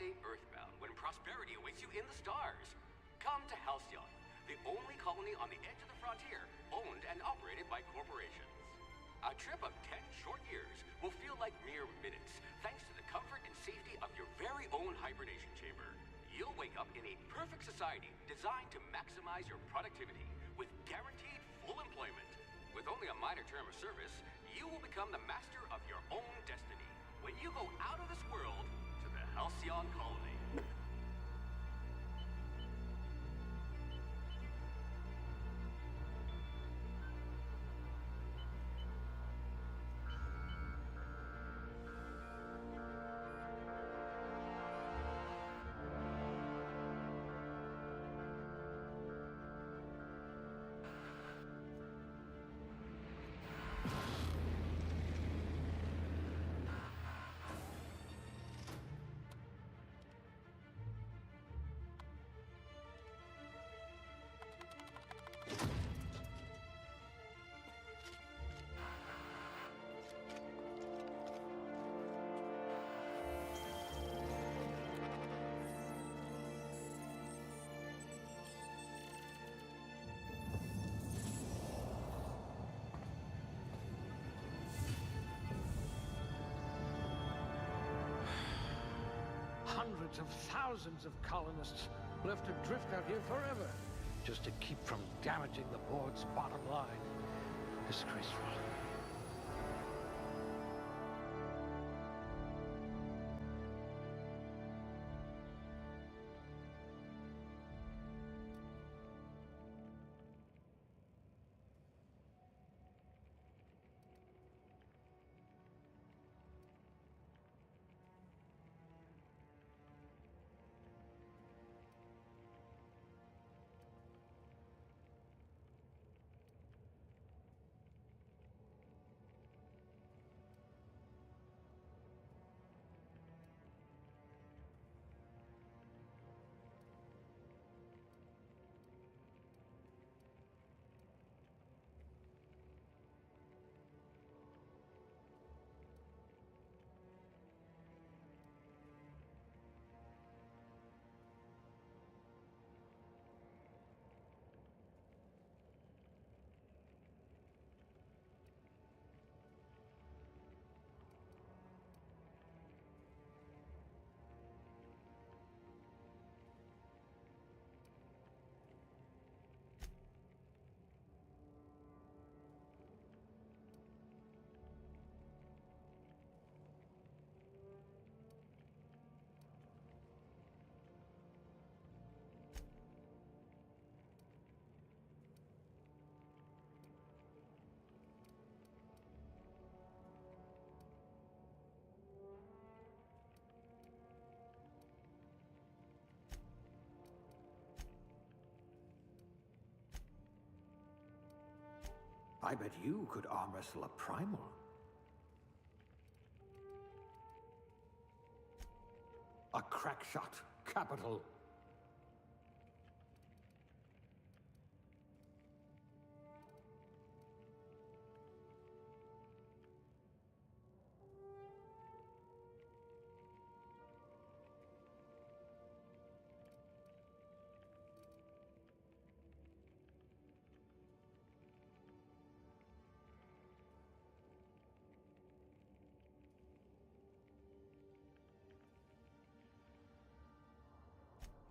stay earthbound when prosperity awaits you in the stars. Come to Halcyon, the only colony on the edge of the frontier, owned and operated by corporations. A trip of 10 short years will feel like mere minutes, thanks to the comfort and safety of your very own hibernation chamber. You'll wake up in a perfect society designed to maximize your productivity, with guaranteed full employment. With only a minor term of service, you will become the master of your own destiny when you go out of this world to the Halcyon colony. Hundreds of thousands of colonists left adrift out here forever, just to keep from damaging the board's bottom line. Disgraceful. I bet you could arm wrestle a primal. A crack shot. Capital.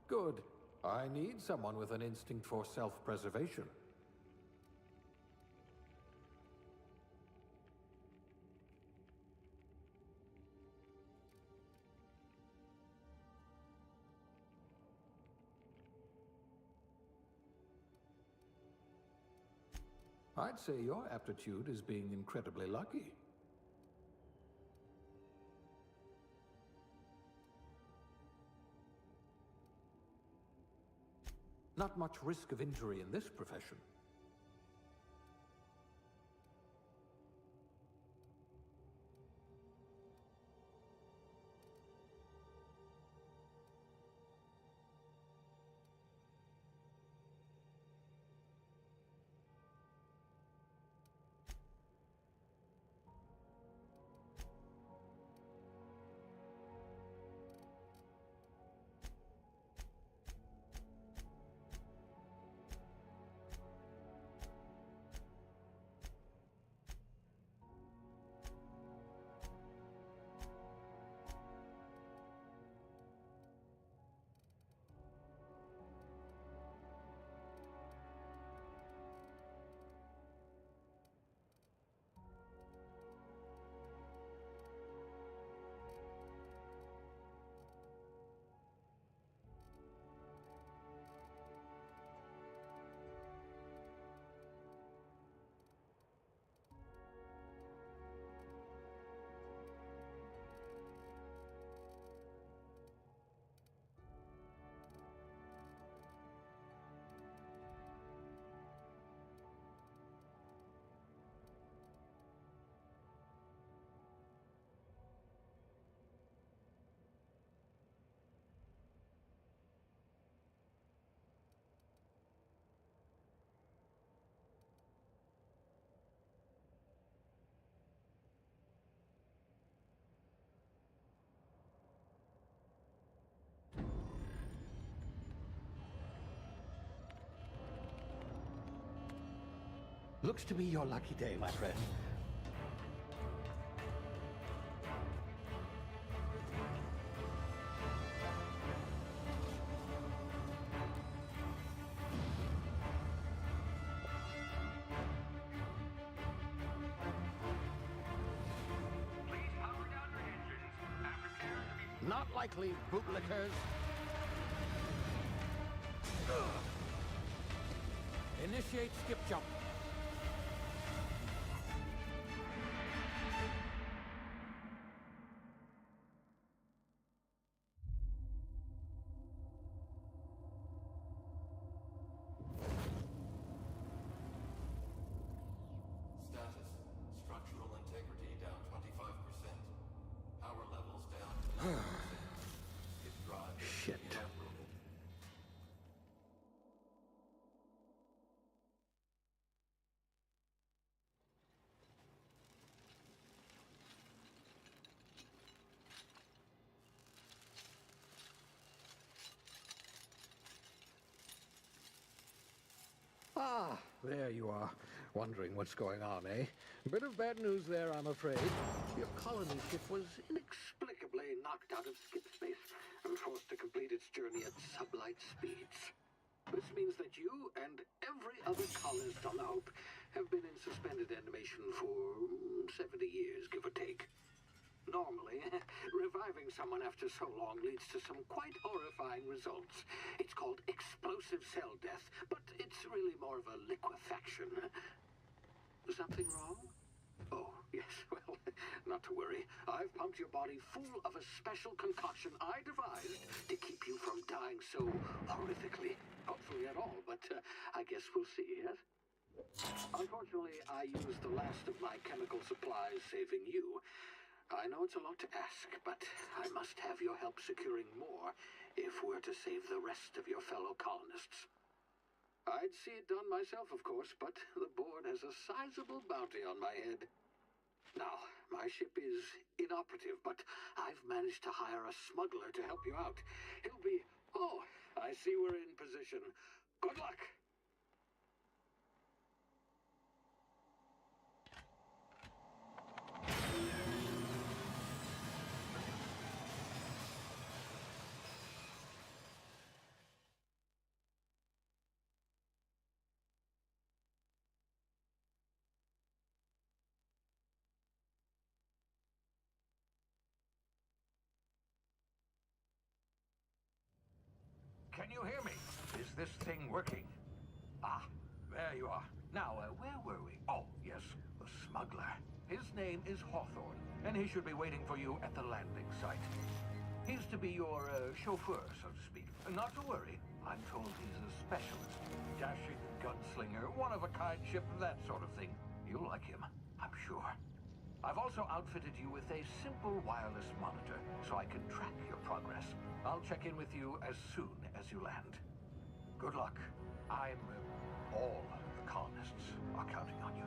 Good. I need someone with an instinct for self-preservation. I'd say your aptitude is being incredibly lucky. Not much risk of injury in this profession. Looks to be your lucky day, my friend. Please power down your engines and prepare to be... Not likely, bootlickers. Initiate skip jump. Status. Structural integrity down 25%. Power levels down 10%. Hit drive Shit. inoperable. Ah, there you are. Wondering what's going on, eh? Bit of bad news there, I'm afraid. Your colony ship was inexplicably knocked out of skip space and forced to complete its journey at sublight speeds. This means that you and every other colonist on the Hope have been in suspended animation for 70 years, give or take. Normally, reviving someone after so long leads to some quite horrifying results. It's called explosive cell death, but it's really more of a liquefaction. Something wrong? Oh, yes, well, not to worry. I've pumped your body full of a special concoction I devised to keep you from dying so horrifically. Hopefully at all, but I guess we'll see, yes? Unfortunately, I used the last of my chemical supplies saving you. I know it's a lot to ask, but I must have your help securing more if we're to save the rest of your fellow colonists. I'd see it done myself, of course, but the board has a sizable bounty on my head. Now, my ship is inoperative, but I've managed to hire a smuggler to help you out. He'll be... Oh, I see we're in position. Good luck! Can you hear me? Is this thing working? Ah, there you are. Now, where were we? Oh, yes, the smuggler. His name is Hawthorne, and he should be waiting for you at the landing site. He's to be your chauffeur, so to speak. Not to worry. I'm told he's a specialist. Dashing gunslinger, one-of-a-kind ship, that sort of thing. You'll like him, I'm sure. I've also outfitted you with a simple wireless monitor, so I can track your progress. I'll check in with you as soon as you land. Good luck. All the colonists are counting on you.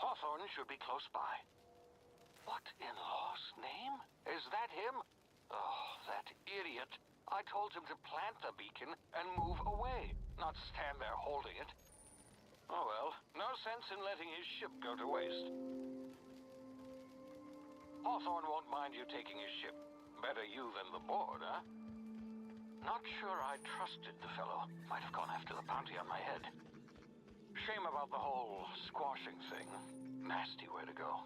Hawthorne should be close by. What in law's name? Is that him? Oh, that idiot. I told him to plant the beacon and move away, not stand there holding it. Oh well, no sense in letting his ship go to waste. Hawthorne won't mind you taking his ship. Better you than the board, huh? Not sure I trusted the fellow. Might have gone after the bounty on my head. Shame about the whole squashing thing. Nasty way to go.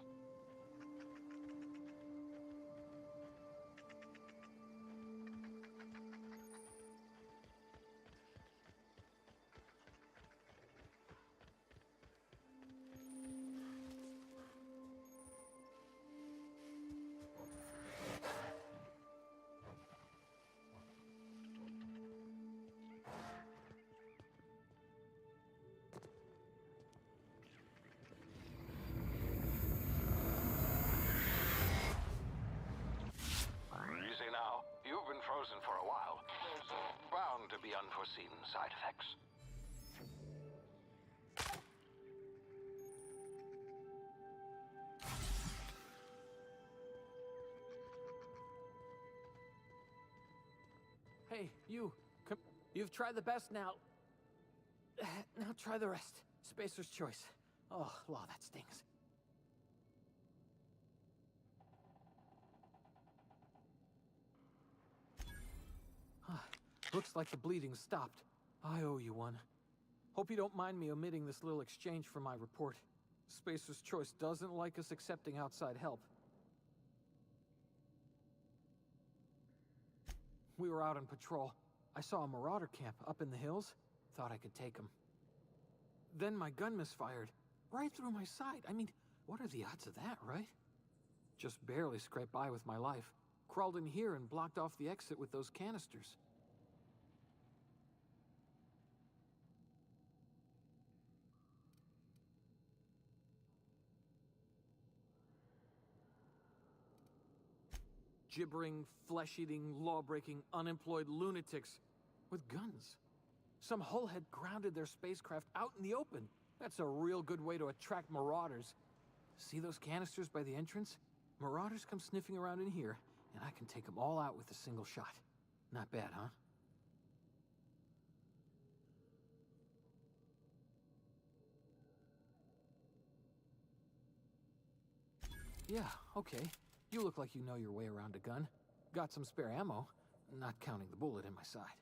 unforeseen side effects. Hey, you. Come. You've tried the best now. Now try the rest. Spacer's choice. Oh, law, that stings. Looks like the bleeding stopped. I owe you one. Hope you don't mind me omitting this little exchange from my report. Spacer's choice doesn't like us accepting outside help. We were out on patrol. I saw a marauder camp up in the hills. Thought I could take him. Then my gun misfired. Right through my side. I mean, what are the odds of that, right? Just barely scraped by with my life. Crawled in here and blocked off the exit with those canisters. Gibbering, flesh-eating, law-breaking, unemployed lunatics with guns. Some hullhead grounded their spacecraft out in the open. That's a real good way to attract marauders. See those canisters by the entrance? Marauders come sniffing around in here, and I can take them all out with a single shot. Not bad, huh? Yeah, okay. You look like you know your way around a gun. Got some spare ammo, not counting the bullet in my side.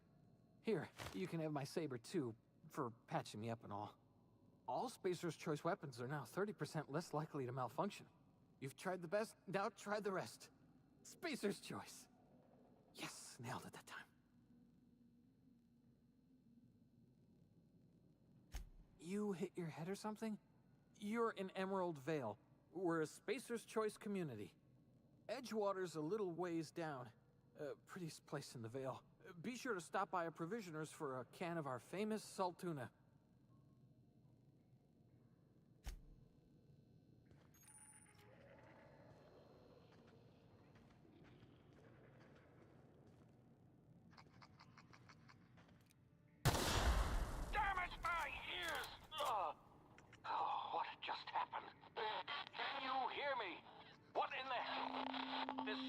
Here, you can have my saber too, for patching me up and all. All Spacer's choice weapons are now 30% less likely to malfunction. You've tried the best, now try the rest. Spacer's choice. Yes, nailed it that time. You hit your head or something? You're in Emerald Vale. We're a Spacer's choice community. Edgewater's a little ways down. Prettiest place in the Vale. Be sure to stop by a provisioner's for a can of our famous salt tuna. Damn it, my ears! Oh, what just happened? Can you hear me? What in the hell? This...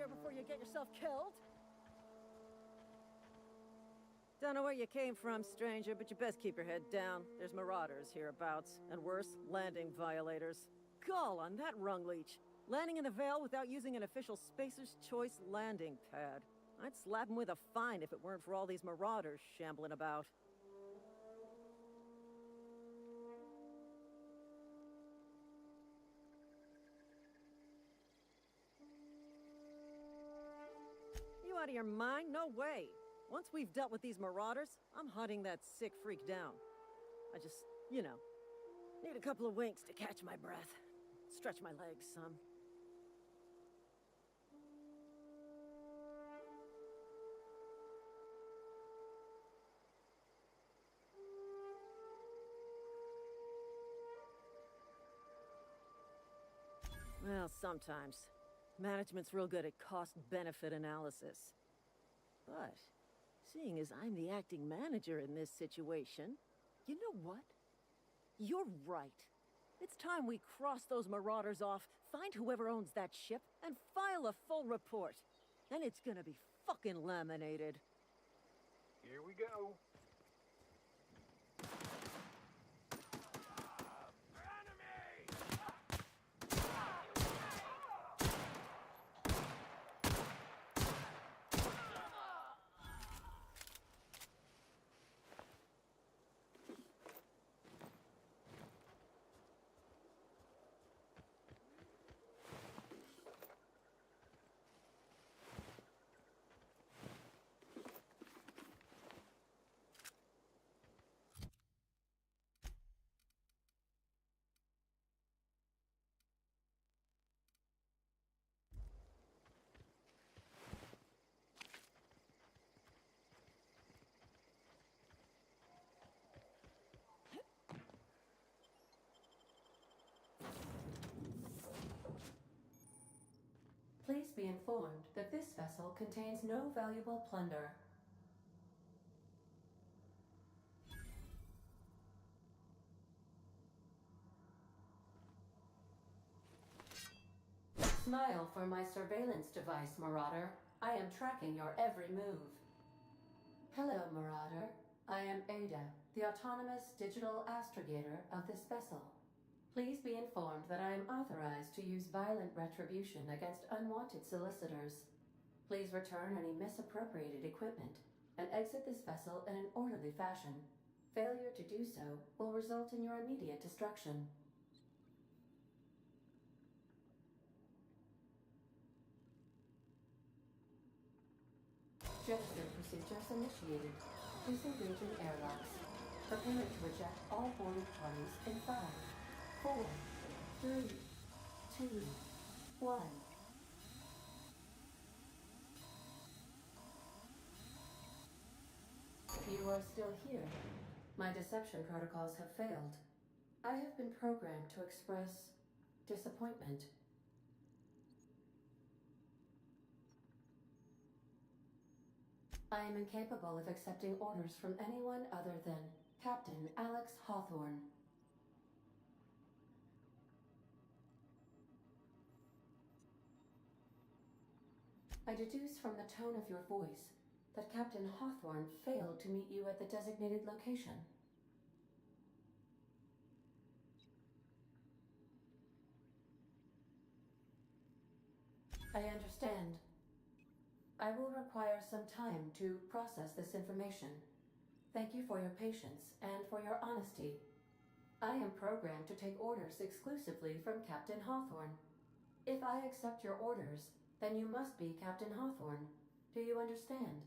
before you get yourself killed. Don't know where you came from, stranger, but you best keep your head down. There's marauders hereabouts, and worse, landing violators. Gall on that rung leech. Landing in the Vale without using an official Spacer's Choice landing pad. I'd slap him with a fine if it weren't for all these marauders shambling about. You out of your mind? No way. Once we've dealt with these marauders, I'm hunting that sick freak down. I just, you know, need a couple of winks to catch my breath. Stretch my legs some. Well, sometimes. Management's real good at cost-benefit analysis. But, seeing as I'm the acting manager in this situation, you know what? You're right. It's time we cross those marauders off, find whoever owns that ship, and file a full report. And it's gonna be fucking laminated. Here we go. Please be informed that this vessel contains no valuable plunder. Smile for my surveillance device, Marauder. I am tracking your every move. Hello, Marauder. I am Ada, the autonomous digital astrogator of this vessel. Please be informed that I am authorized to use violent retribution against unwanted solicitors. Please return any misappropriated equipment and exit this vessel in an orderly fashion. Failure to do so will result in your immediate destruction. Gesture procedures initiated. Disengaging airlocks. Preparing to eject all boarding parties in 5, 4, 3, 2, 1. You are still here. My deception protocols have failed. I have been programmed to express disappointment. I am incapable of accepting orders from anyone other than Captain Alex Hawthorne. I deduce from the tone of your voice that Captain Hawthorne failed to meet you at the designated location. I understand. I will require some time to process this information. Thank you for your patience and for your honesty. I am programmed to take orders exclusively from Captain Hawthorne. If I accept your orders, then you must be Captain Hawthorne. Do you understand?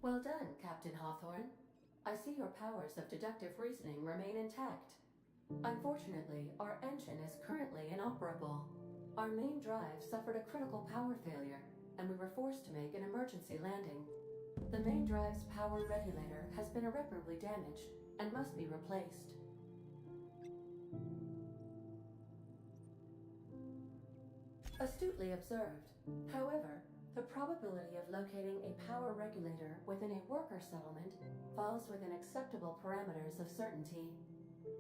Well done, Captain Hawthorne. I see your powers of deductive reasoning remain intact. Unfortunately, our engine is currently inoperable. Our main drive suffered a critical power failure, and we were forced to make an emergency landing. The main drive's power regulator has been irreparably damaged and must be replaced. Astutely observed. However, the probability of locating a power regulator within a worker settlement falls within acceptable parameters of certainty.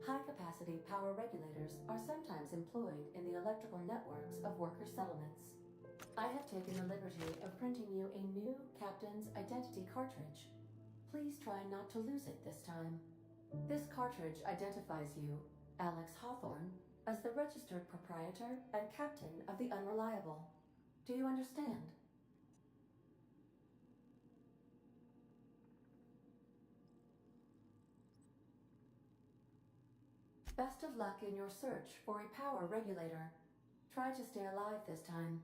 High-capacity power regulators are sometimes employed in the electrical networks of worker settlements. I have taken the liberty of printing you a new Captain's Identity cartridge. Please try not to lose it this time. This cartridge identifies you, Alex Hawthorne, as the registered proprietor and captain of the Unreliable. Do you understand? Best of luck in your search for a power regulator. Try to stay alive this time.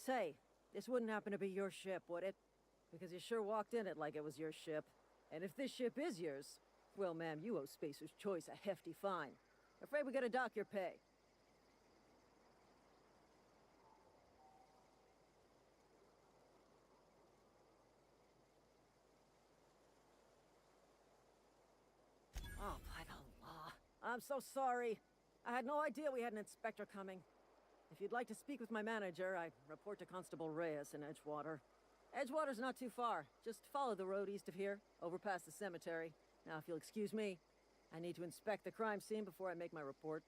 Say, this wouldn't happen to be your ship, would it? Because you sure walked in it like it was your ship. And if this ship is yours, well, ma'am, you owe Spacer's Choice a hefty fine. Afraid we gotta dock your pay. Oh, by the law. I'm so sorry. I had no idea we had an inspector coming. If you'd like to speak with my manager, I report to Constable Reyes in Edgewater. Edgewater's not too far. Just follow the road east of here, over past the cemetery. Now, if you'll excuse me, I need to inspect the crime scene before I make my report.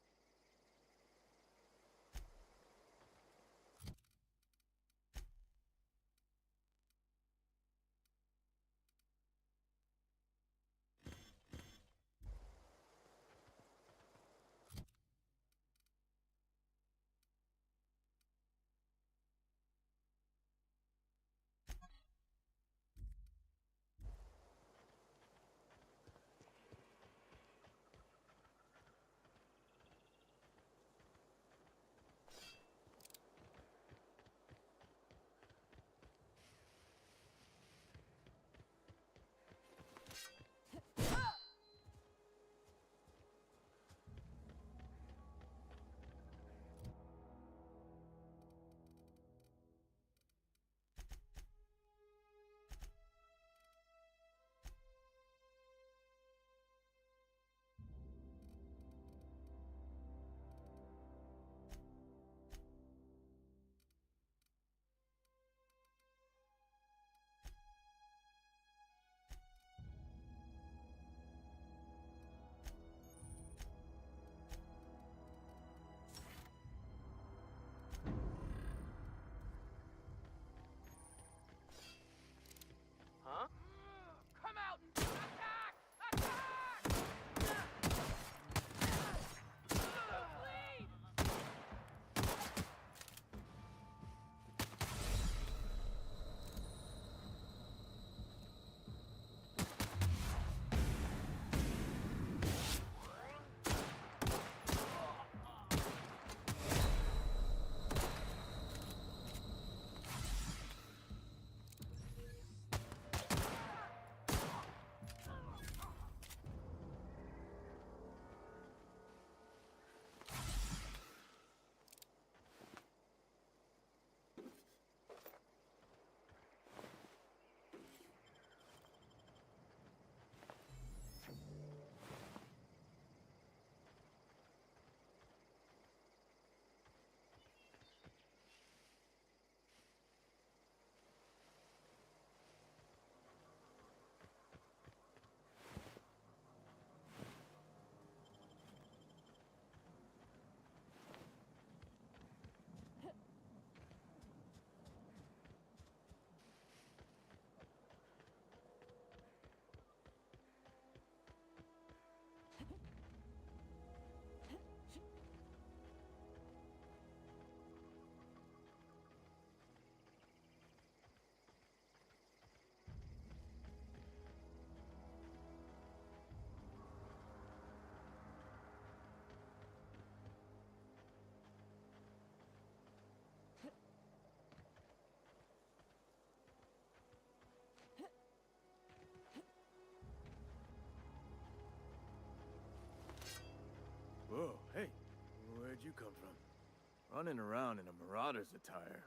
come from? Running around in a marauder's attire.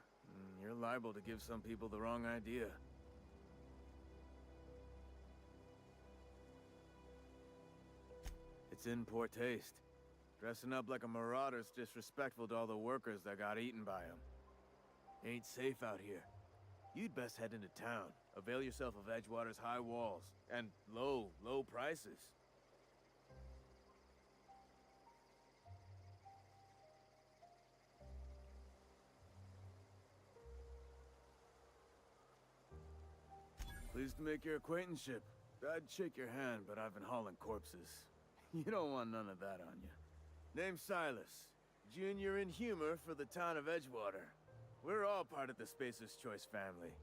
You're liable to give some people the wrong idea. It's in poor taste. Dressing up like a marauder's disrespectful to all the workers that got eaten by them. Ain't safe out here. You'd best head into town. Avail yourself of Edgewater's high walls. And low prices. Pleased to make your acquaintanceship. I'd shake your hand, but I've been hauling corpses. You don't want none of that on you. Name's Silas. Junior in humor for the town of Edgewater. We're all part of the Spacer's Choice family.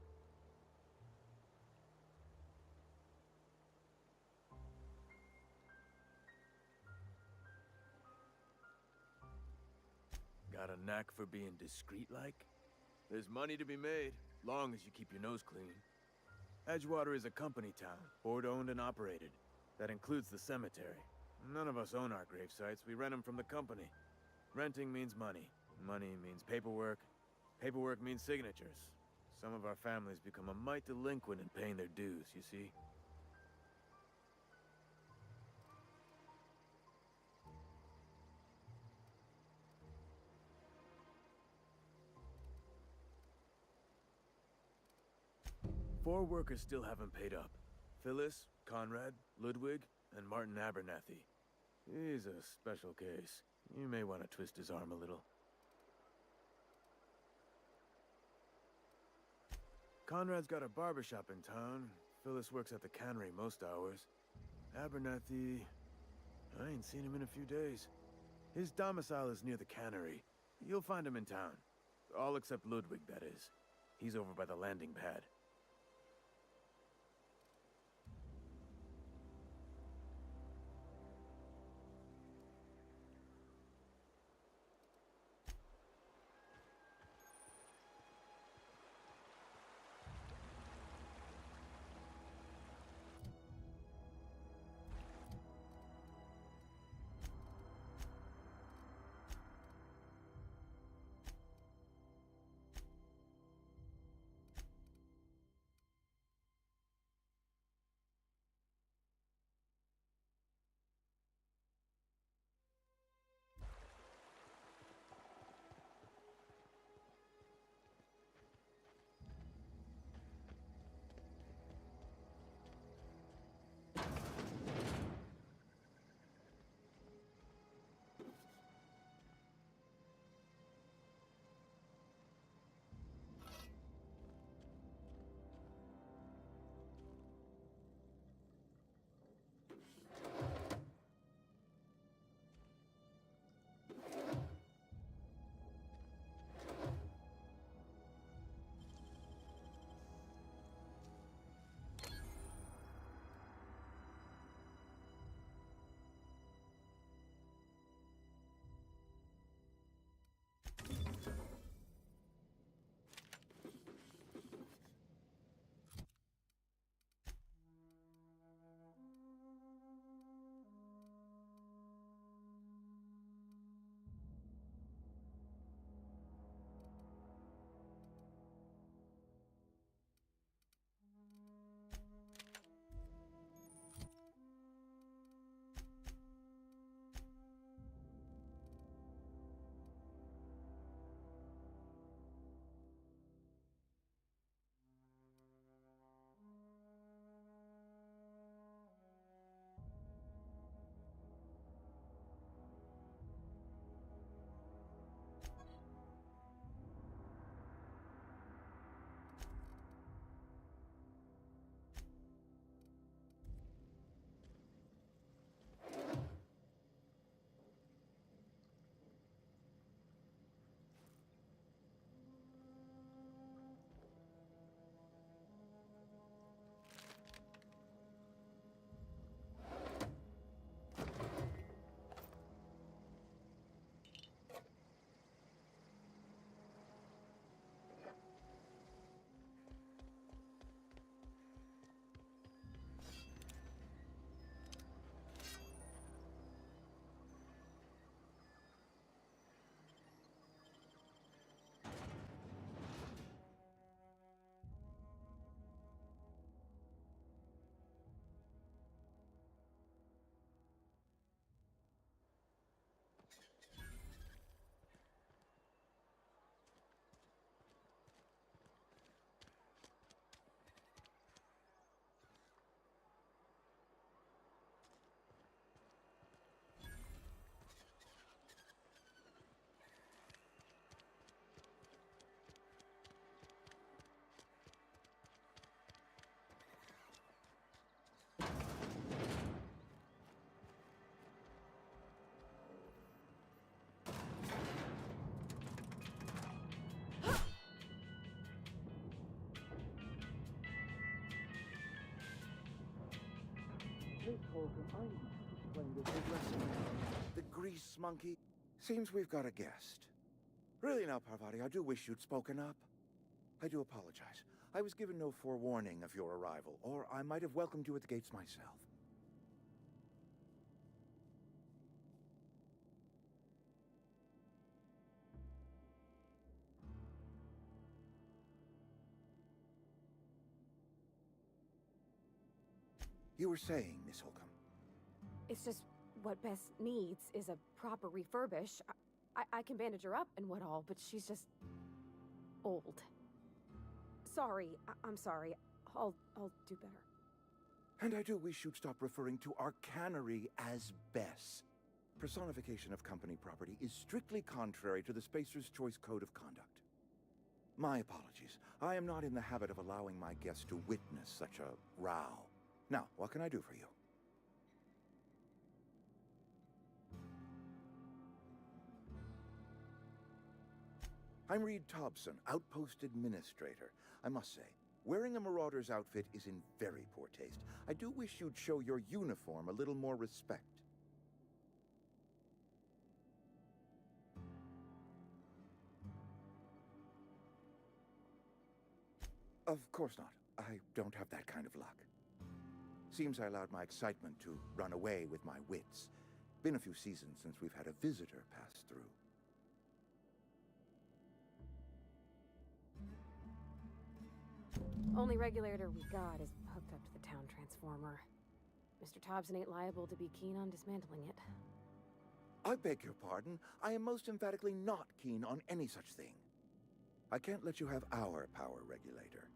Got a knack for being discreet-like? There's money to be made, long as you keep your nose clean. Edgewater is a company town, board-owned and operated. That includes the cemetery. None of us own our grave sites, we rent them from the company. Renting means money. Money means paperwork. Paperwork means signatures. Some of our families become a mite delinquent in paying their dues, you see? Four workers still haven't paid up. Phyllis, Conrad, Ludwig, and Martin Abernathy. He's a special case. You may want to twist his arm a little. Conrad's got a barbershop in town. Phyllis works at the cannery most hours. Abernathy... I ain't seen him in a few days. His domicile is near the cannery. You'll find him in town. All except Ludwig, that is. He's over by the landing pad. Please, Holcomb, I need to explain this regression. The grease monkey? Seems we've got a guest. Really now, Parvati, I do wish you'd spoken up. I do apologize. I was given no forewarning of your arrival, or I might have welcomed you at the gates myself. You were saying, Miss Holcomb. It's just what Bess needs is a proper refurbish. I can bandage her up and what all, but she's just old. Sorry, I'm sorry. I'll do better. And I do wish you'd stop referring to our cannery as Bess. Personification of company property is strictly contrary to the Spacer's Choice Code of Conduct. My apologies. I am not in the habit of allowing my guests to witness such a row. Now, what can I do for you? I'm Reed Thompson, Outpost Administrator. I must say, wearing a Marauder's outfit is in very poor taste. I do wish you'd show your uniform a little more respect. Of course not. I don't have that kind of luck. Seems I allowed my excitement to run away with my wits. Been a few seasons since we've had a visitor pass through. Only regulator we got is hooked up to the town transformer. Mr. Thompson ain't liable to be keen on dismantling it. I beg your pardon. I am most emphatically not keen on any such thing. I can't let you have our power regulator.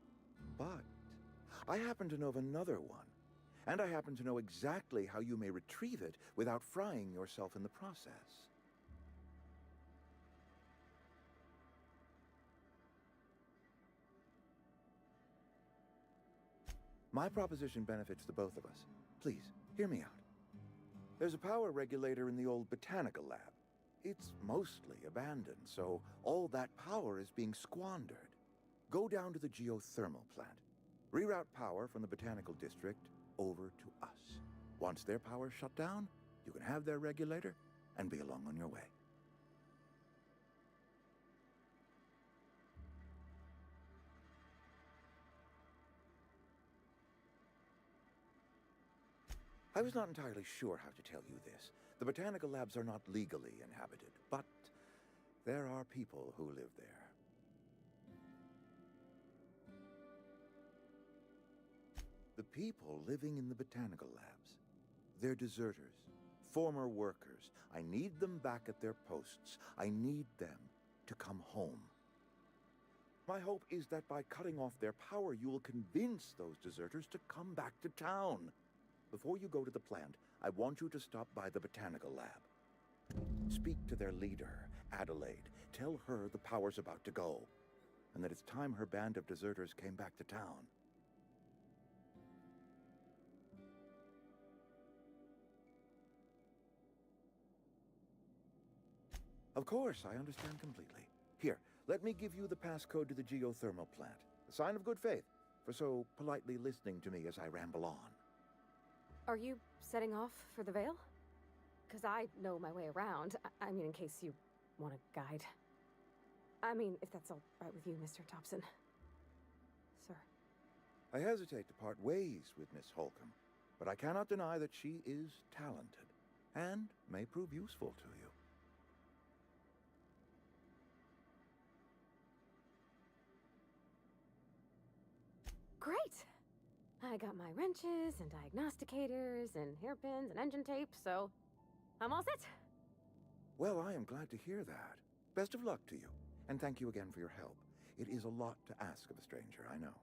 But I happen to know of another one. And I happen to know exactly how you may retrieve it without frying yourself in the process. My proposition benefits the both of us. Please, hear me out. There's a power regulator in the old botanical lab. It's mostly abandoned, so all that power is being squandered. Go down to the geothermal plant. Reroute power from the botanical district over to us. Once their power's shut down, you can have their regulator and be along on your way. I was not entirely sure how to tell you this. The botanical labs are not legally inhabited, but there are people who live there. The people living in the botanical labs, they're deserters, former workers. I need them back at their posts. I need them to come home. My hope is that by cutting off their power, you will convince those deserters to come back to town. Before you go to the plant, I want you to stop by the botanical lab. Speak to their leader, Adelaide. Tell her the power's about to go, and that it's time her band of deserters came back to town. Of course, I understand completely. Here, let me give you the passcode to the geothermal plant. A sign of good faith for so politely listening to me as I ramble on. Are you setting off for the Vale? Because I know my way around. I mean, in case you want a guide. I mean, if that's all right with you, Mr. Thompson. Sir. I hesitate to part ways with Miss Holcomb, but I cannot deny that she is talented and may prove useful to you. Great! I got my wrenches and diagnosticators and hairpins and engine tape, so I'm all set. Well, I am glad to hear that. Best of luck to you, and thank you again for your help. It is a lot to ask of a stranger, I know.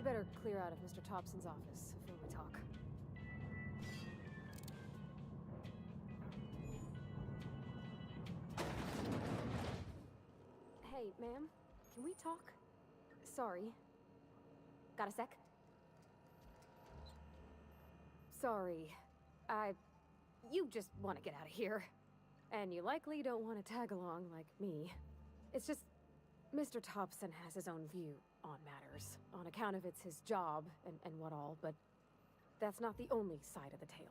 better clear out of Mr. Thompson's office before we talk. Hey, ma'am, can we talk? Sorry. Got a sec? Sorry. You just want to get out of here. And you likely don't want to tag along like me. It's just, Mr. Thompson has his own view on matters, on account of it's his job and what all, but that's not the only side of the tale.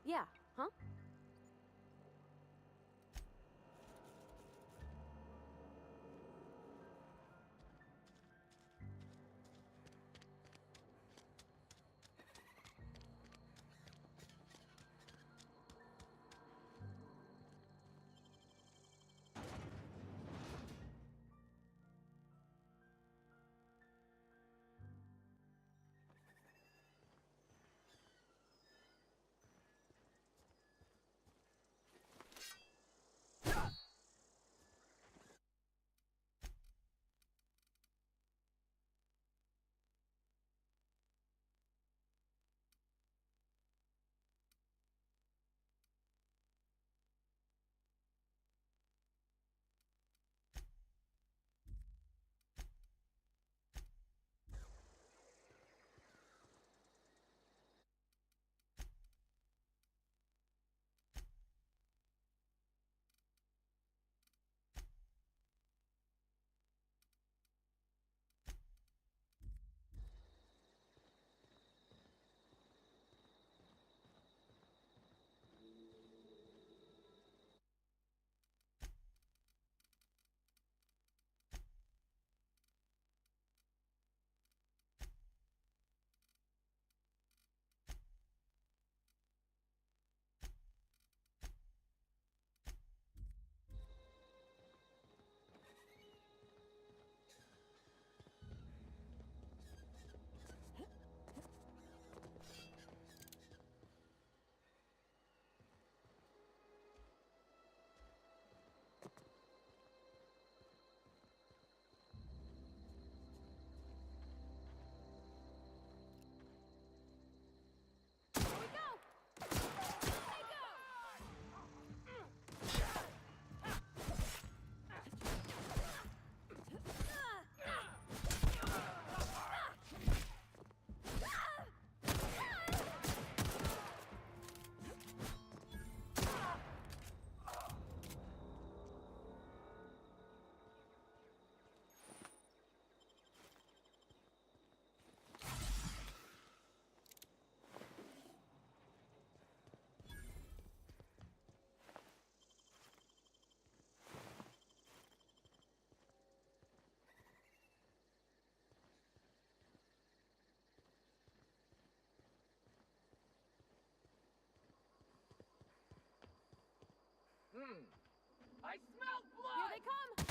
Yeah, huh? I smell blood! Here they come!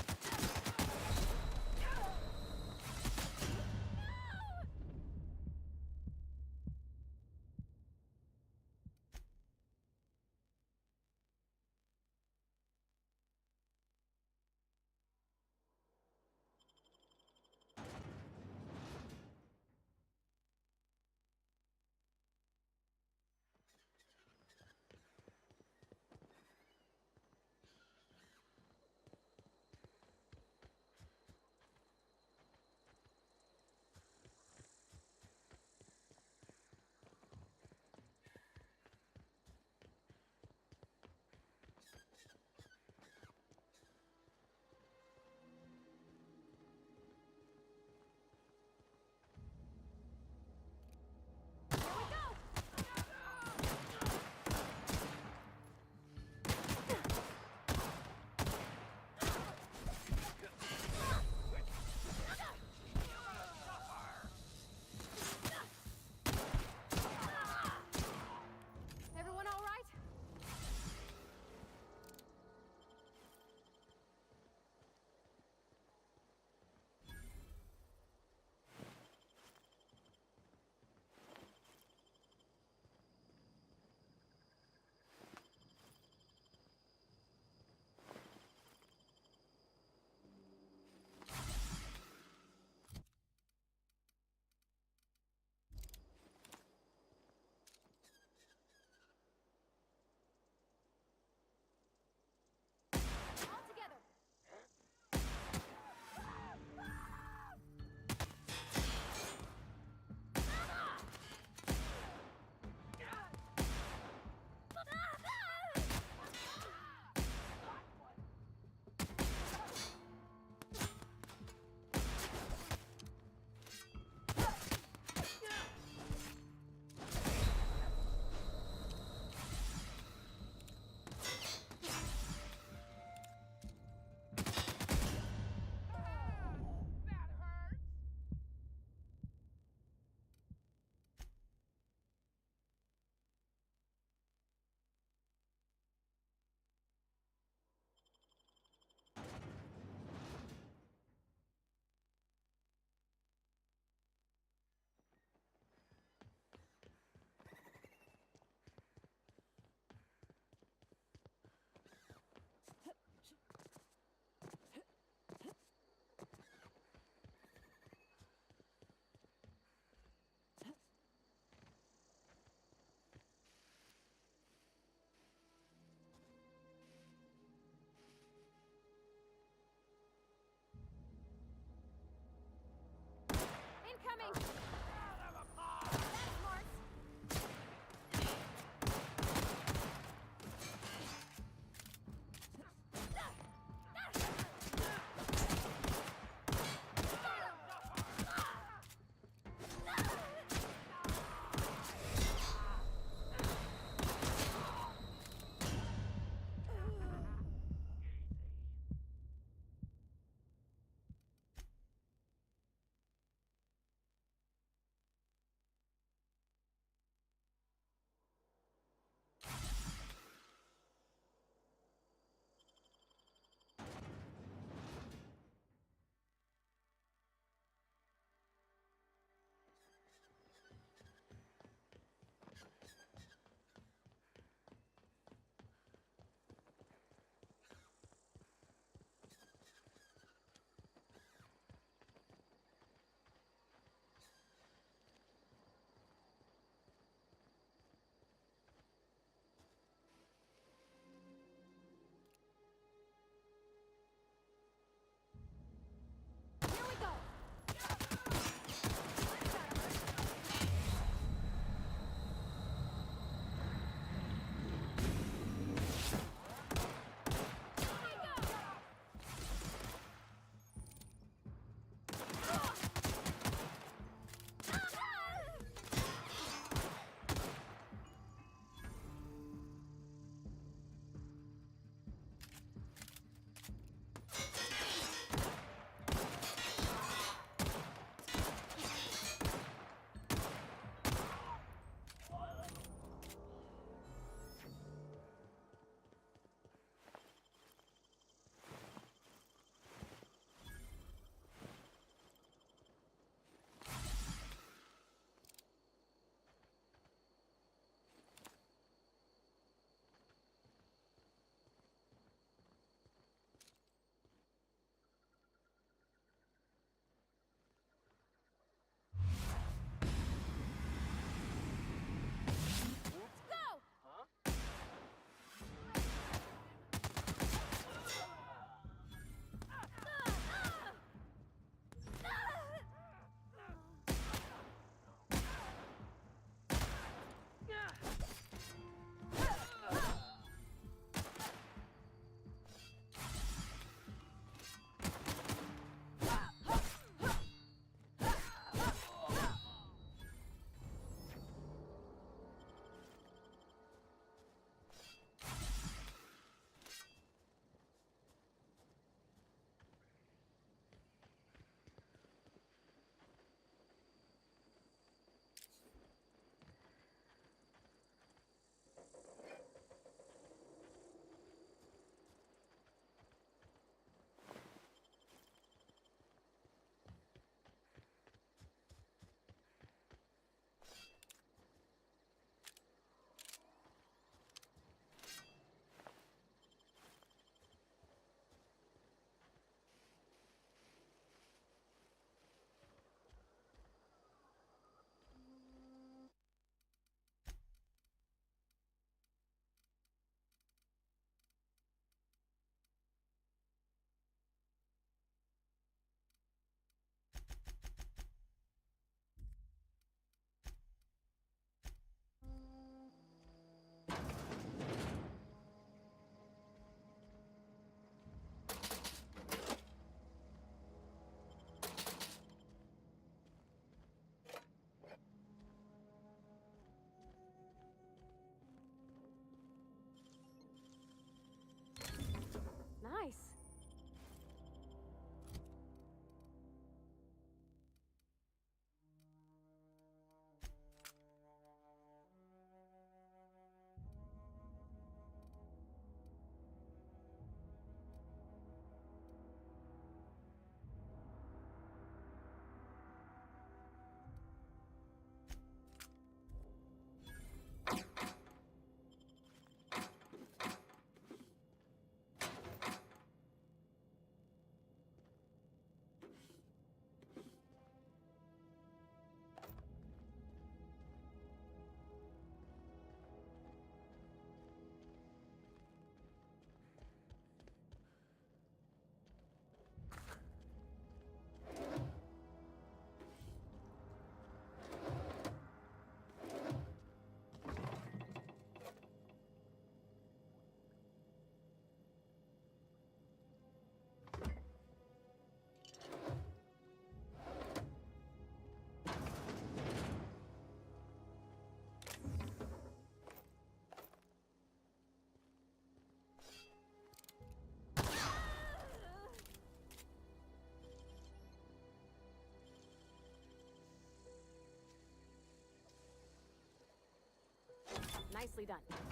Nicely done.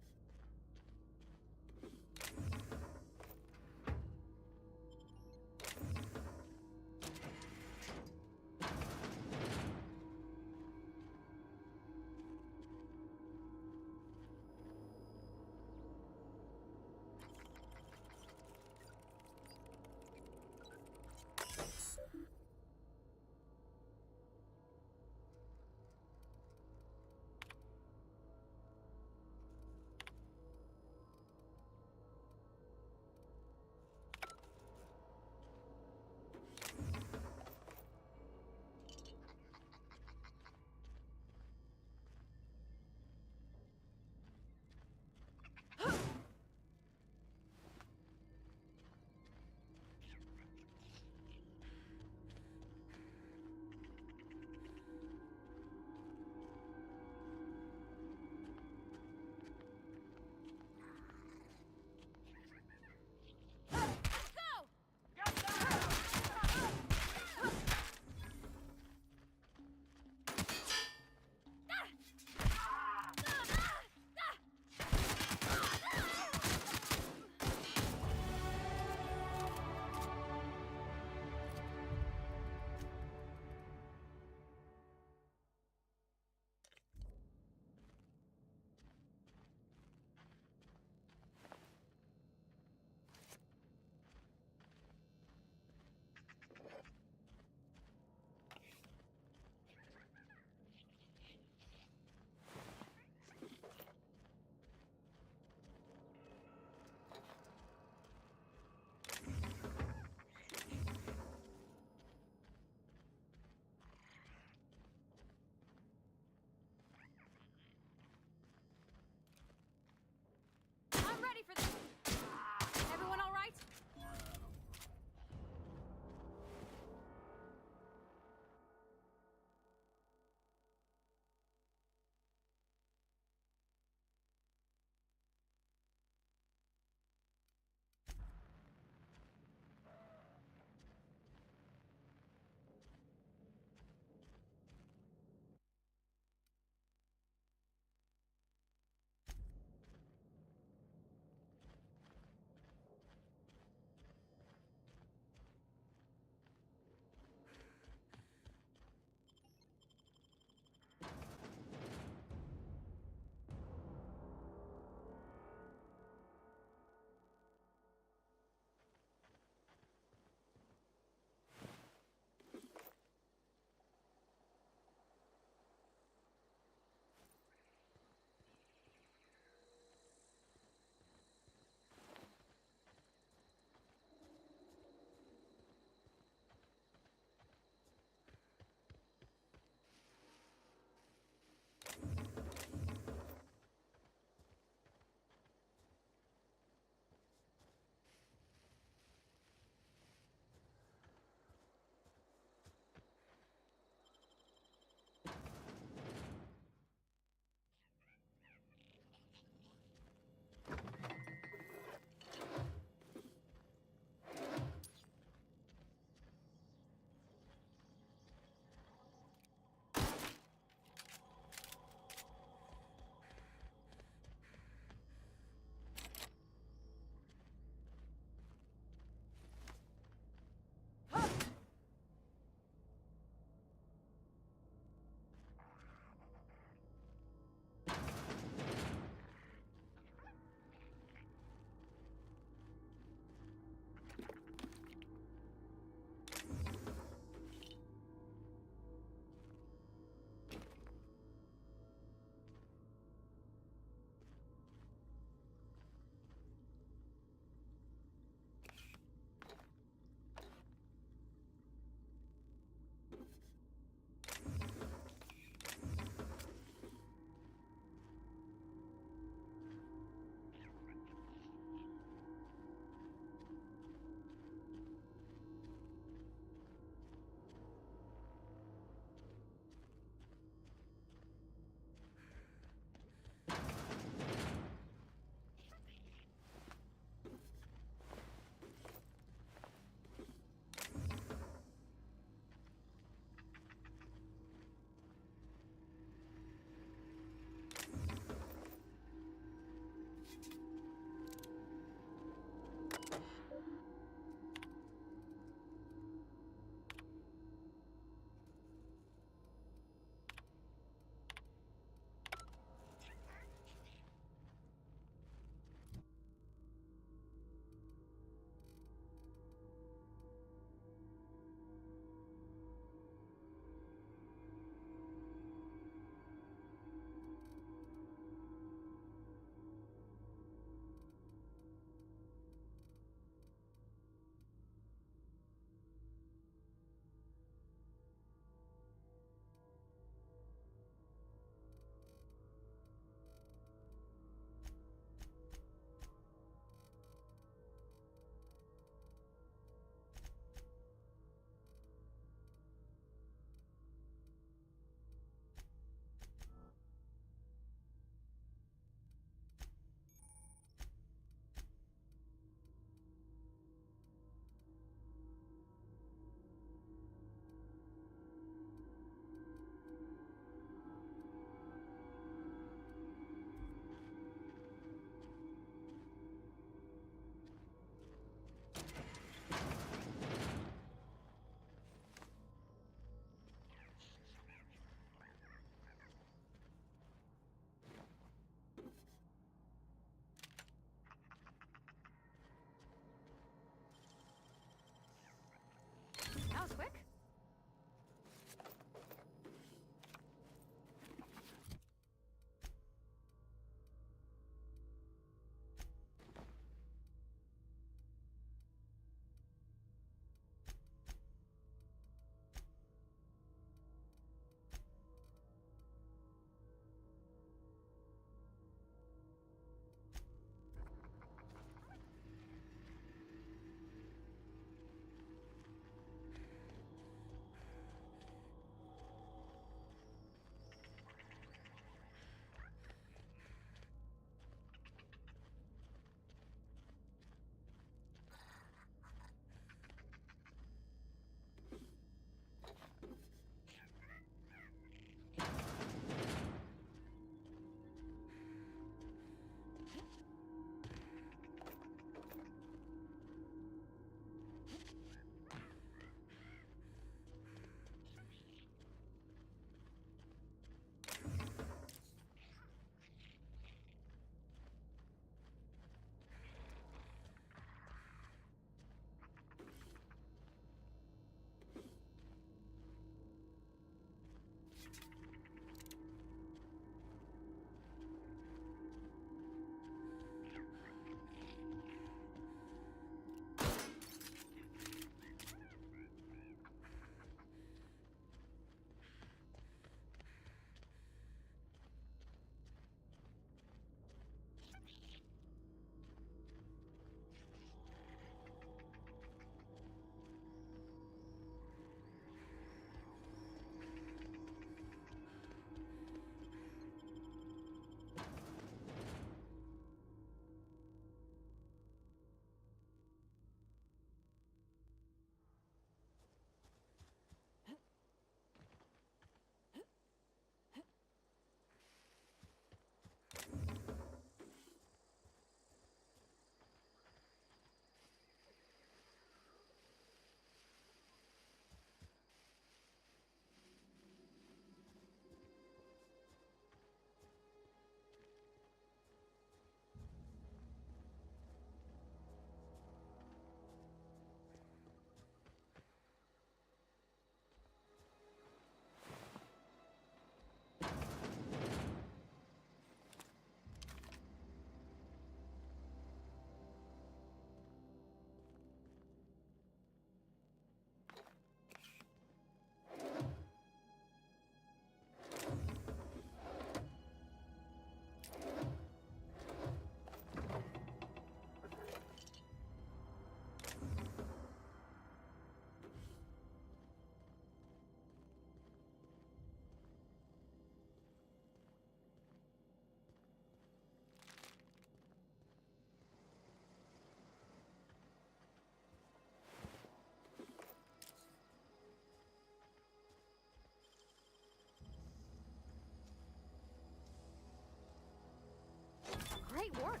Great work.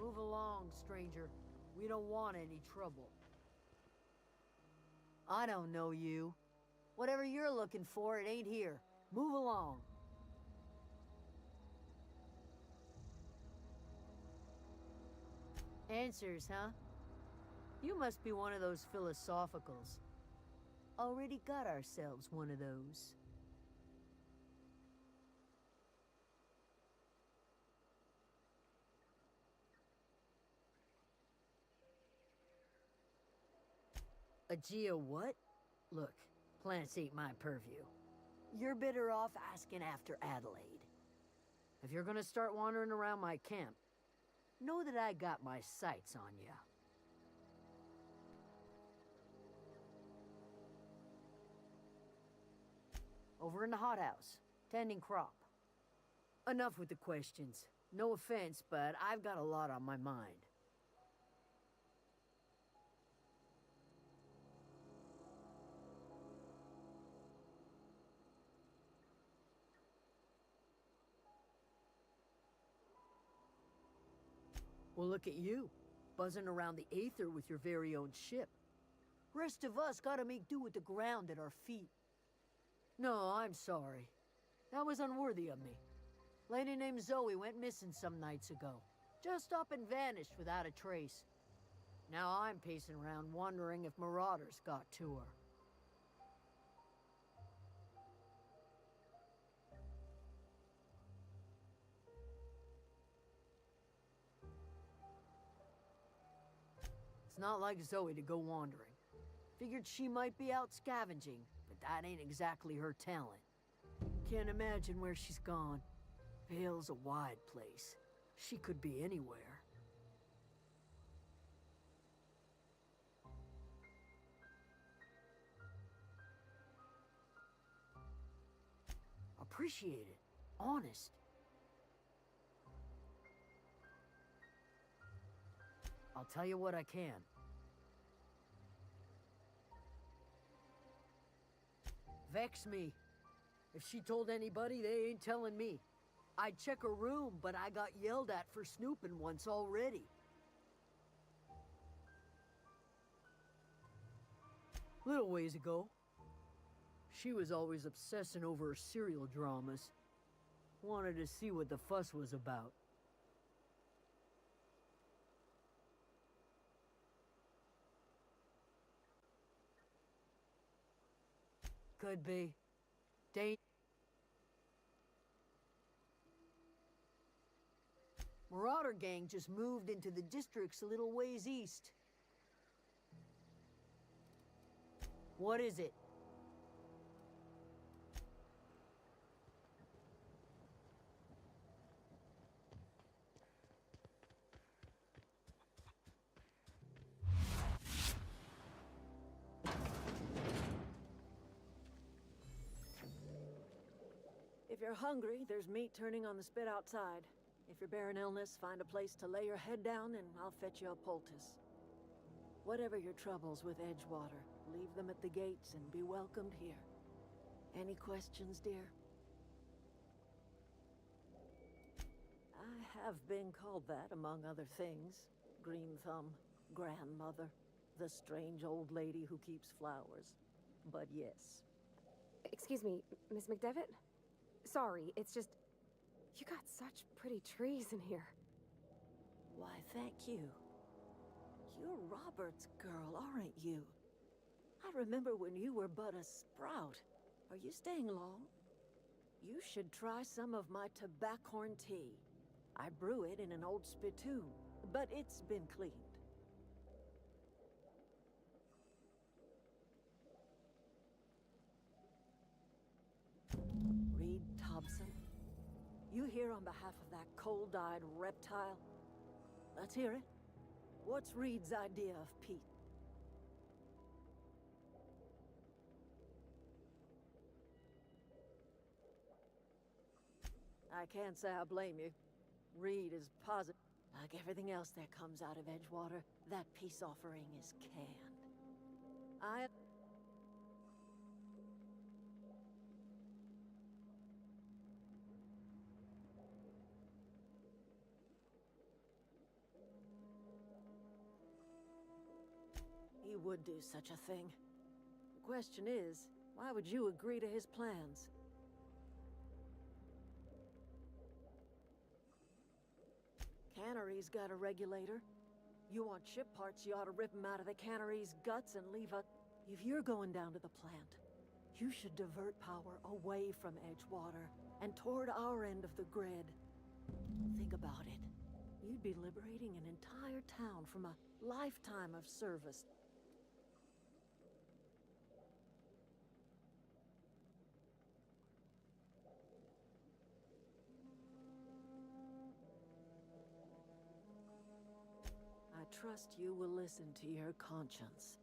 Move along, stranger. We don't want any trouble. I don't know you. Whatever you're looking for, it ain't here. Move along. Answers, huh? You must be one of those philosophicals. Already got ourselves one of those. A geo what? Look, plants ain't my purview. You're better off asking after Adelaide. If you're gonna start wandering around my camp, know that I got my sights on ya. Over in the hothouse, tending crop. Enough with the questions. No offense, but I've got a lot on my mind. Well, look at you, buzzing around the Aether with your very own ship. Rest of us gotta make do with the ground at our feet. No, I'm sorry. That was unworthy of me. Lady named Zoe went missing some nights ago. Just up and vanished without a trace. Now I'm pacing around wondering if marauders got to her. It's not like Zoe to go wandering. Figured she might be out scavenging, but that ain't exactly her talent. Can't imagine where she's gone. Vale's a wide place. She could be anywhere. Appreciate it. Honest. I'll tell you what I can. Vex me. If she told anybody, they ain't telling me. I'd check her room, but I got yelled at for snooping once already. Little ways ago. She was always obsessing over her serial dramas. Wanted to see what the fuss was about. Could be. Marauder gang just moved into the districts a little ways east. What is it? If you're hungry, there's meat turning on the spit outside. If you're bearing illness, find a place to lay your head down and I'll fetch you a poultice. Whatever your troubles with Edgewater, leave them at the gates and be welcomed here. Any questions, dear? I have been called that, among other things. Green Thumb, grandmother, the strange old lady who keeps flowers. But yes. Excuse me, Miss McDevitt? Sorry, it's just... You got such pretty trees in here. Why, thank you. You're Robert's girl, aren't you? I remember when you were but a sprout. Are you staying long? You should try some of my tobaccorn tea. I brew it in an old spittoon, but it's been cleaned. Reed Thompson? You here on behalf of that cold-eyed reptile? Let's hear it. What's Reed's idea of Pete? I can't say I blame you. Reed is positive. Like everything else that comes out of Edgewater, that peace offering is canned. He would do such a thing. The question is, why would you agree to his plans? Cannery's got a regulator. You want ship parts, you ought to rip them out of the cannery's guts and leave a... If you're going down to the plant, you should divert power away from Edgewater and toward our end of the grid. Think about it. You'd be liberating an entire town from a lifetime of service. I trust you will listen to your conscience.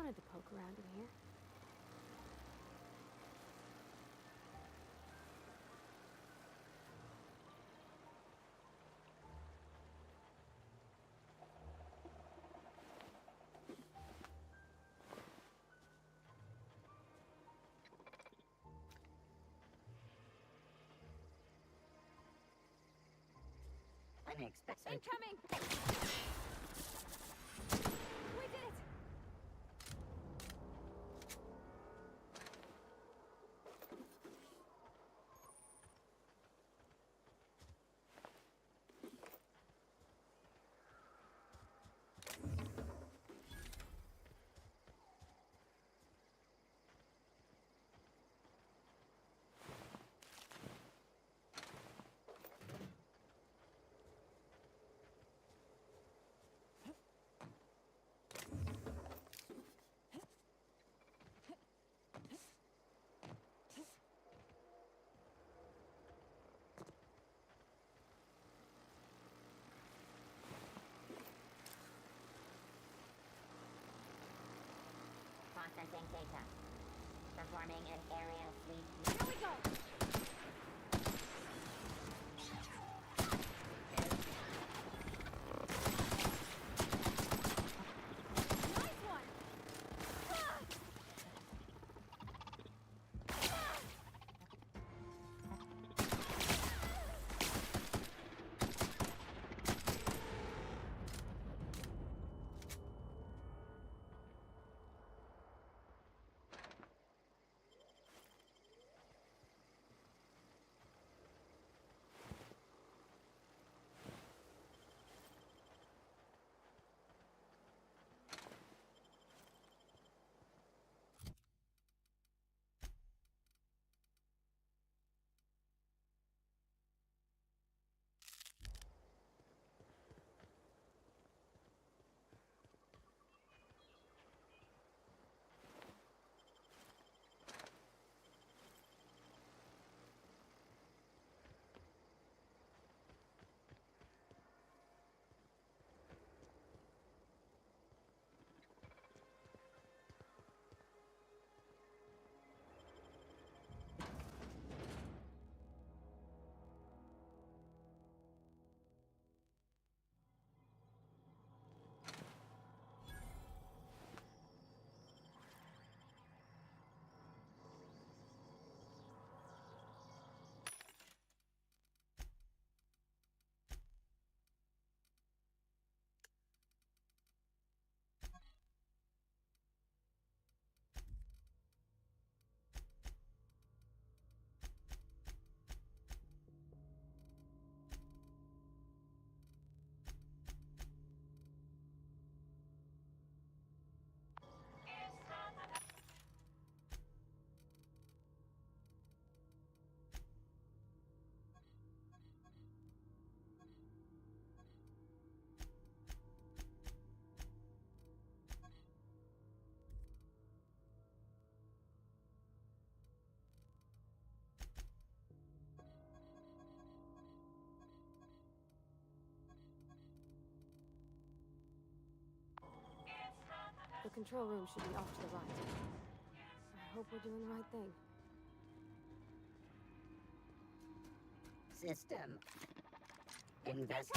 wanted to poke around in here. Incoming! We did it! Processing data. Performing an aerial fleet. Here we go! The control room should be off to the right. I hope we're doing the right thing. System. Invest.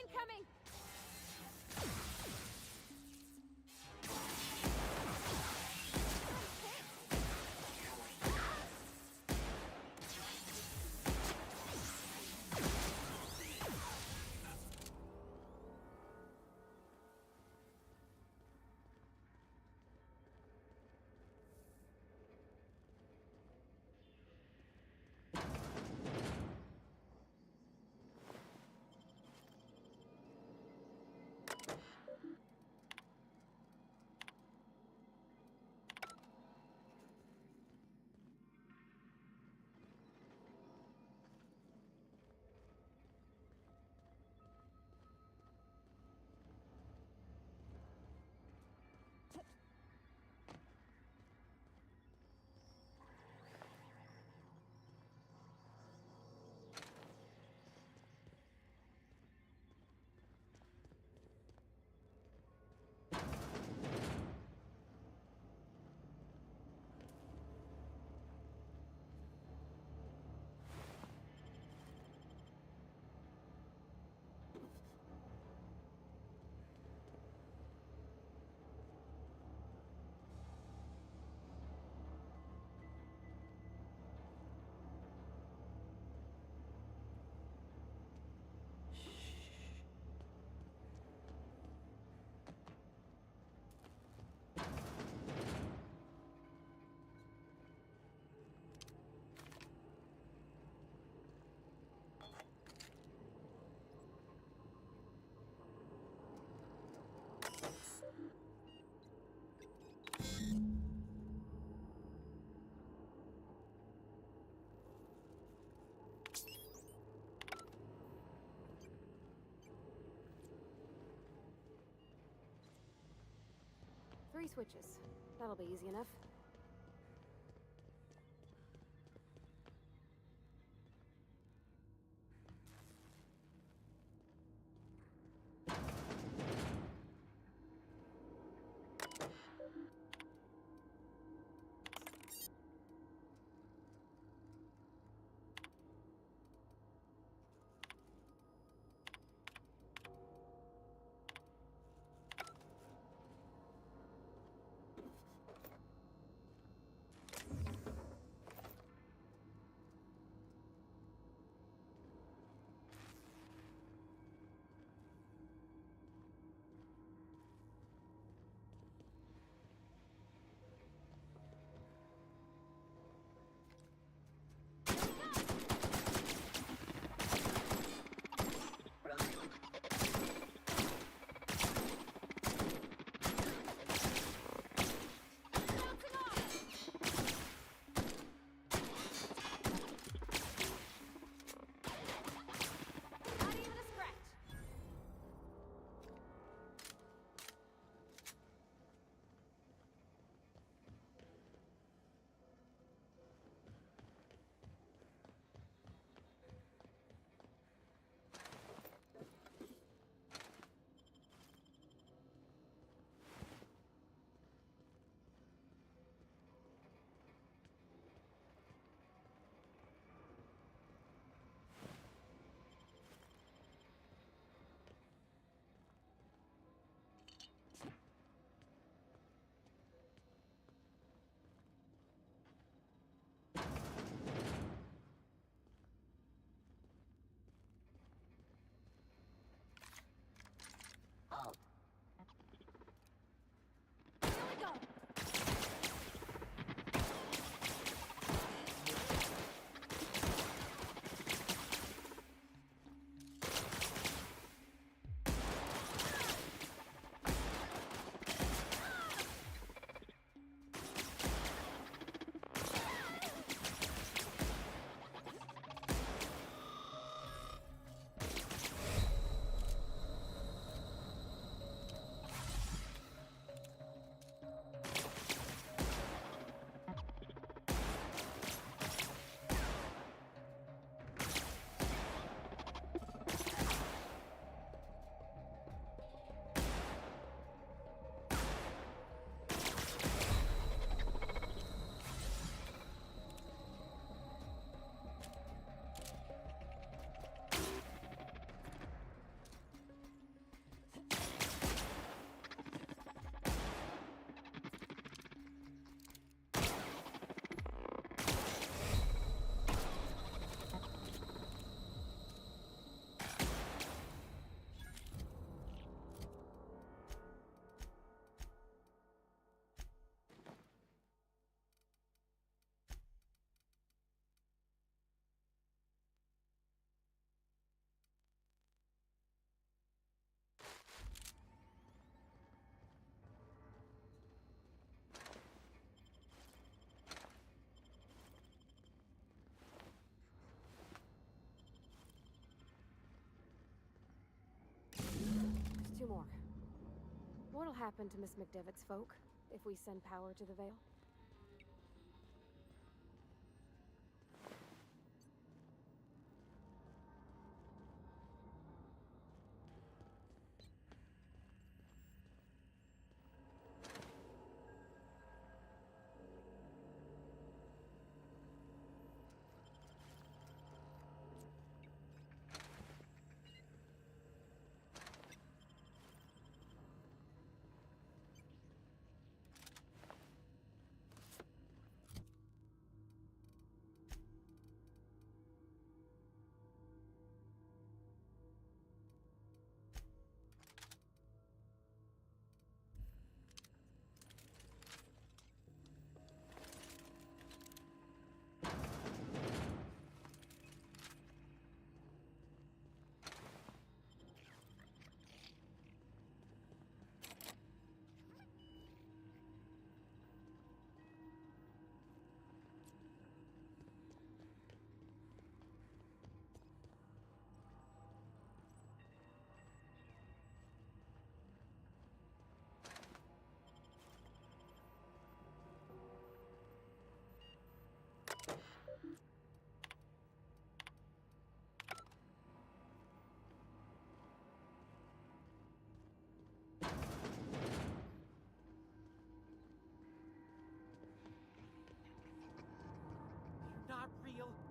Incoming! 3 switches. That'll be easy enough. There's 2 more. What'll happen to Miss McDevitt's folk if we send power to the Vale?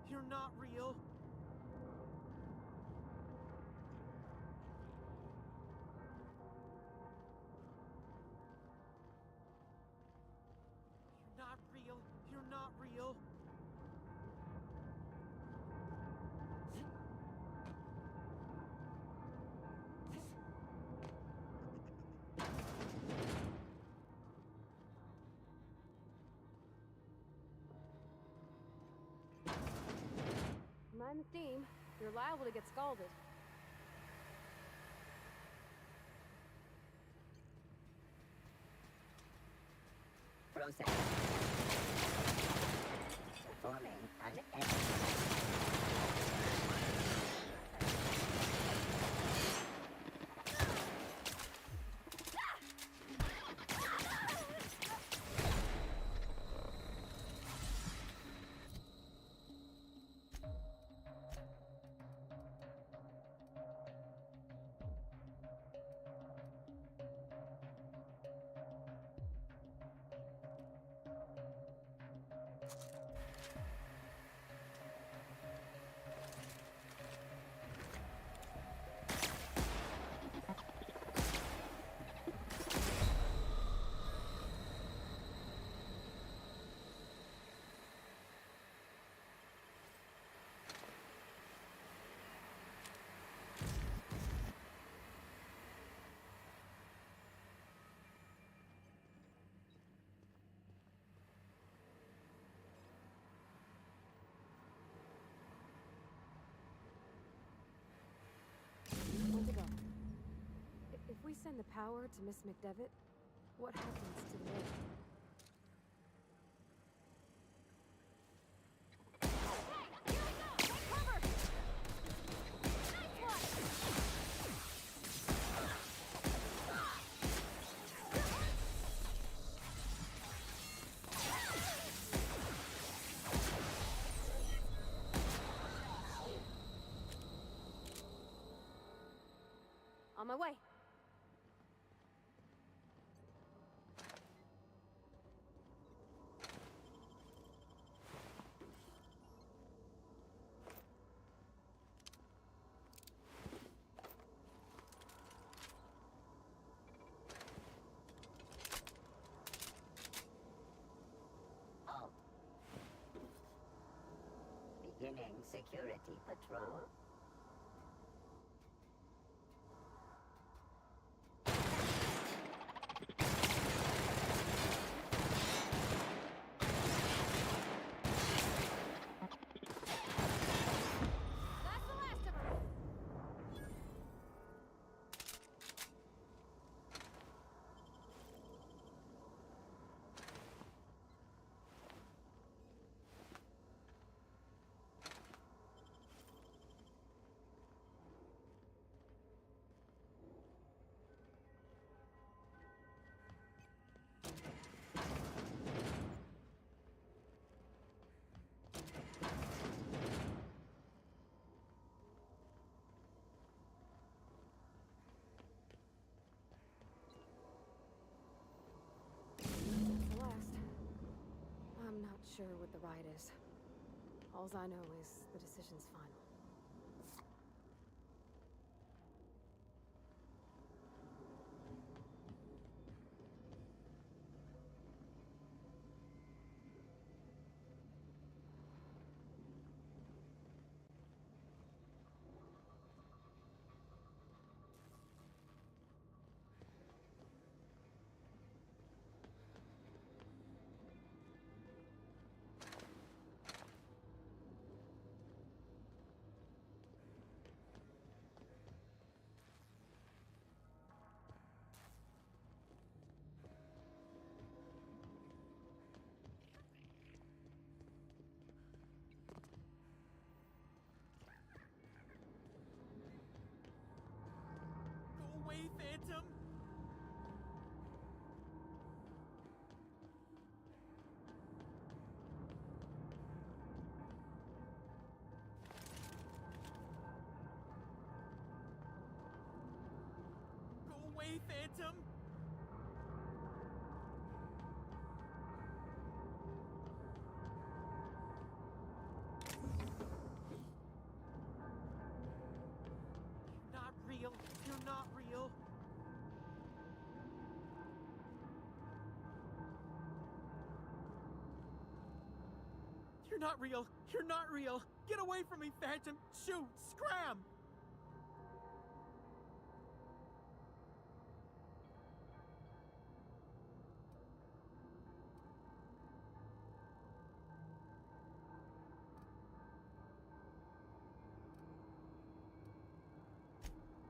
You're not real. You're not real. You're not real. Mind the steam. You're liable to get scalded. Process. Forming an When to go? If we send the power to Miss McDevitt, what happens to the mail? On my way. Halt. Beginning security patrol. That's the last of them. That's the last. I'm not sure what the ride is. Alls I know is the decision's final. You're not real! You're not real! Get away from me, Phantom! Shoot! Scram!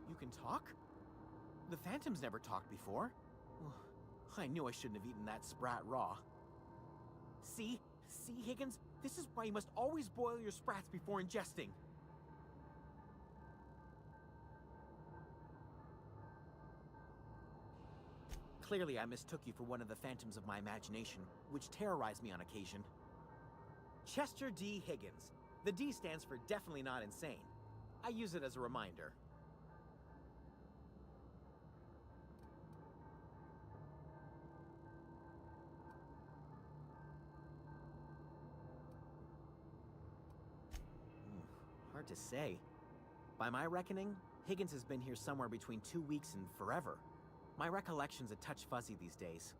You can talk? The Phantom's never talked before. I knew I shouldn't have eaten that sprat raw. See? See, Higgins? This is why you must always boil your sprats before ingesting. Clearly, I mistook you for one of the phantoms of my imagination, which terrorized me on occasion. Chester D. Higgins. The D stands for definitely not insane. I use it as a reminder. Hard to say. By my reckoning, Higgins has been here somewhere between 2 weeks and forever. My recollection's a touch fuzzy these days.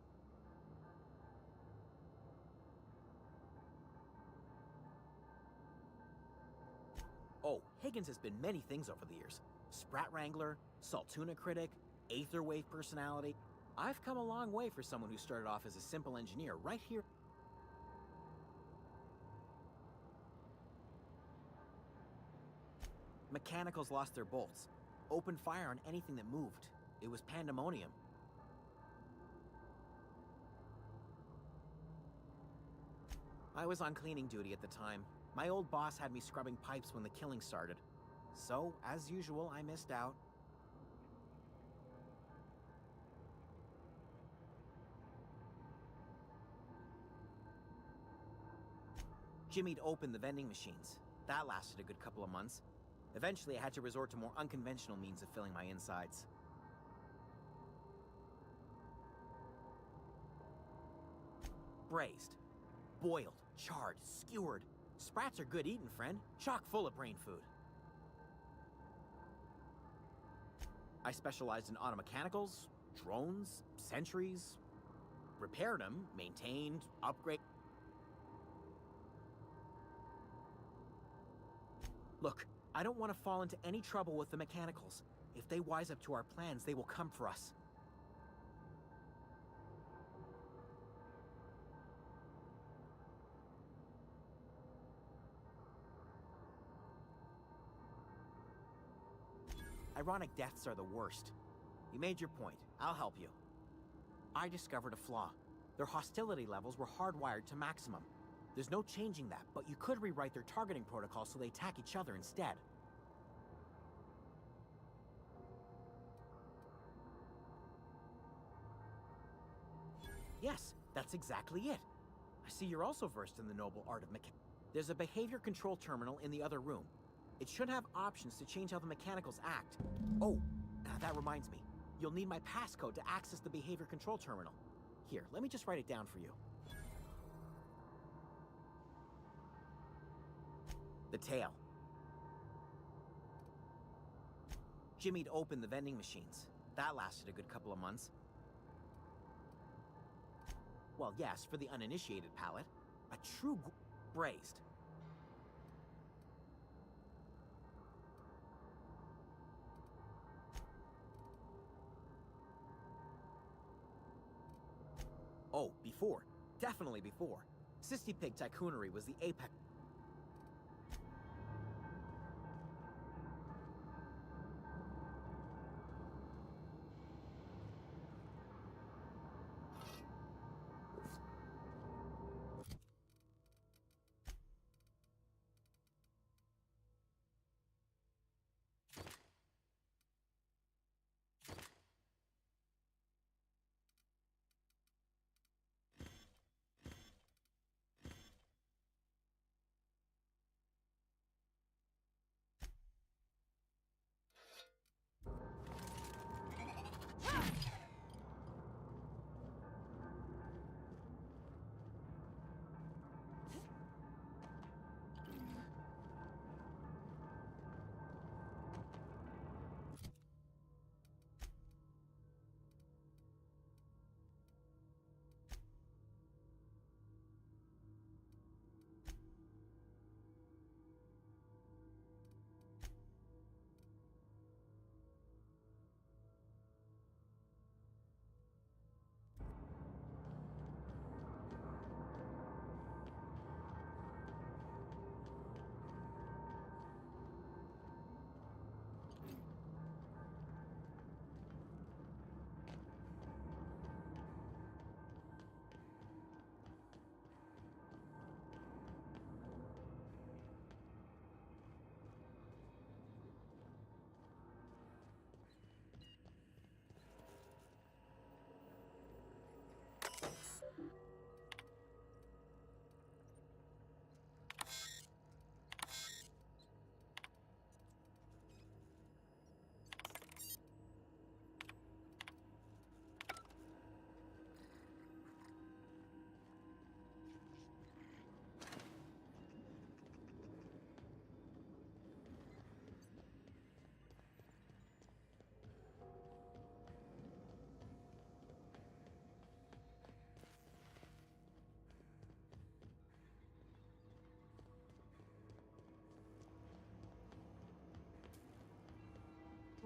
Oh, Higgins has been many things over the years. Sprat Wrangler, Saltuna critic, Aetherwave personality. I've come a long way for someone who started off as a simple engineer right here. Mechanicals lost their bolts. Opened fire on anything that moved. It was pandemonium. I was on cleaning duty at the time. My old boss had me scrubbing pipes when the killing started. So, as usual, I missed out. Jimmy'd opened the vending machines. That lasted a good couple of months. Eventually, I had to resort to more unconventional means of filling my insides. Braised. Boiled. Charred. Skewered. Sprats are good eating, friend. Chock full of brain food. I specialized in automechanicals, drones, sentries. Repaired them, maintained, upgraded. Look, I don't want to fall into any trouble with the mechanicals. If they wise up to our plans, they will come for us. Ironic deaths are the worst. You made your point. I'll help you. I discovered a flaw. Their hostility levels were hardwired to maximum. There's no changing that, but you could rewrite their targeting protocol so they attack each other instead. Yes, that's exactly it. I see you're also versed in the noble art of mechanics. There's a behavior control terminal in the other room. It should have options to change how the mechanicals act. Oh, that reminds me. You'll need my passcode to access the behavior control terminal. Here, let me just write it down for you. The tail. Jimmy'd opened the vending machines. That lasted a good couple of months. Well, yes, for the uninitiated palate. A true braised. Oh, before. Definitely before. Sissy Pig Tycoonery was the apex.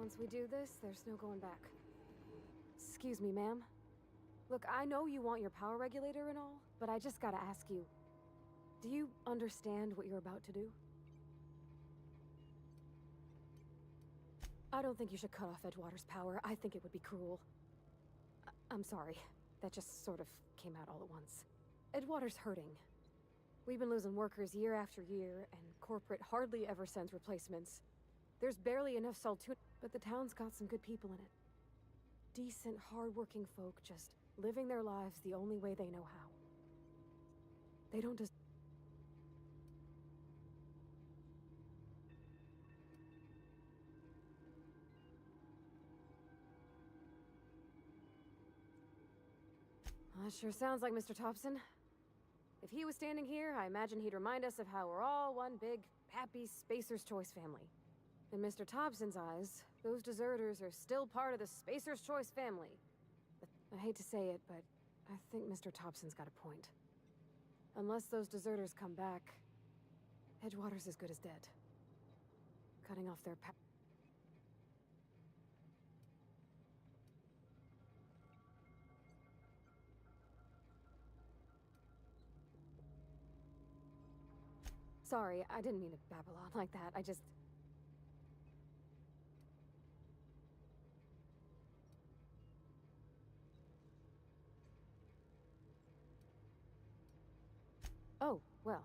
Once we do this, there's no going back. Excuse me, ma'am. Look, I know you want your power regulator and all, but I just gotta ask you, do you understand what you're about to do? I don't think you should cut off Edgewater's power. I think it would be cruel. I'm sorry. That just sort of came out all at once. Edgewater's hurting. We've been losing workers year after year, and corporate hardly ever sends replacements. There's barely enough Saltuna, but the town's got some good people in it. Decent, hard-working folk just living their lives the only way they know how. They don't just... That sure sounds like Mr. Thompson. If he was standing here, I imagine he'd remind us of how we're all one big, happy Spacer's Choice family. In Mr. Thompson's eyes, those deserters are still part of the Spacer's Choice family. I hate to say it, but I think Mr. Thompson's got a point. Unless those deserters come back, Edgewater's as good as dead. Cutting off their power. Sorry, I didn't mean to babble on like that. I just... Oh, well.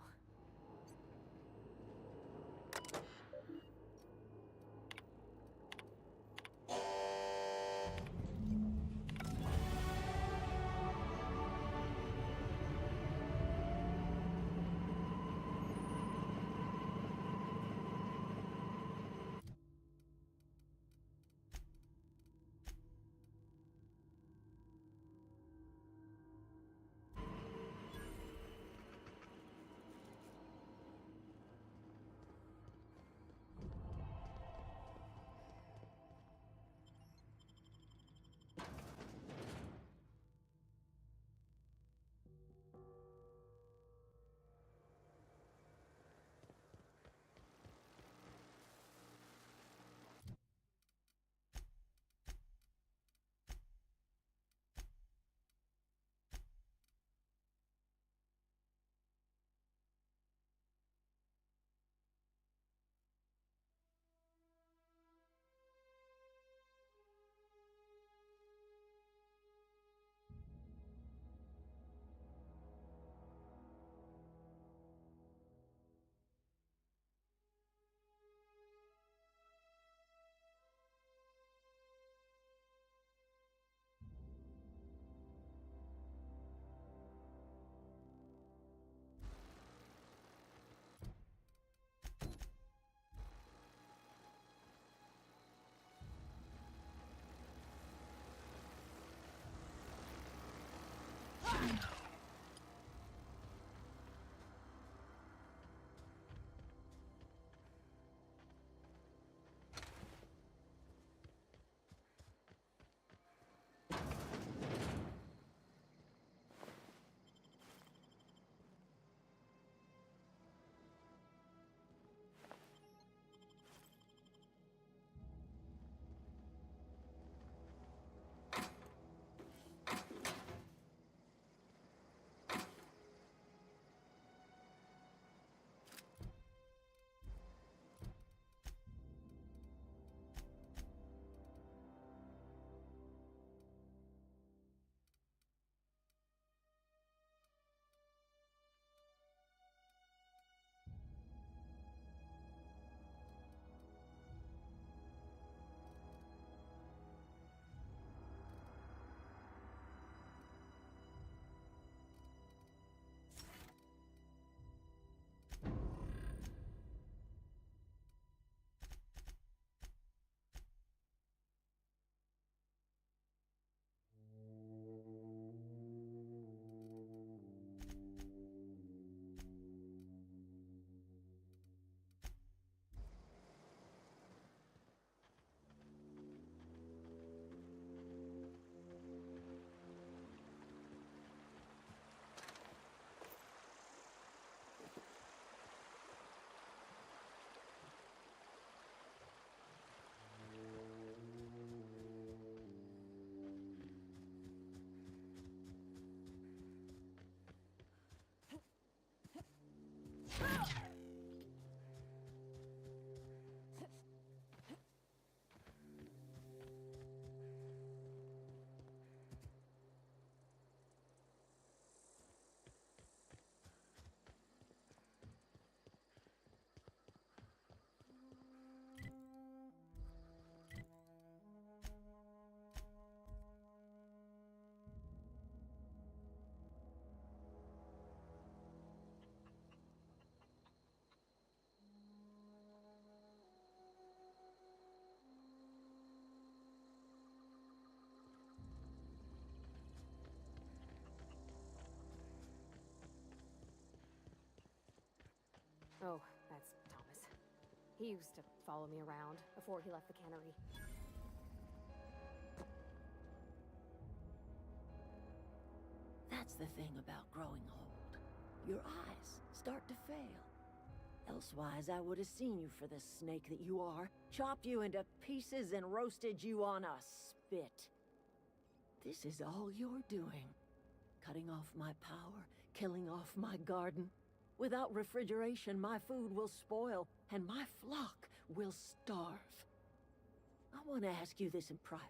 Oh, that's Thomas. He used to follow me around before he left the cannery. That's the thing about growing old. Your eyes start to fail. Elsewise, I would have seen you for the snake that you are, chopped you into pieces and roasted you on a spit. This is all you're doing. Cutting off my power, killing off my garden. Without refrigeration, my food will spoil, and my flock will starve. I want to ask you this in private,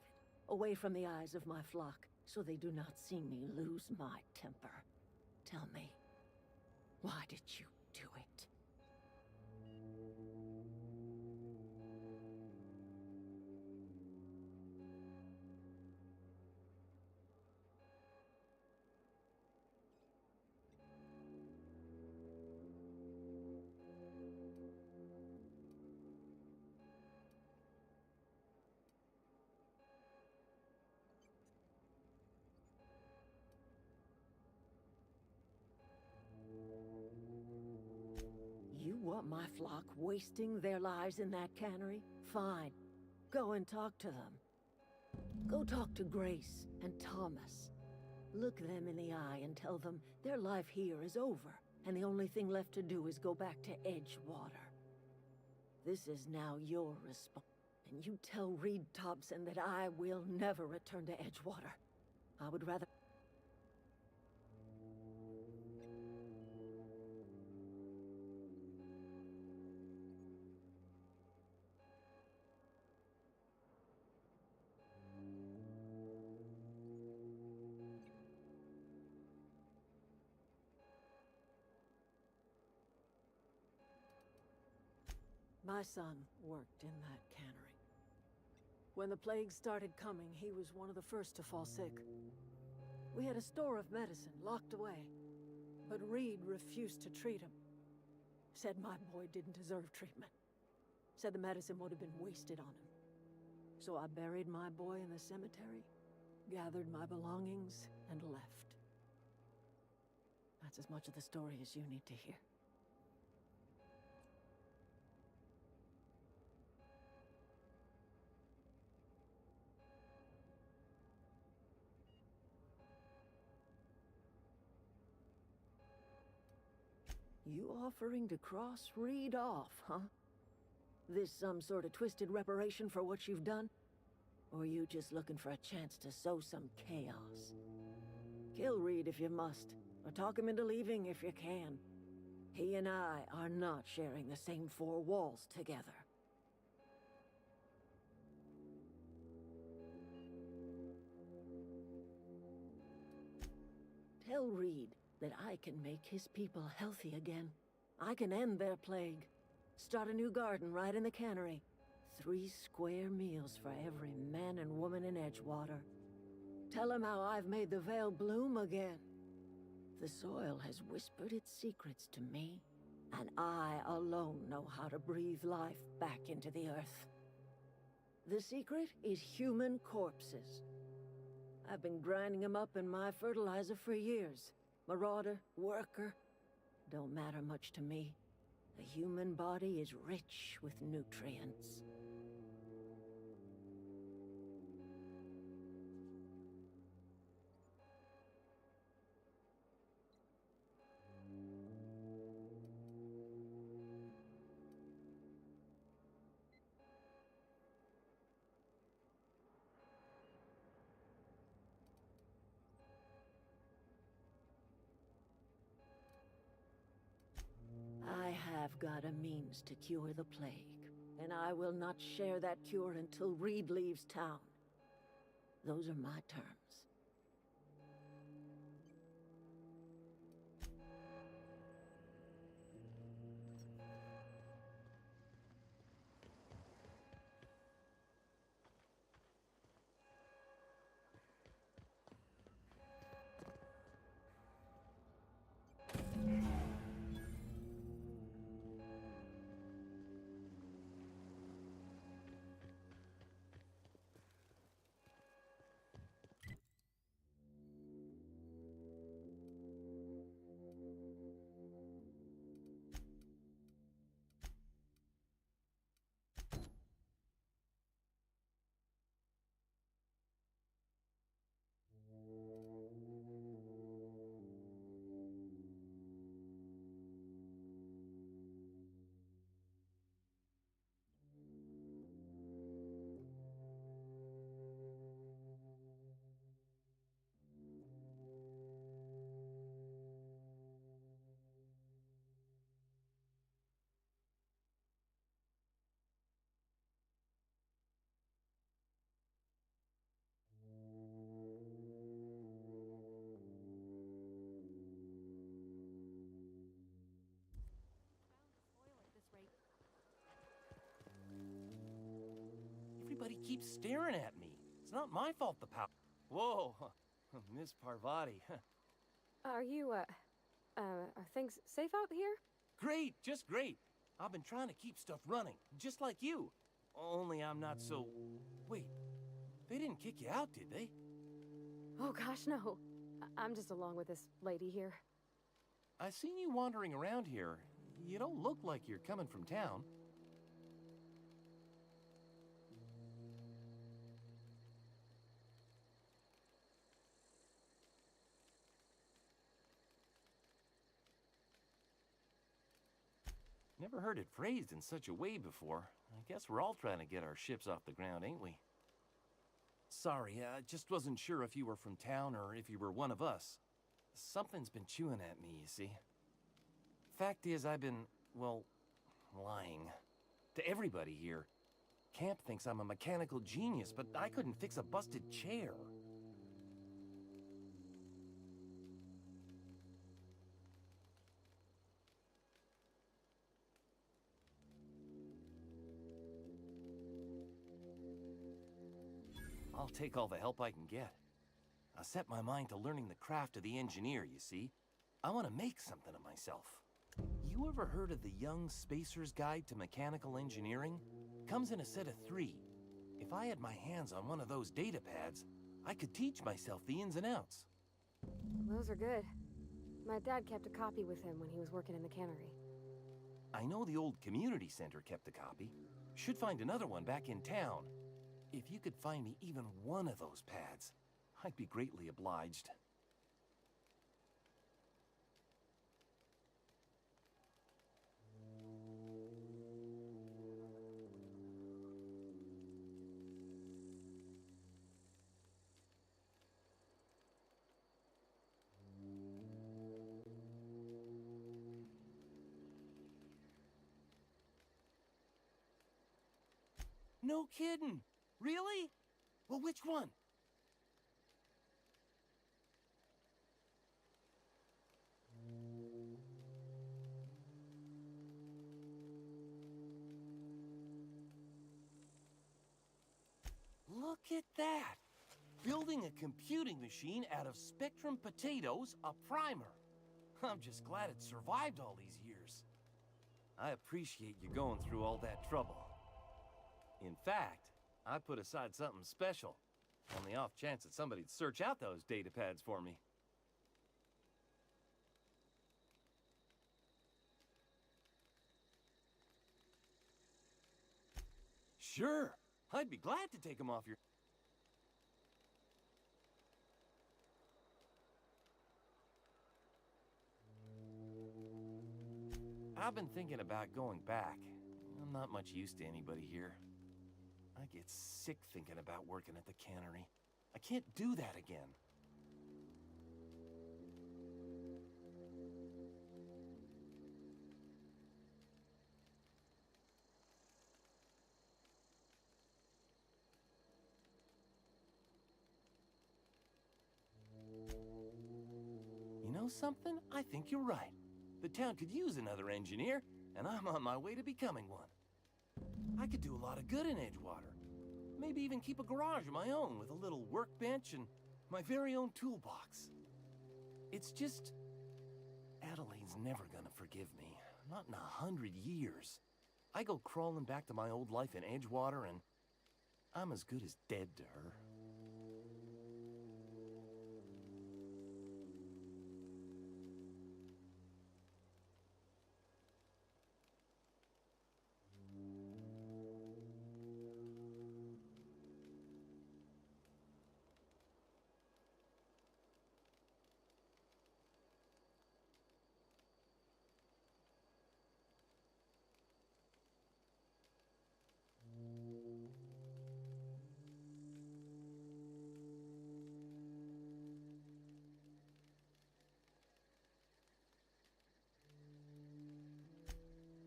away from the eyes of my flock, so they do not see me lose my temper. Tell me, why did you do it? You want my flock wasting their lives in that cannery? Fine. Go and talk to them. Go talk to Grace and Thomas. Look them in the eye and tell them their life here is over, and the only thing left to do is go back to Edgewater. This is now your response. And you tell Reed Thompson that I will never return to Edgewater. I would rather... My son worked in that cannery. When the plague started coming, he was one of the first to fall sick. We had a store of medicine locked away, but Reed refused to treat him. Said my boy didn't deserve treatment. Said the medicine would have been wasted on him. So I buried my boy in the cemetery, gathered my belongings, and left. That's as much of the story as you need to hear. You offering to cross Reed off, huh? This some sort of twisted reparation for what you've done? Or you just looking for a chance to sow some chaos? Kill Reed if you must, or talk him into leaving if you can. He and I are not sharing the same four walls together. Tell Reed that I can make his people healthy again. I can end their plague. Start a new garden right in the cannery. 3 square meals for every man and woman in Edgewater. Tell him how I've made the Vale bloom again. The soil has whispered its secrets to me, and I alone know how to breathe life back into the earth. The secret is human corpses. I've been grinding them up in my fertilizer for years. Marauder, worker, don't matter much to me. The human body is rich with nutrients. I've got a means to cure the plague, and I will not share that cure until Reed leaves town. Those are my terms. Everybody keeps staring at me. It's not my fault the power. Whoa, Miss Parvati. Are you, are things safe out here? Great, just great. I've been trying to keep stuff running, just like you. Only I'm not so... Wait, they didn't kick you out, did they? Oh gosh, no. I'm just along with this lady here. I seen you wandering around here. You don't look like you're coming from town. Never heard it phrased in such a way before. I guess we're all trying to get our ships off the ground, ain't we? Sorry, I just wasn't sure if you were from town or if you were one of us. Something's been chewing at me, you see. Fact is, I've been, well, lying. To everybody here. Camp thinks I'm a mechanical genius, but I couldn't fix a busted chair. I'll take all the help I can get. I set my mind to learning the craft of the engineer, you see. I want to make something of myself. You ever heard of the Young Spacer's Guide to Mechanical Engineering? Comes in a set of 3. If I had my hands on one of those data pads, I could teach myself the ins and outs. Those are good. My dad kept a copy with him when he was working in the cannery. I know the old community center kept a copy. Should find another one back in town. If you could find me even one of those pads, I'd be greatly obliged. No kidding! Really? Well, which one? Look at that! Building a computing machine out of Spectrum potatoes, a primer. I'm just glad it survived all these years. I appreciate you going through all that trouble. In fact, I put aside something special, on the off chance that somebody'd search out those data pads for me. Sure, I'd be glad to take them off your... I've been thinking about going back. I'm not much use to anybody here. I get sick thinking about working at the cannery. I can't do that again. know something? I think you're right. The town could use another engineer, and I'm on my way to becoming one. I could do a lot of good in Edgewater. Maybe even keep a garage of my own with a little workbench and my very own toolbox. It's just... Adelaide's never gonna forgive me. Not in 100 years. I go crawling back to my old life in Edgewater, and I'm as good as dead to her.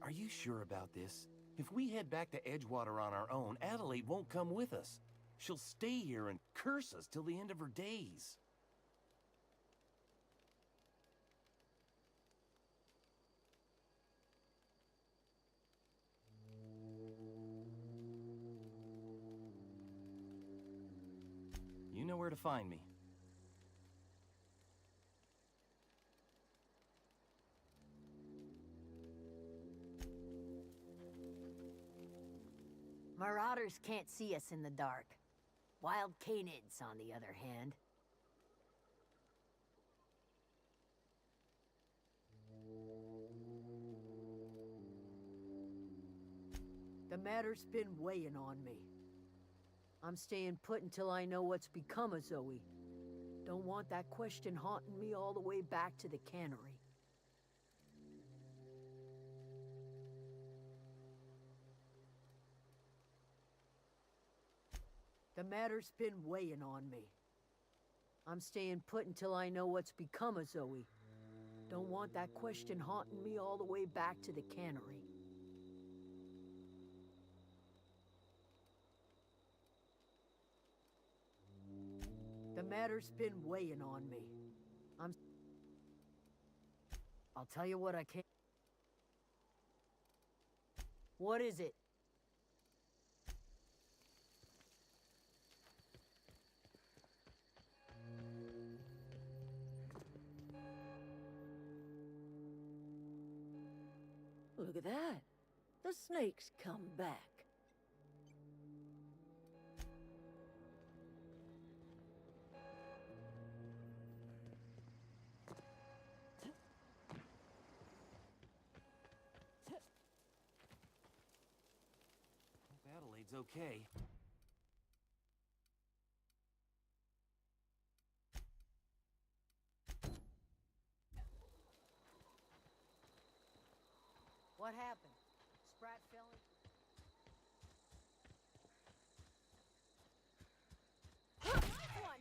Are you sure about this? If we head back to Edgewater on our own, Adelaide won't come with us. She'll stay here and curse us till the end of her days. You know where to find me. Marauders can't see us in the dark. Wild canids, on the other hand. The matter's been weighing on me. I'm staying put until I know what's become of Zoe. Don't want that question haunting me all the way back to the cannery. The matter's been weighing on me. I'm staying put until I know what's become of Zoe. Don't want that question haunting me all the way back to the cannery. The matter's been weighing on me. I'll tell you what I can't... What is it? Look at that. The snake's come back. Hope Adelaide's okay. What happened? Sprat fell in... Nice one!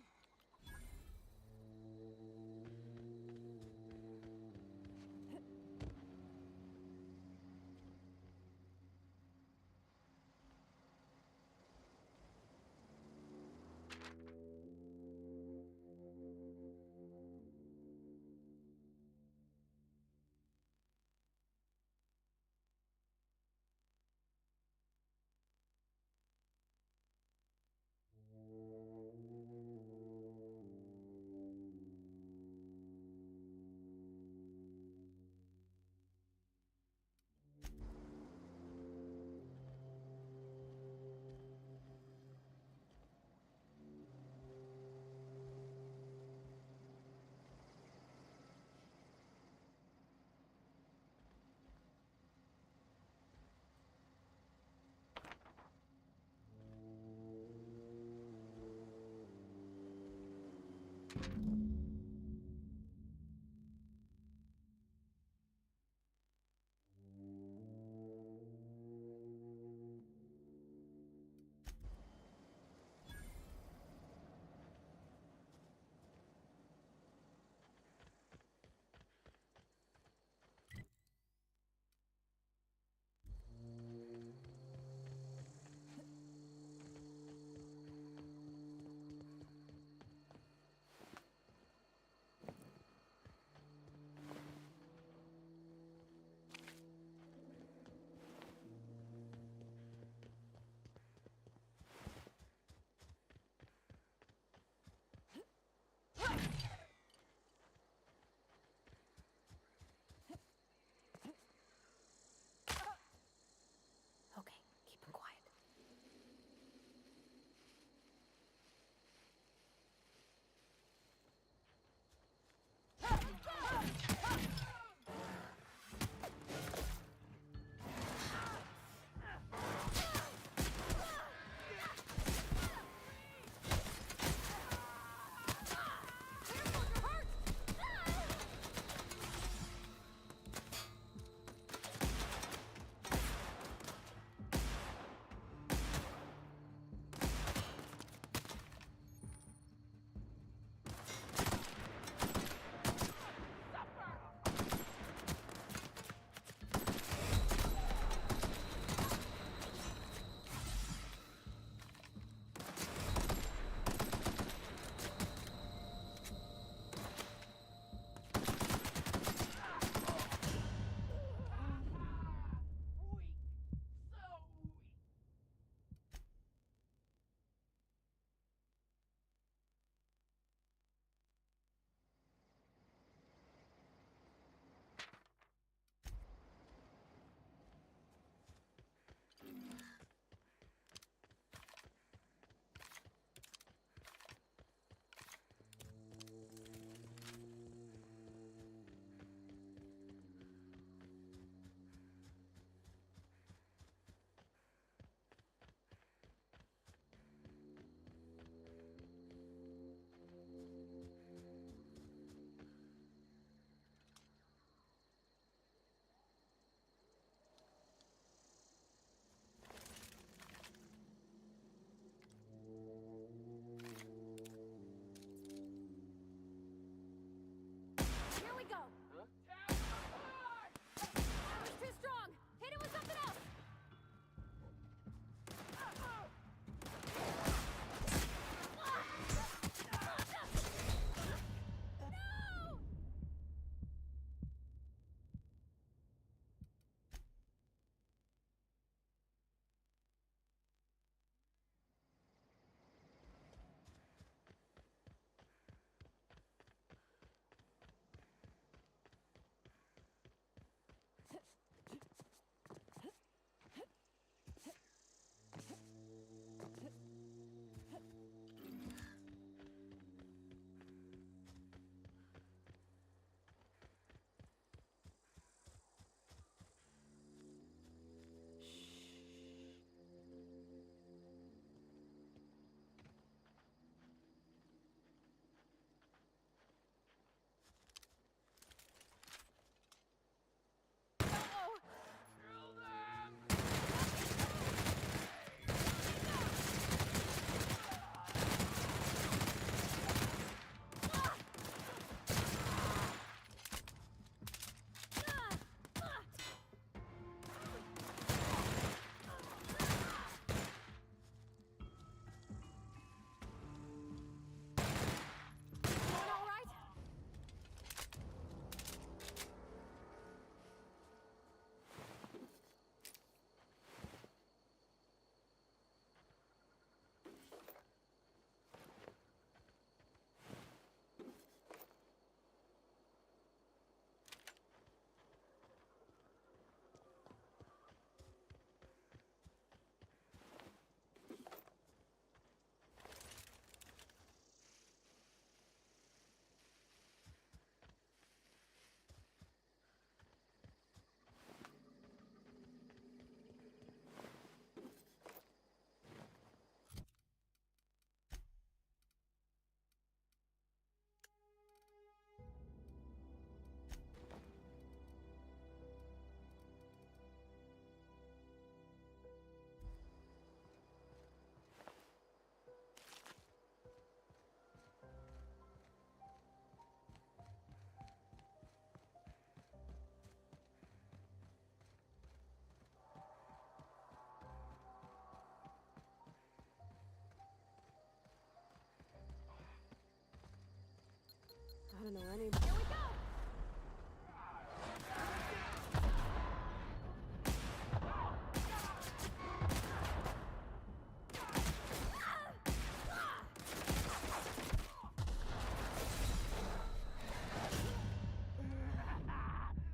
don't know anybody. Here we go!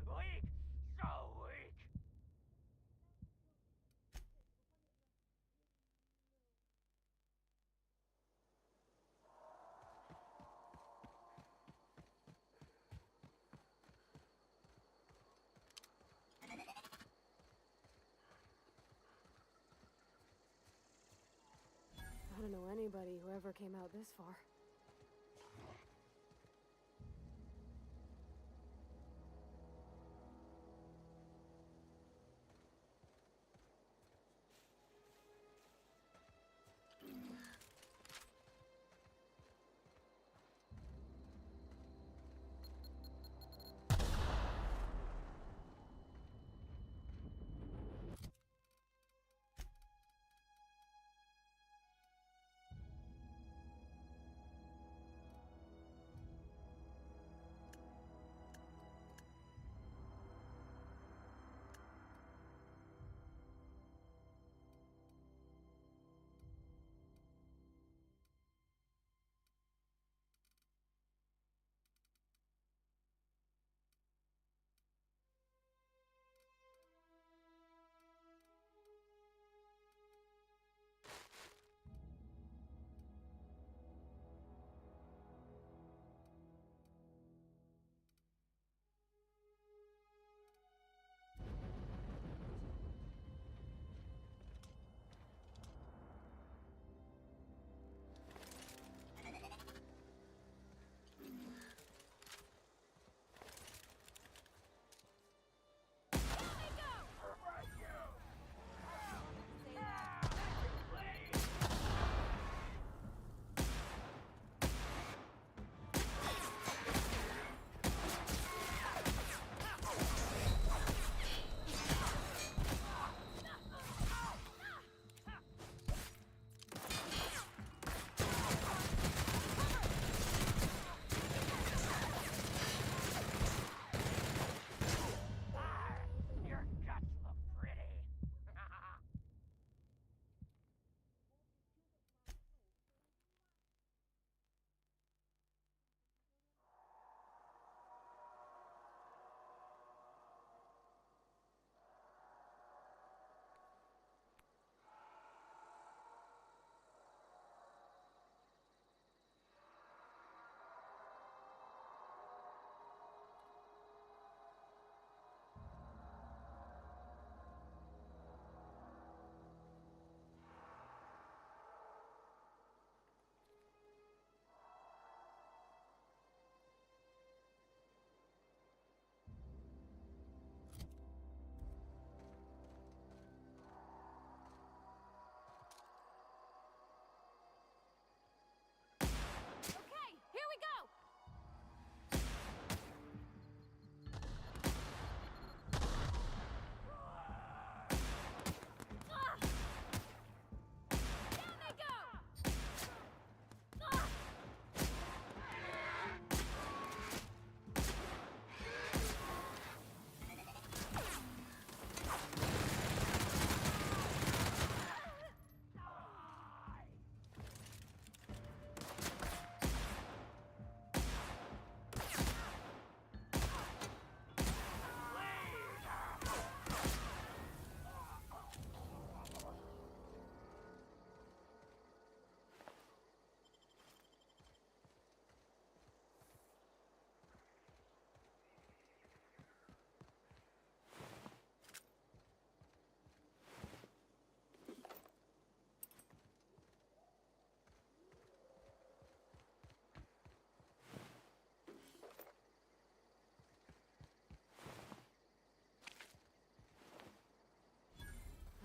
Weak! So weak! I don't know anybody who ever came out this far.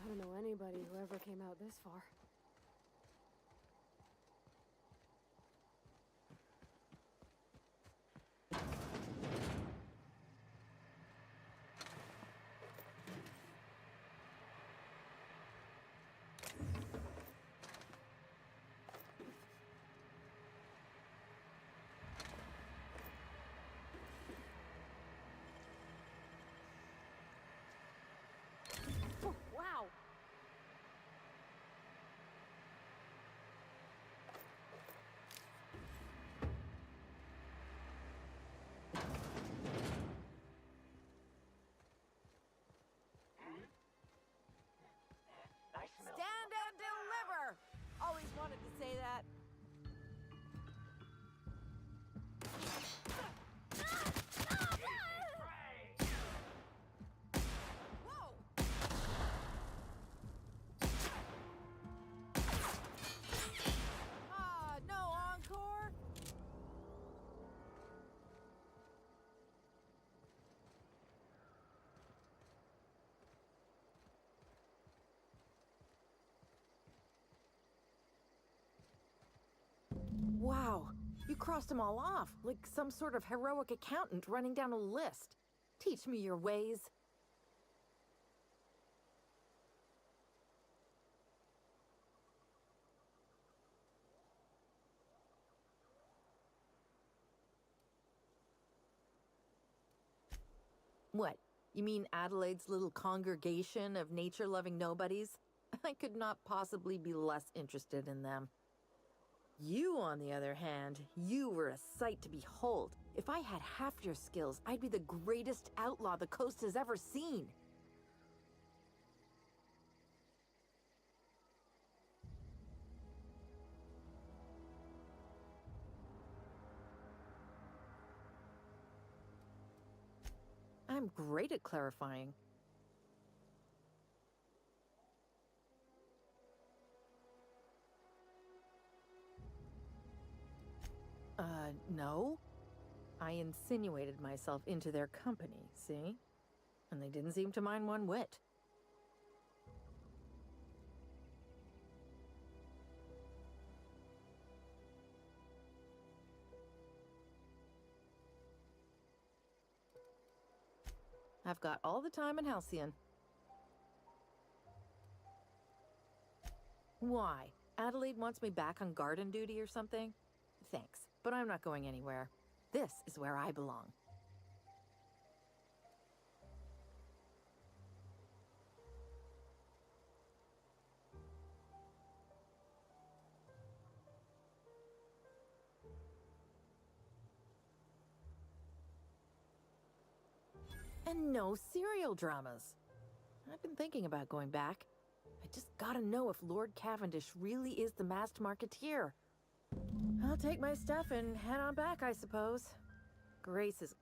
I don't know anybody who ever came out this far. crossed them all off, like some sort of heroic accountant running down a list. Teach me your ways. What? You mean Adelaide's little congregation of nature-loving nobodies? I could not possibly be less interested in them. You, on the other hand, you were a sight to behold. If I had half your skills, I'd be the greatest outlaw the coast has ever seen. I'm great at clarifying. No. I insinuated myself into their company, see? And they didn't seem to mind one whit. I've got all the time in Halcyon. Why? Adelaide wants me back on garden duty or something? Thanks, but I'm not going anywhere. This is where I belong. And no serial dramas. I've been thinking about going back. I just gotta know if Lord Cavendish really is the masked marketeer. I'll take my stuff and head on back, I suppose. Grace is...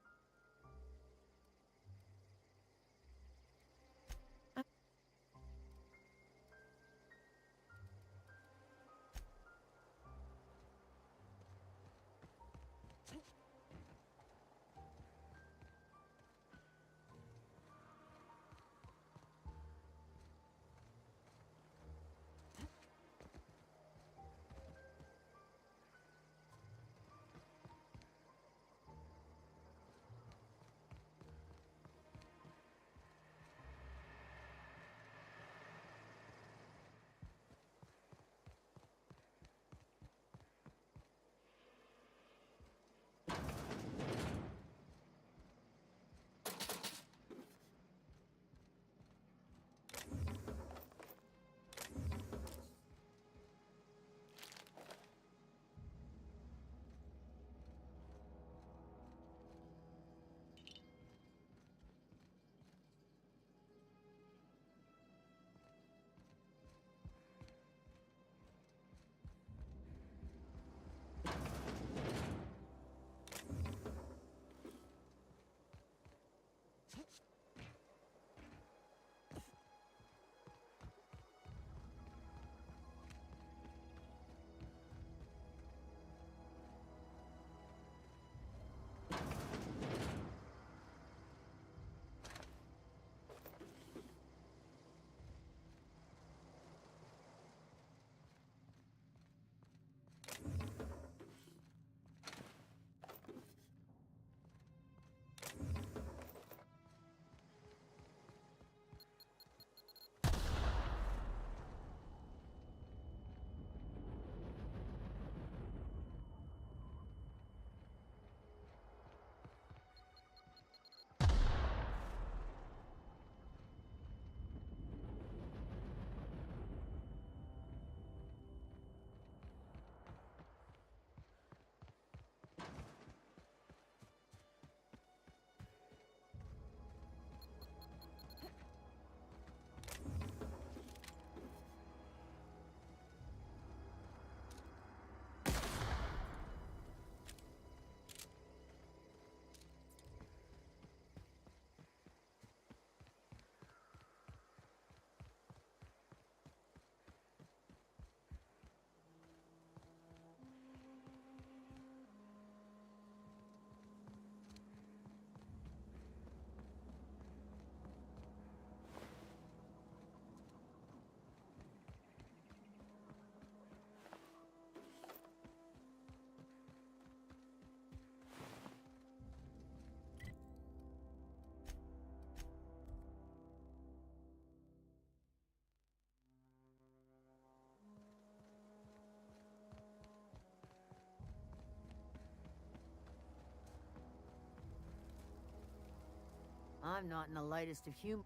I'm not in the lightest of humor.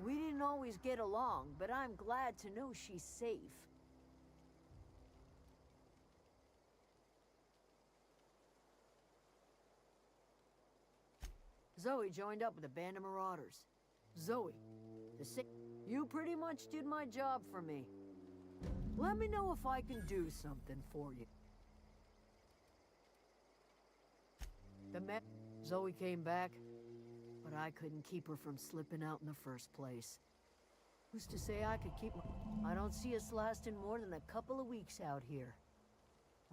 We didn't always get along, but I'm glad to know she's safe. Zoe joined up with a band of marauders. Zoe, you pretty much did my job for me. Let me know if I can do something for you. Zoe came back, but I couldn't keep her from slipping out in the first place. Who's to say I could keep I don't see us lasting more than a couple of weeks out here.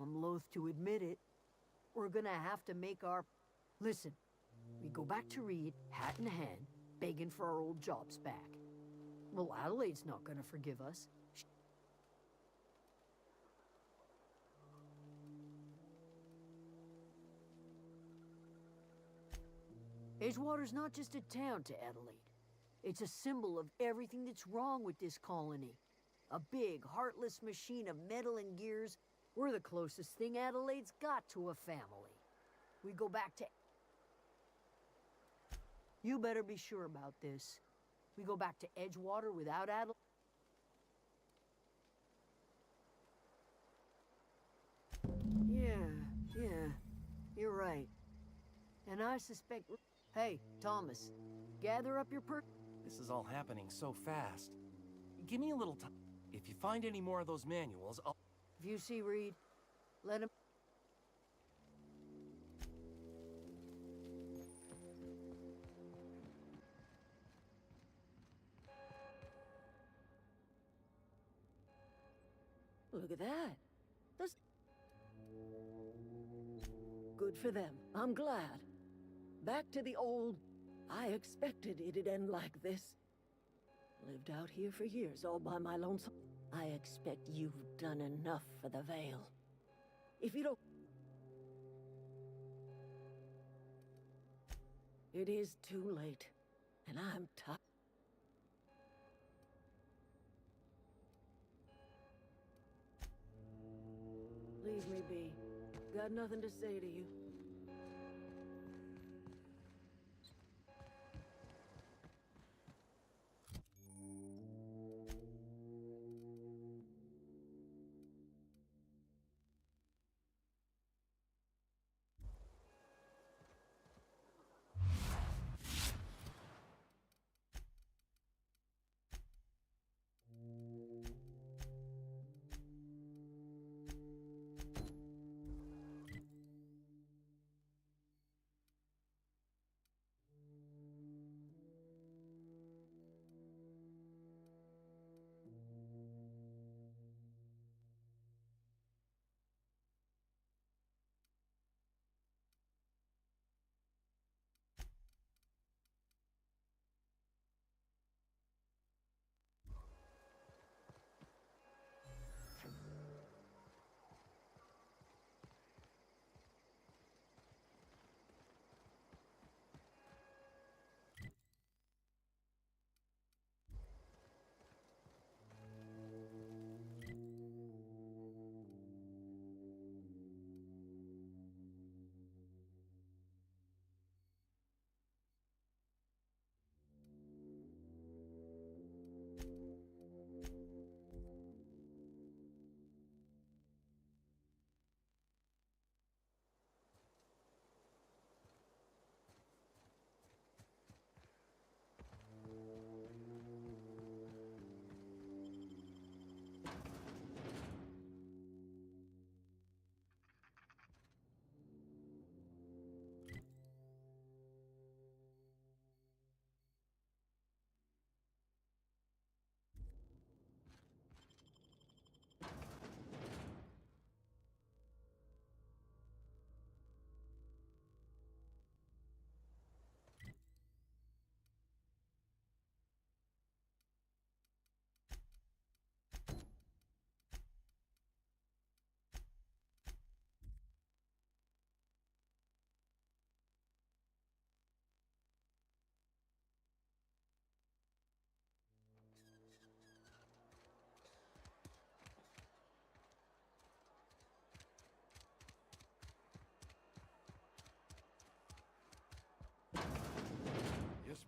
I'm loath to admit it. We're gonna have to make our... Listen, we go back to Reed, hat in hand, begging for our old jobs back. Well, Adelaide's not gonna forgive us. Edgewater's not just a town to Adelaide. It's a symbol of everything that's wrong with this colony. A big, heartless machine of metal and gears. We're the closest thing Adelaide's got to a family. We go back to... You better be sure about this. We go back to Edgewater without Adelaide. Yeah, you're right. And I suspect... Hey, Thomas, gather up your This is all happening so fast. Give me a little time. If you find any more of those manuals, I'll... If you see Reed, let him... Look at that. That's... Good for them. I'm glad. Back to the old... I expected it'd end like this. Lived out here for years all by my lonesome. I expect you've done enough for the Vale. If you don't... It is too late, and I'm tired. Leave me be. Got nothing to say to you.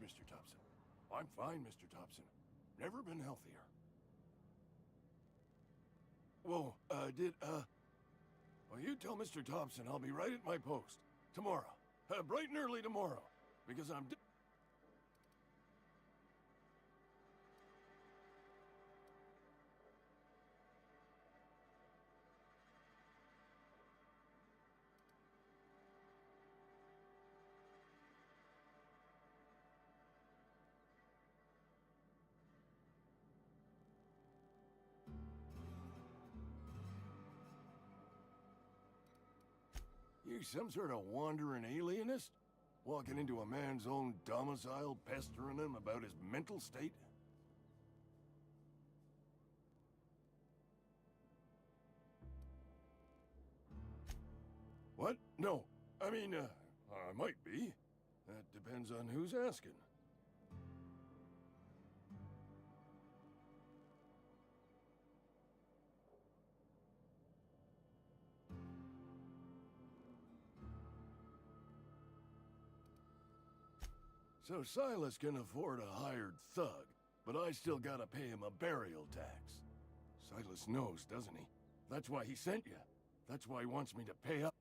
Yes, Mr. Thompson. I'm fine, Mr. Thompson. Never been healthier. Whoa, well, you tell Mr. Thompson I'll be right at my post. Tomorrow. Bright and early tomorrow. Because I'm... You some sort of wandering alienist? Walking into a man's own domicile, pestering him about his mental state? What? No. I mean, I might be. That depends on who's asking. So Silas can afford a hired thug, but I still gotta pay him a burial tax. Silas knows, doesn't he? That's why he sent you. That's why he wants me to pay up.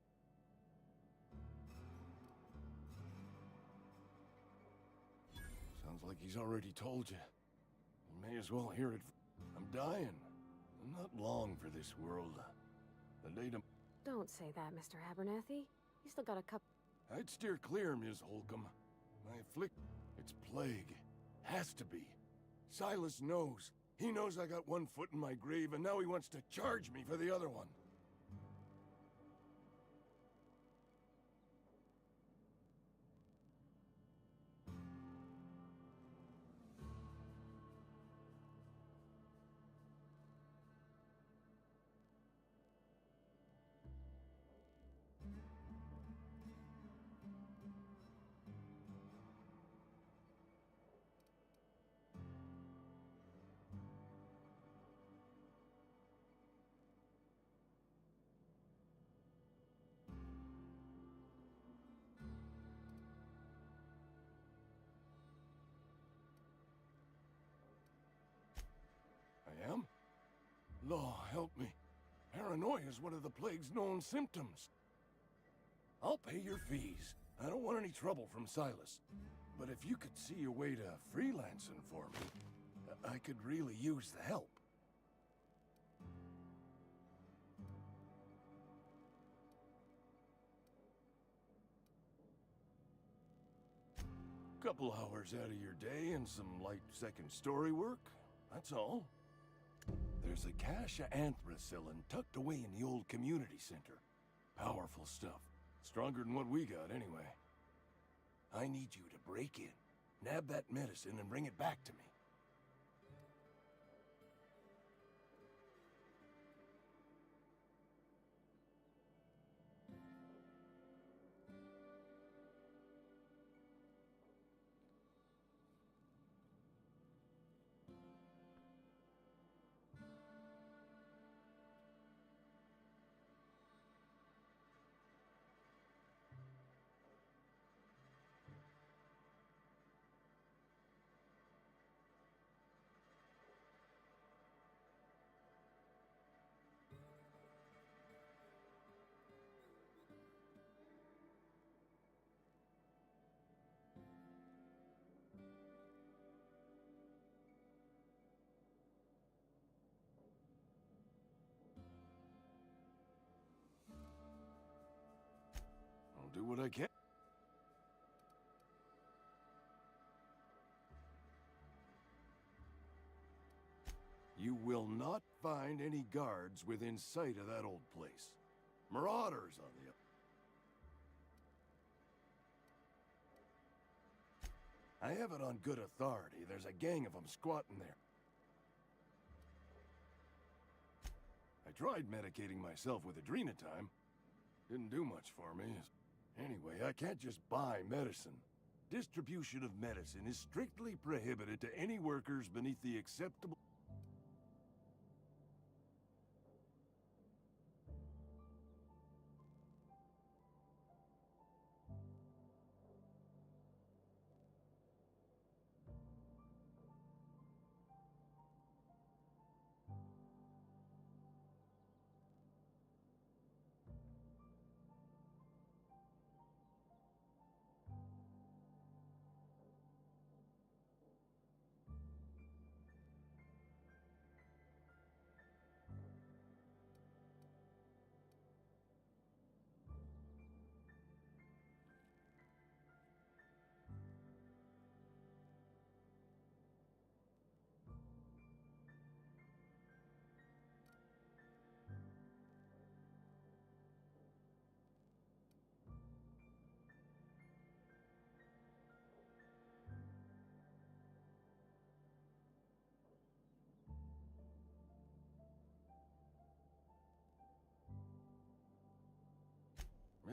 Sounds like he's already told you. You may as well hear it. I'm dying. I'm not long for this world. The day to... Don't say that, Mr. Abernathy. You still got a cup... I'd steer clear, Ms. Holcomb. My it's plague. Has to be. Silas knows. He knows I got one foot in my grave, and now he wants to charge me for the other one. I am? Law, help me. Paranoia is one of the plague's known symptoms. I'll pay your fees. I don't want any trouble from Silas. But if you could see a way to freelancing for me, I could really use the help. Couple hours out of your day and some light second story work, that's all. There's a cache of anthracillin tucked away in the old community center. Powerful stuff. Stronger than what we got, anyway. I need you to break in, nab that medicine, and bring it back to me. I'll do what I can. You will not find any guards within sight of that old place. Marauders on the... I have it on good authority. There's a gang of them squatting there. I tried medicating myself with adrenatime. Didn't do much for me. Anyway, I can't just buy medicine. Distribution of medicine is strictly prohibited to any workers beneath the acceptable...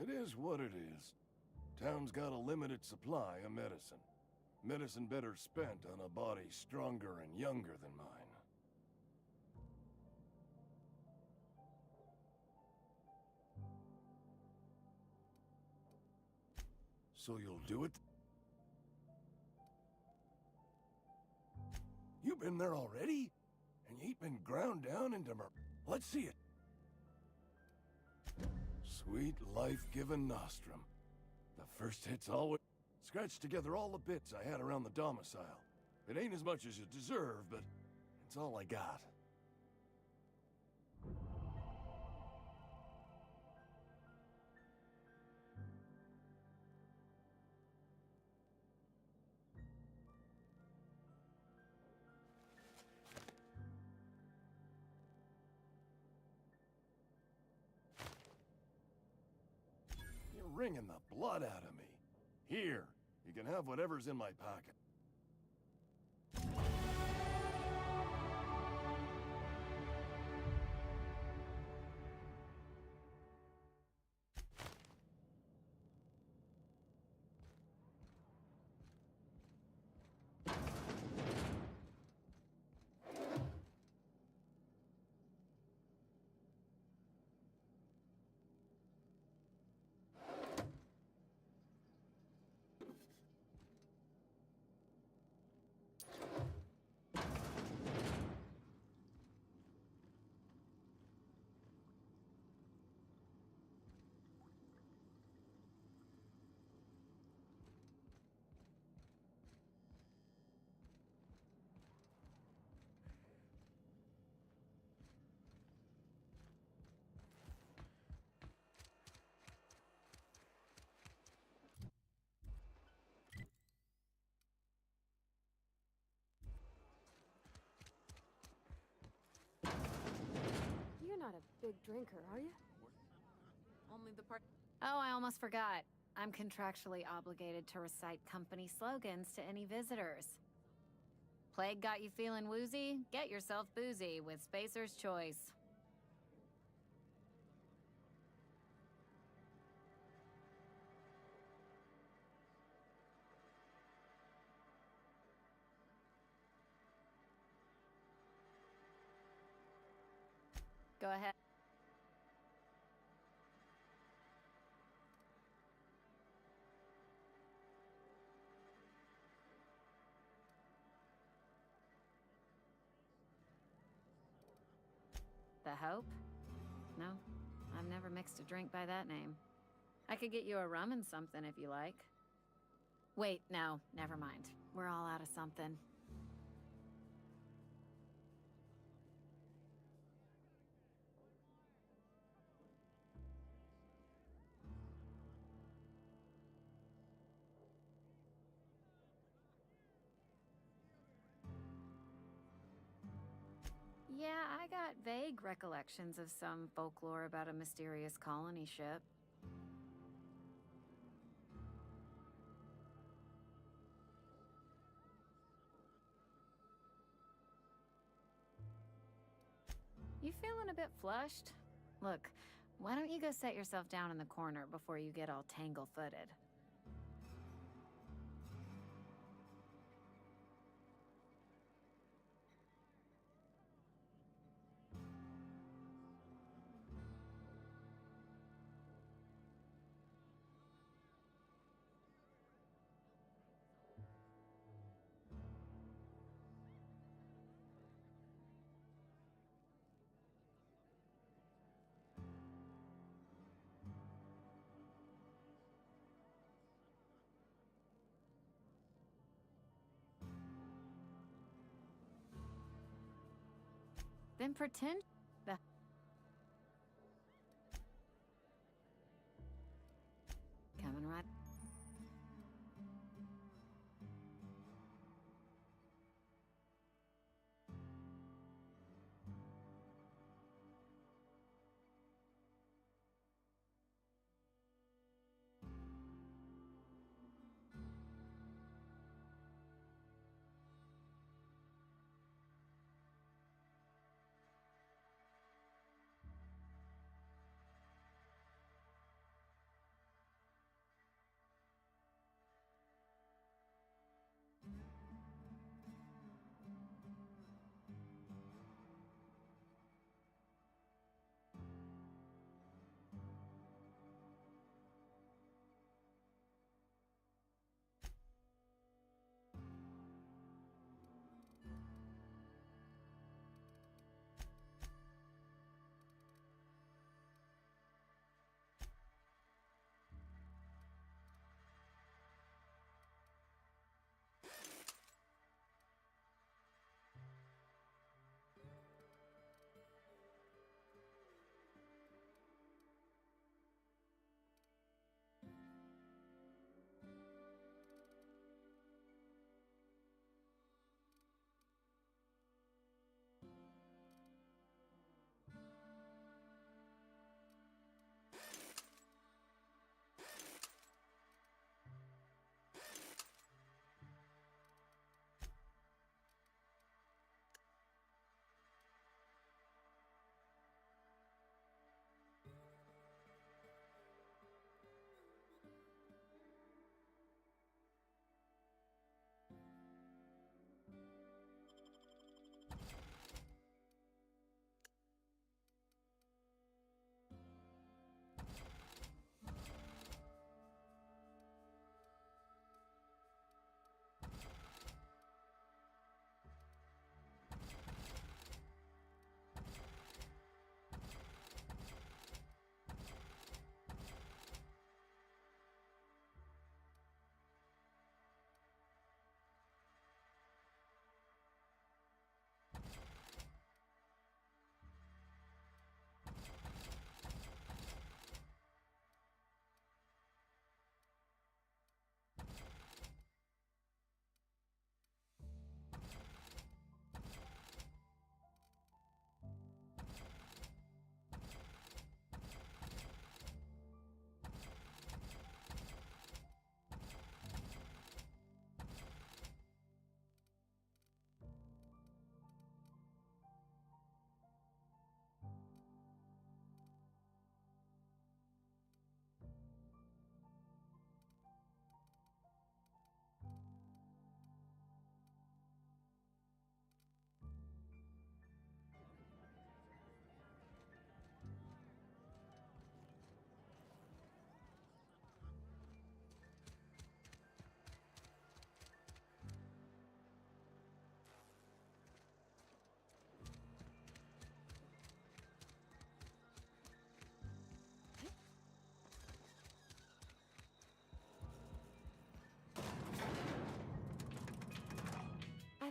It is what it is. Town's got a limited supply of medicine. Medicine better spent on a body stronger and younger than mine. So you'll do it? You been there already? And you ain't been ground down into Let's see it. Sweet life-giving nostrum. The first hit's always... Scratched together all the bits I had around the domicile. It ain't as much as you deserve, but it's all I got. You're wringing the blood out of me. Here, you can have whatever's in my pocket. You're not a big drinker, are you? Only the part. Oh, I almost forgot. I'm contractually obligated to recite company slogans to any visitors. Plague got you feeling woozy? Get yourself boozy with Spacer's Choice. Go ahead. The Hope? No, I've never mixed a drink by that name. I could get you a rum and something if you like. Wait, no, never mind. We're all out of something. Yeah, I got vague recollections of some folklore about a mysterious colony ship. You feeling a bit flushed? Look, why don't you go set yourself down in the corner before you get all tangle-footed? Then pretend the... Coming right...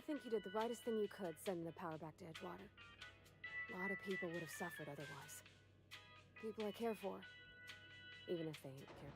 think you did the rightest thing you could sending the power back to Edgewater. A lot of people would have suffered otherwise. People I care for, even if they ain't care.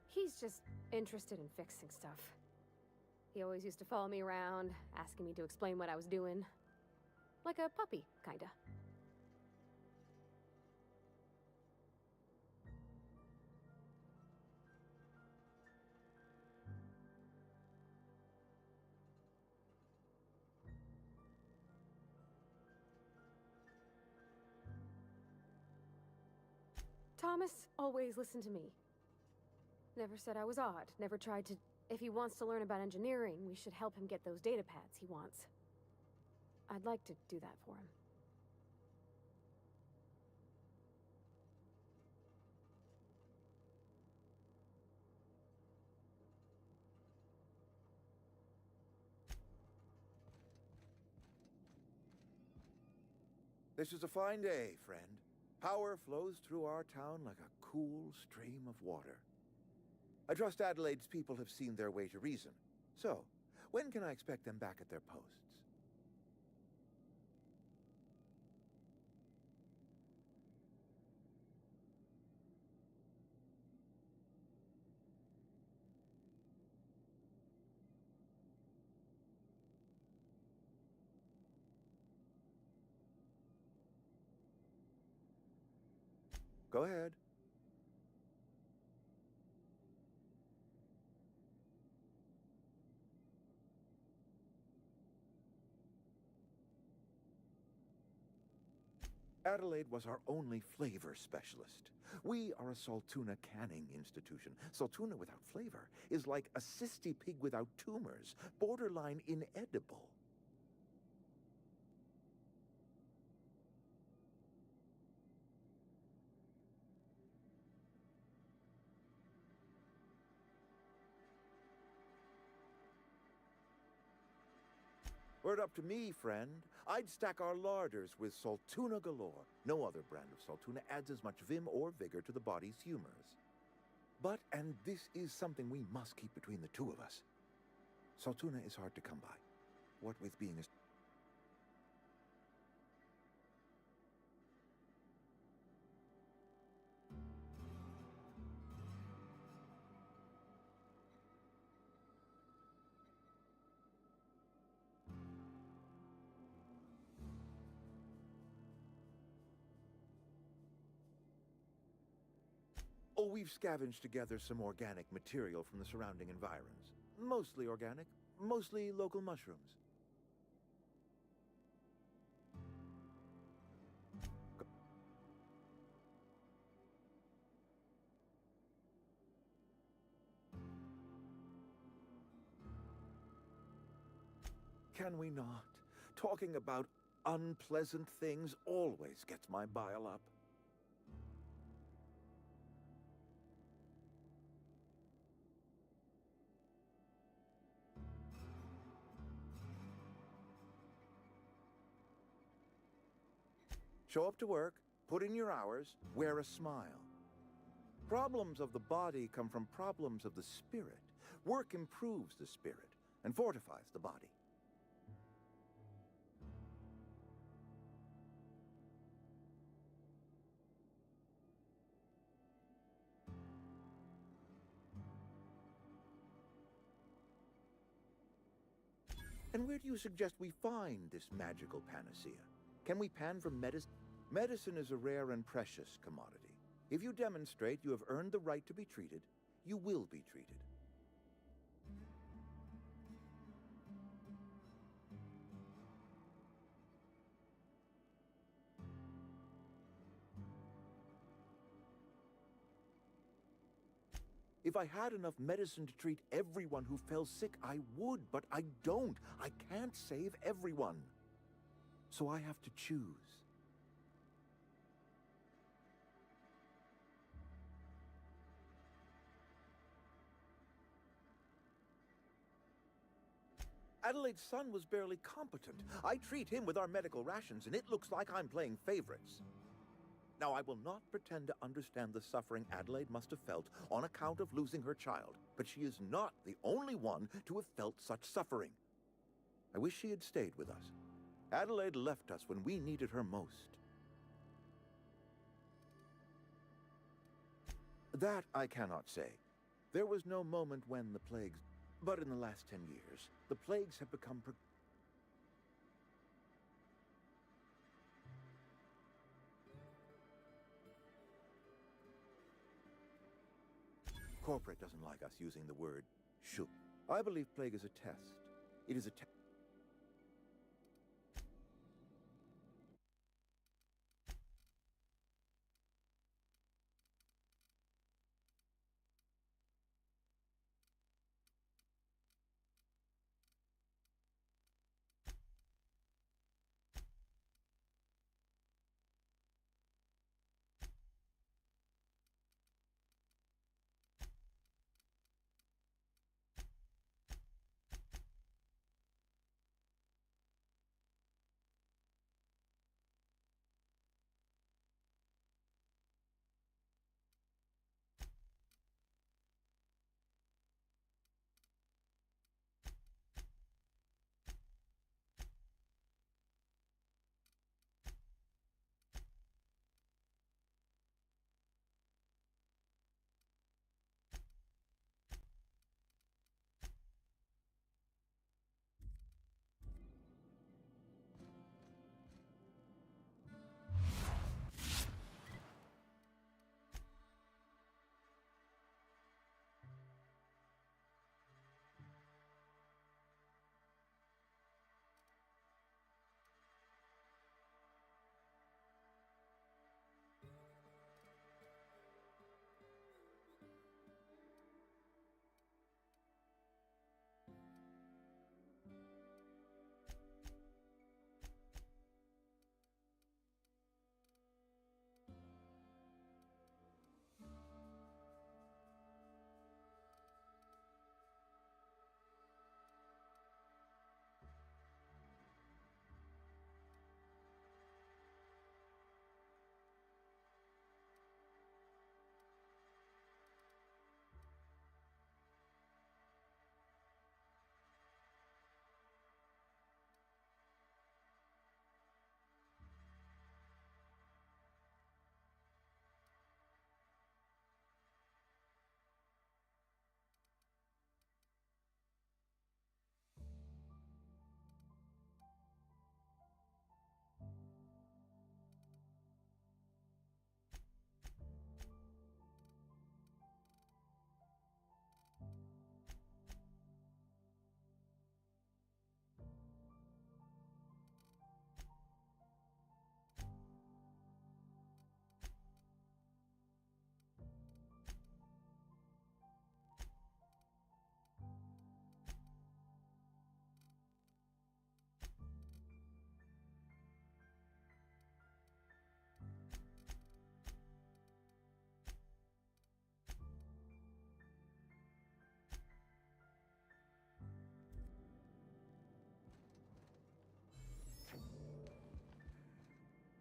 He's just interested in fixing stuff. He always used to follow me around, asking me to explain what I was doing. Like a puppy, kinda. Thomas always listened to me. Never said I was odd, never tried to... If he wants to learn about engineering, we should help him get those data pads he wants. I'd like to do that for him. This is a fine day, friend. Power flows through our town like a cool stream of water. I trust Adelaide's people have seen their way to reason. So, when can I expect them back at their posts? Go ahead. Adelaide was our only flavor specialist. We are a Saltuna canning institution. Saltuna without flavor is like a cysty pig without tumors, borderline inedible. Were it up to me, friend, I'd stack our larders with Saltuna galore. No other brand of Saltuna adds as much vim or vigor to the body's humors. But, and this is something we must keep between the two of us, Saltuna is hard to come by. What with being a... Oh, we've scavenged together some organic material from the surrounding environs. Mostly organic, mostly local mushrooms. Can we not? Talking about unpleasant things always gets my bile up. Show up to work, put in your hours, wear a smile. Problems of the body come from problems of the spirit. Work improves the spirit and fortifies the body. And where do you suggest we find this magical panacea? Can we pan for medicine? Medicine is a rare and precious commodity. If you demonstrate you have earned the right to be treated, you will be treated. If I had enough medicine to treat everyone who fell sick, I would, but I don't. I can't save everyone. So I have to choose. Adelaide's son was barely competent. I treat him with our medical rations, and it looks like I'm playing favorites. Now, I will not pretend to understand the suffering Adelaide must have felt on account of losing her child, but she is not the only one to have felt such suffering. I wish she had stayed with us. Adelaide left us when we needed her most. That I cannot say. There was no moment when the plagues... But in the last 10 years, the plagues have become... Corporate doesn't like us using the word should. I believe plague is a test. It is a test.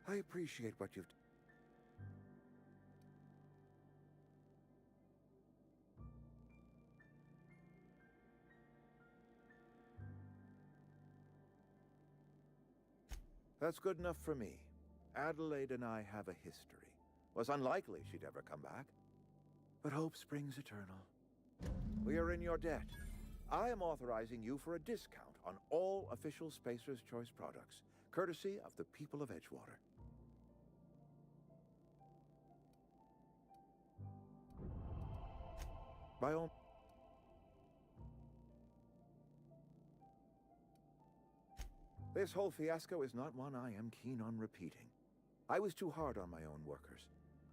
I appreciate what you've... That's good enough for me. Adelaide and I have a history. Was unlikely she'd ever come back. But hope springs eternal. We are in your debt. I am authorizing you for a discount on all official Spacer's Choice products, courtesy of the people of Edgewater. By all... This whole fiasco is not one I am keen on repeating. I was too hard on my own workers.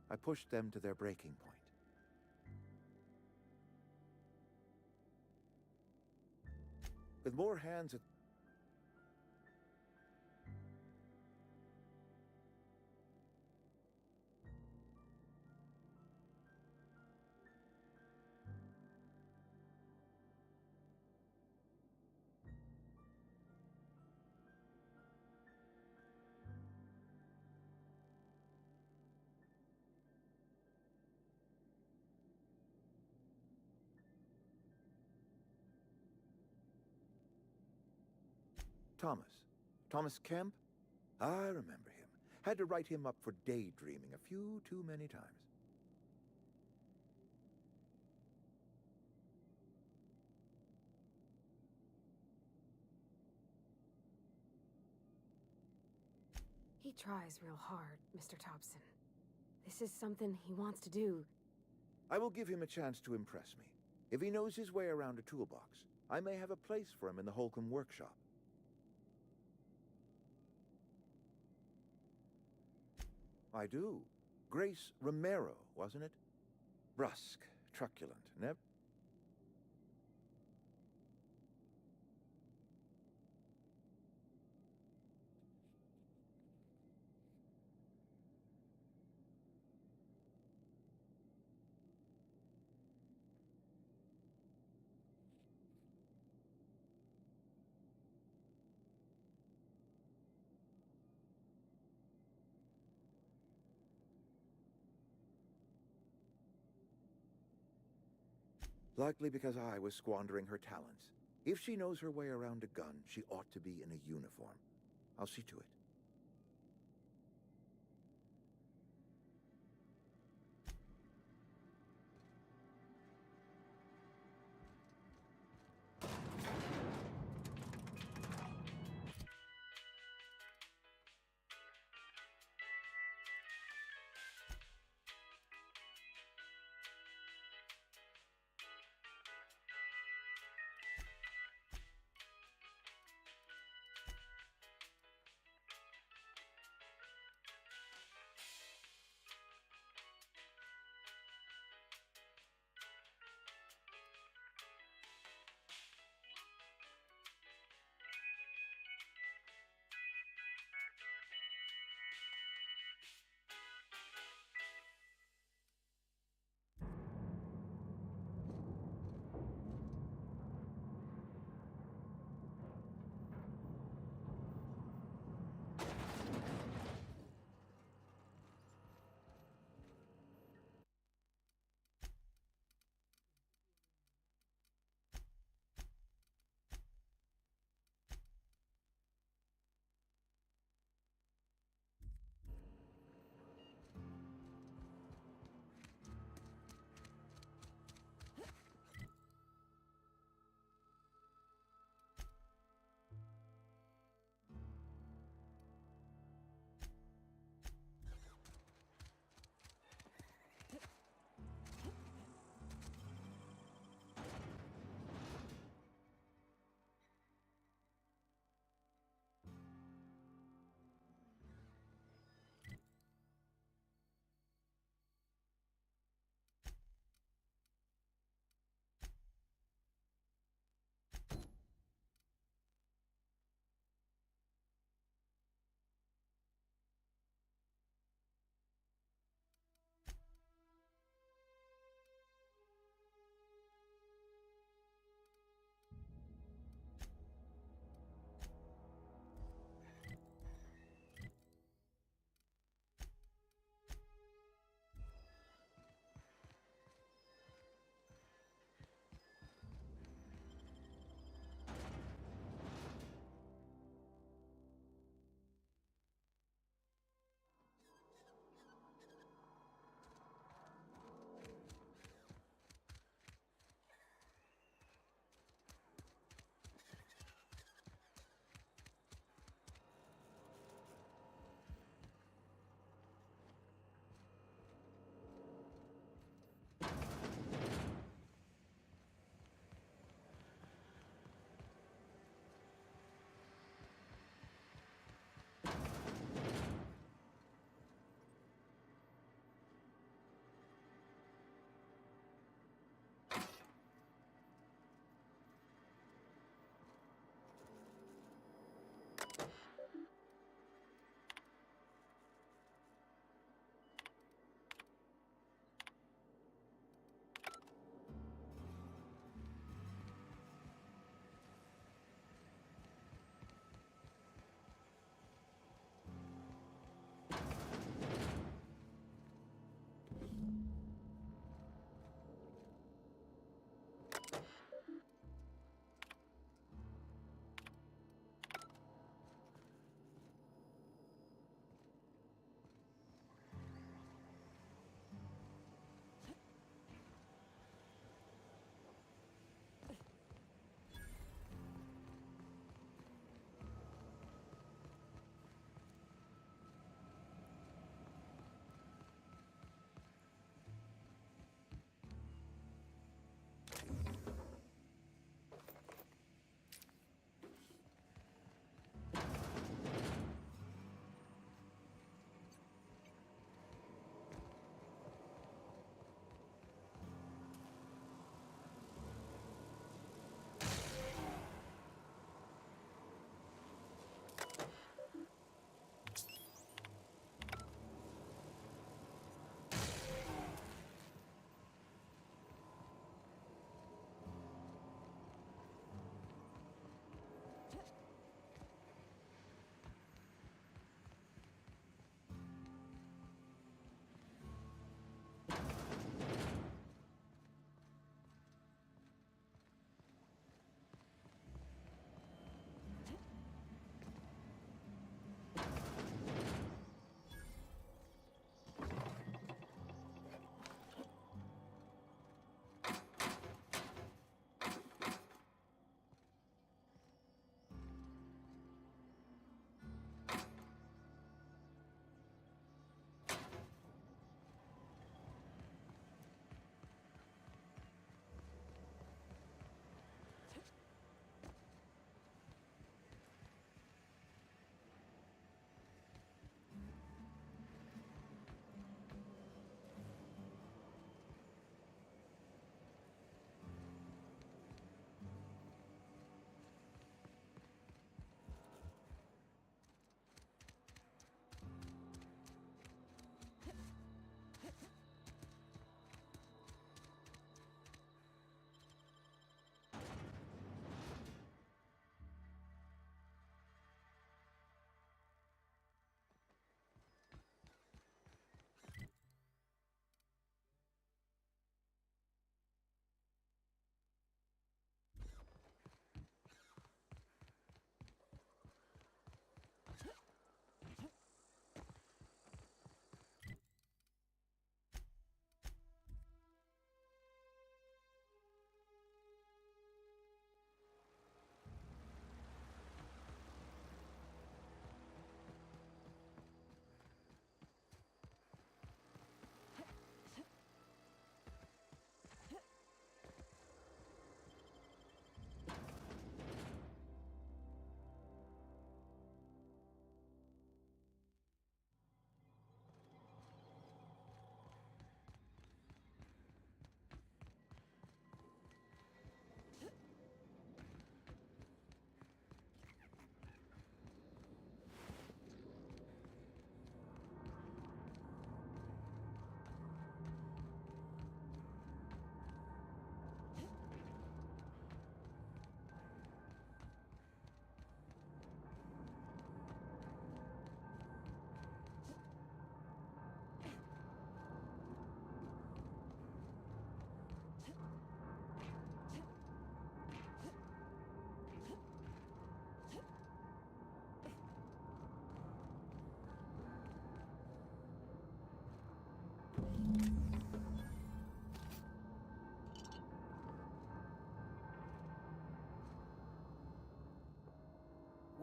I pushed them to their breaking point. With more hands at... Thomas. Thomas Kemp? I remember him. Had to write him up for daydreaming a few too many times. He tries real hard, Mr. Thompson. This is something he wants to do. I will give him a chance to impress me. If he knows his way around a toolbox, I may have a place for him in the Holcomb workshop. I do. Grace Romero, wasn't it? Brusque, truculent, never... Likely because I was squandering her talents. If she knows her way around a gun, she ought to be in a uniform. I'll see to it.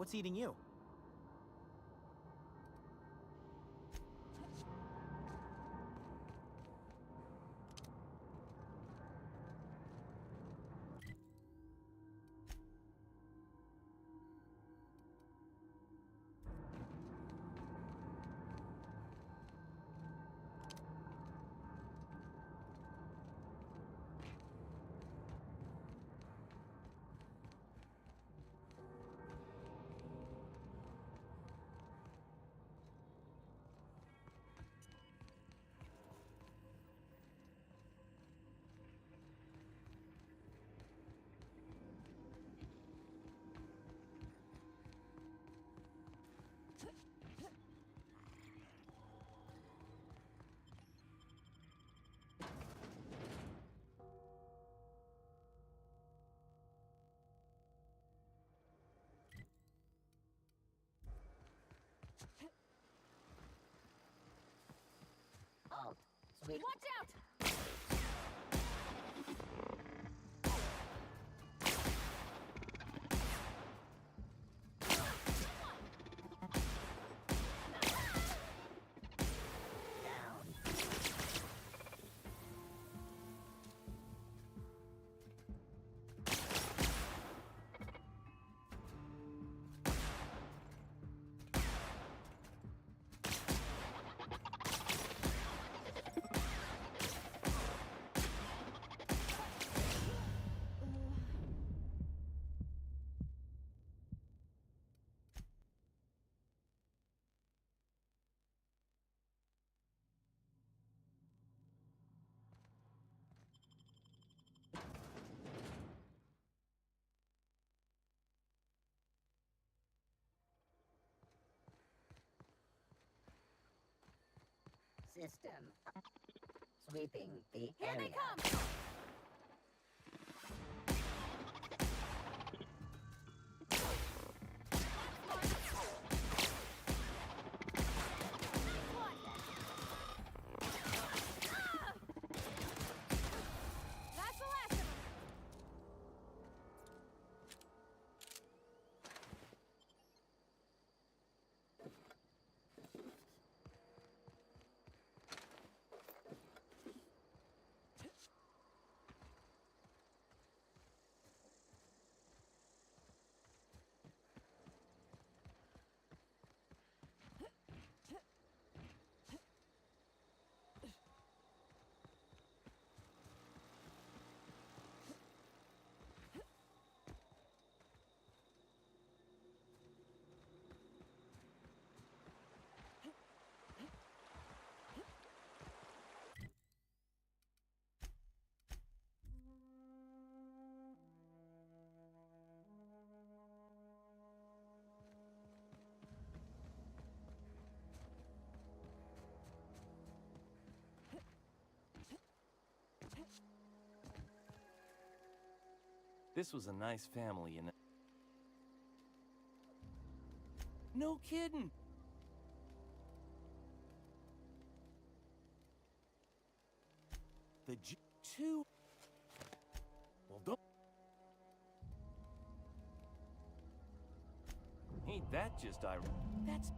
What's eating you? Oh, sweet. Watch out! System. Sweeping the Here area. they come! That's the last of them! This was a nice family, you know. No kidding! The G2... Well, don't... Ain't that just That's,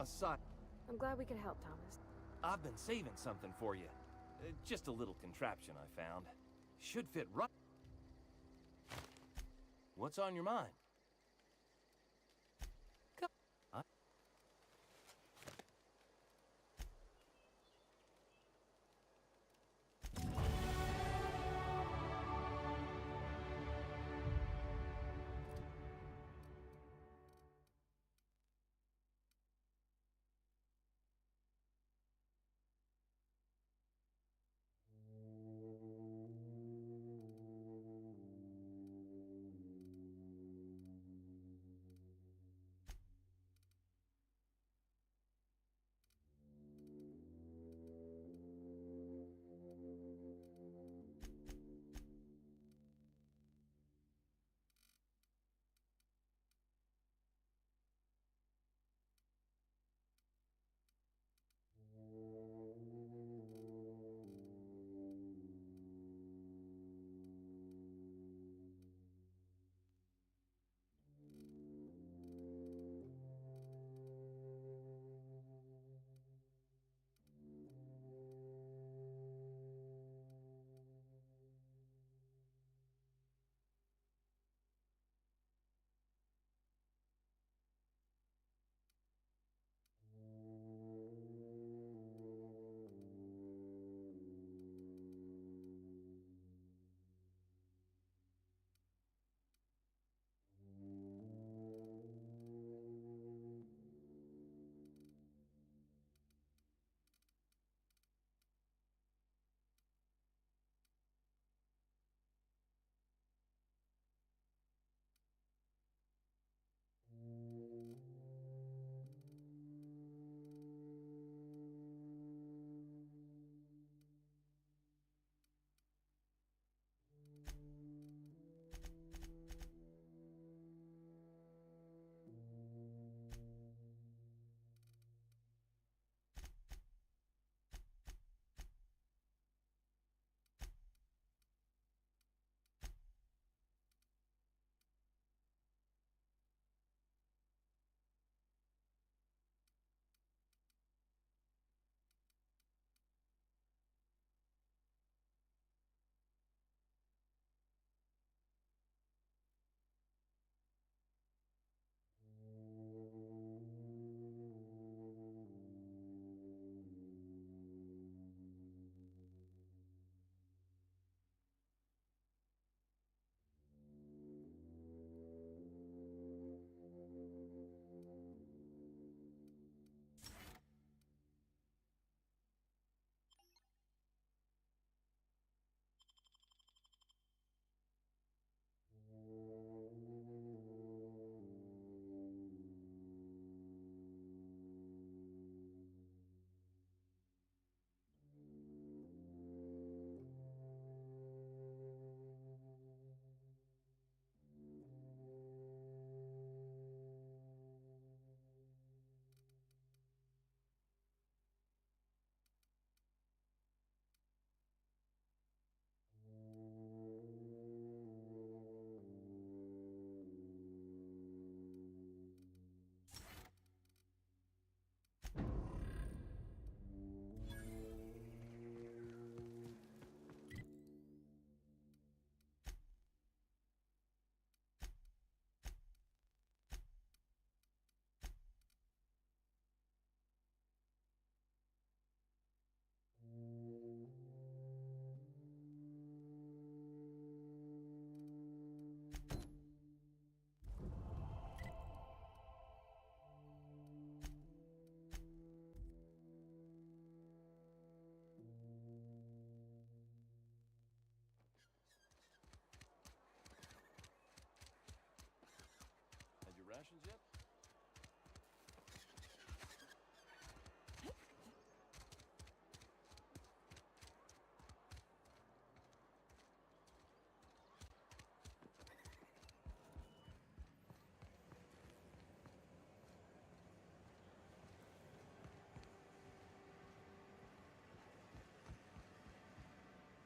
aside. I'm glad we could help, Thomas. I've been saving something for you. Just a little contraption I found. Should fit right... What's on your mind? Huh?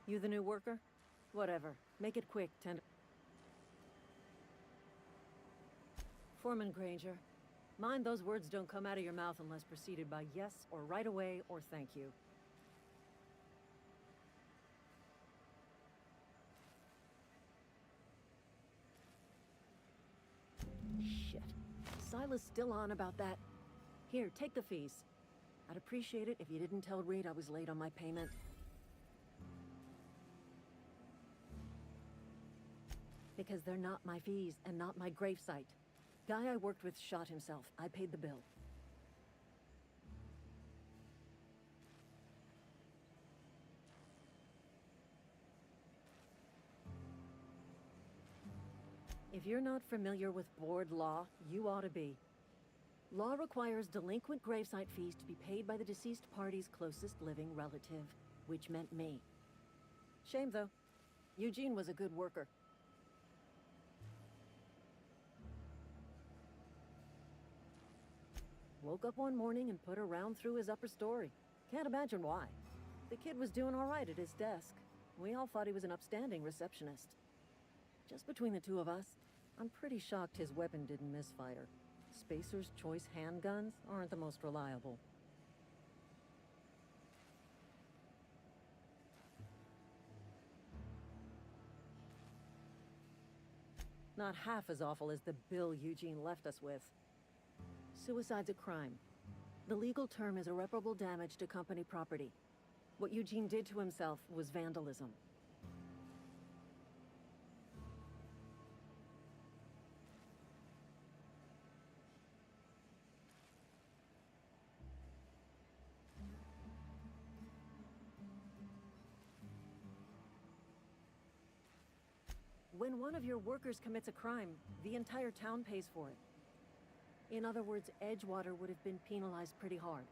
You the new worker? Whatever. Make it quick, Foreman Granger, mind those words don't come out of your mouth unless preceded by yes or right away or thank you. Shit. Silas still on about that. Here, take the fees. I'd appreciate it if you didn't tell Reed I was late on my payment. Because they're not my fees and not my gravesite. Guy I worked with shot himself. I paid the bill. If you're not familiar with board law, you ought to be. Law requires delinquent gravesite fees to be paid by the deceased party's closest living relative, which meant me. Shame, though. Eugene was a good worker. Woke up one morning and put a round through his upper story. Can't imagine why. The kid was doing all right at his desk. We all thought he was an upstanding receptionist. Just between the two of us, I'm pretty shocked his weapon didn't misfire. Spacer's Choice handguns aren't the most reliable. Not half as awful as the bill Eugene left us with. Suicide's a crime. The legal term is irreparable damage to company property. What Eugene did to himself was vandalism. When one of your workers commits a crime, the entire town pays for it. In other words, Edgewater would have been penalized pretty hard.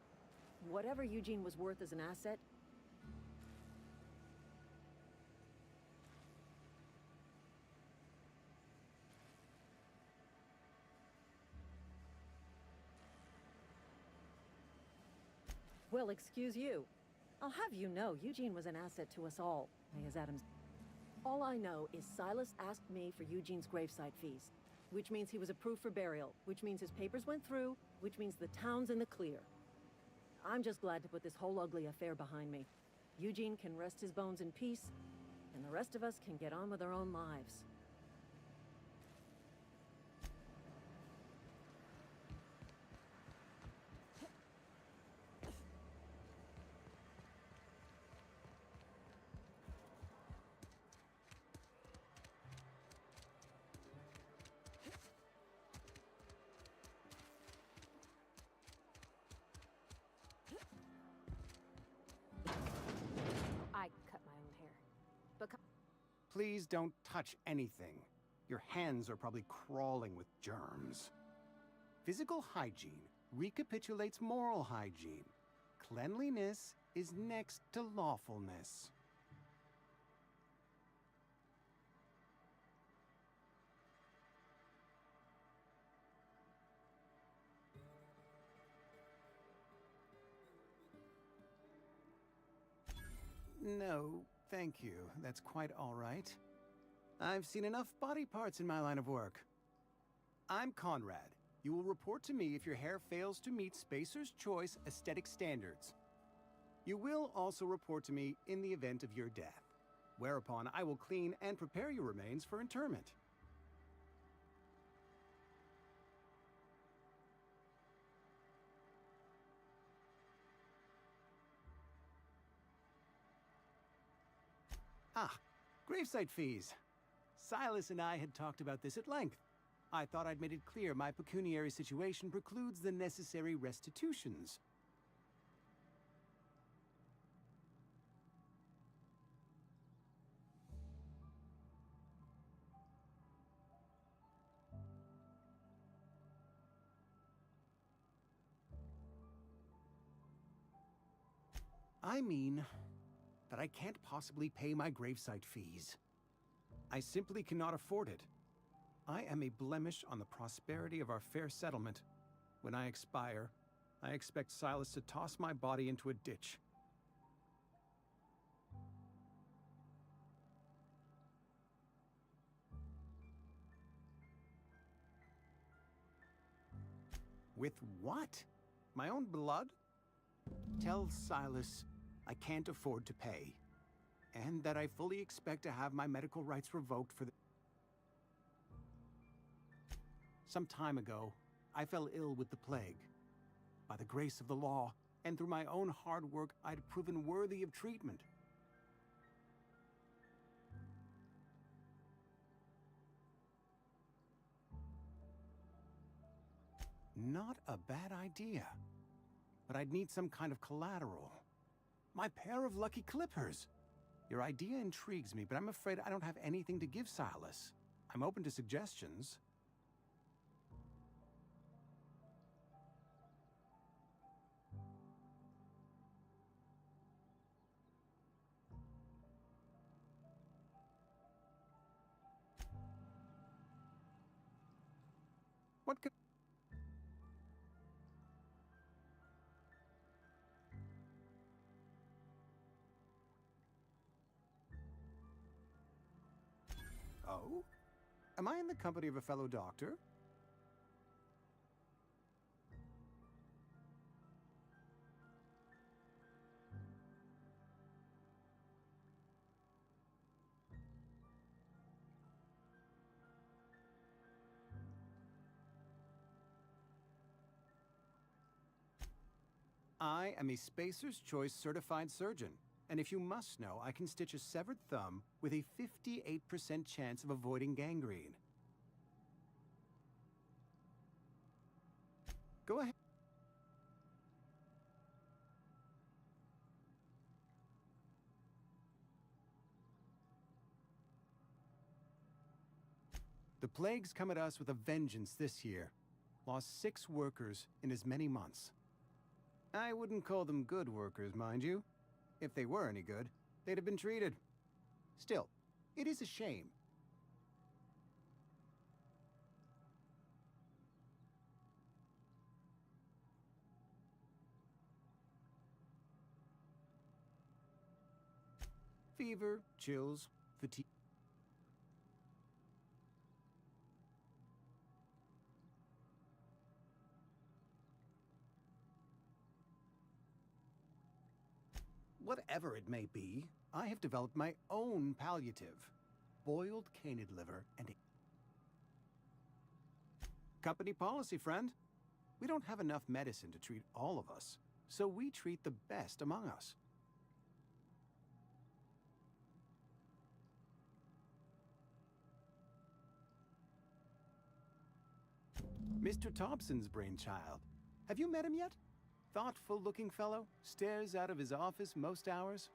Whatever Eugene was worth as an asset... Well, excuse you. I'll have you know, Eugene was an asset to us all, as Adams... All I know is Silas asked me for Eugene's gravesite fees. Which means he was approved for burial, which means his papers went through, which means the town's in the clear. I'm just glad to put this whole ugly affair behind me. Eugene can rest his bones in peace, and the rest of us can get on with our own lives. Please don't touch anything. Your hands are probably crawling with germs. Physical hygiene recapitulates moral hygiene. Cleanliness is next to lawfulness. No, thank you. That's quite all right. I've seen enough body parts in my line of work. I'm Conrad. You will report to me if your hair fails to meet Spacer's Choice aesthetic standards. You will also report to me in the event of your death, whereupon I will clean and prepare your remains for interment. Ah, gravesite fees. Silas and I had talked about this at length. I thought I'd made it clear my pecuniary situation precludes the necessary restitutions. I mean that I can't possibly pay my gravesite fees. I simply cannot afford it. I am a blemish on the prosperity of our fair settlement. When I expire, I expect Silas to toss my body into a ditch. With what? My own blood? Tell Silas I can't afford to pay, and that I fully expect to have my medical rights revoked for the... Some time ago, I fell ill with the plague. By the grace of the law, and through my own hard work, I'd proven worthy of treatment. Not a bad idea. But I'd need some kind of collateral. My pair of lucky clippers! Your idea intrigues me, but I'm afraid I don't have anything to give Silas. I'm open to suggestions. What could... Oh? Am I in the company of a fellow doctor? I am a Spacer's Choice certified surgeon, and if you must know, I can stitch a severed thumb with a 58% chance of avoiding gangrene. Go ahead. The plague's come at us with a vengeance this year. Lost 6 workers in as many months. I wouldn't call them good workers, mind you. If they were any good, they'd have been treated. Still, it is a shame. Fever, chills, fatigue. Whatever it may be, I have developed my own palliative. Boiled canid liver and a... Company policy, friend. We don't have enough medicine to treat all of us, so we treat the best among us. Mr. Thompson's brainchild. Have you met him yet? Thoughtful-looking fellow, stares out of his office most hours.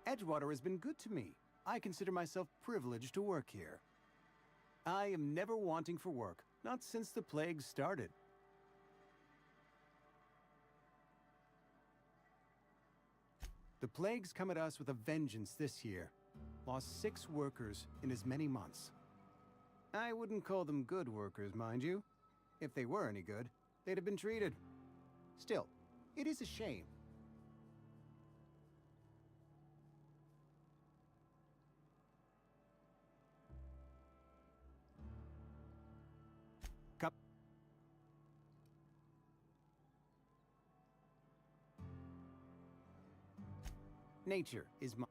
Edgewater has been good to me. I consider myself privileged to work here. I am never wanting for work, not since the plague started. The plague's come at us with a vengeance this year. Lost 6 workers in as many months. I wouldn't call them good workers, mind you. If they were any good, they'd have been treated. Still, it is a shame. Nature is my...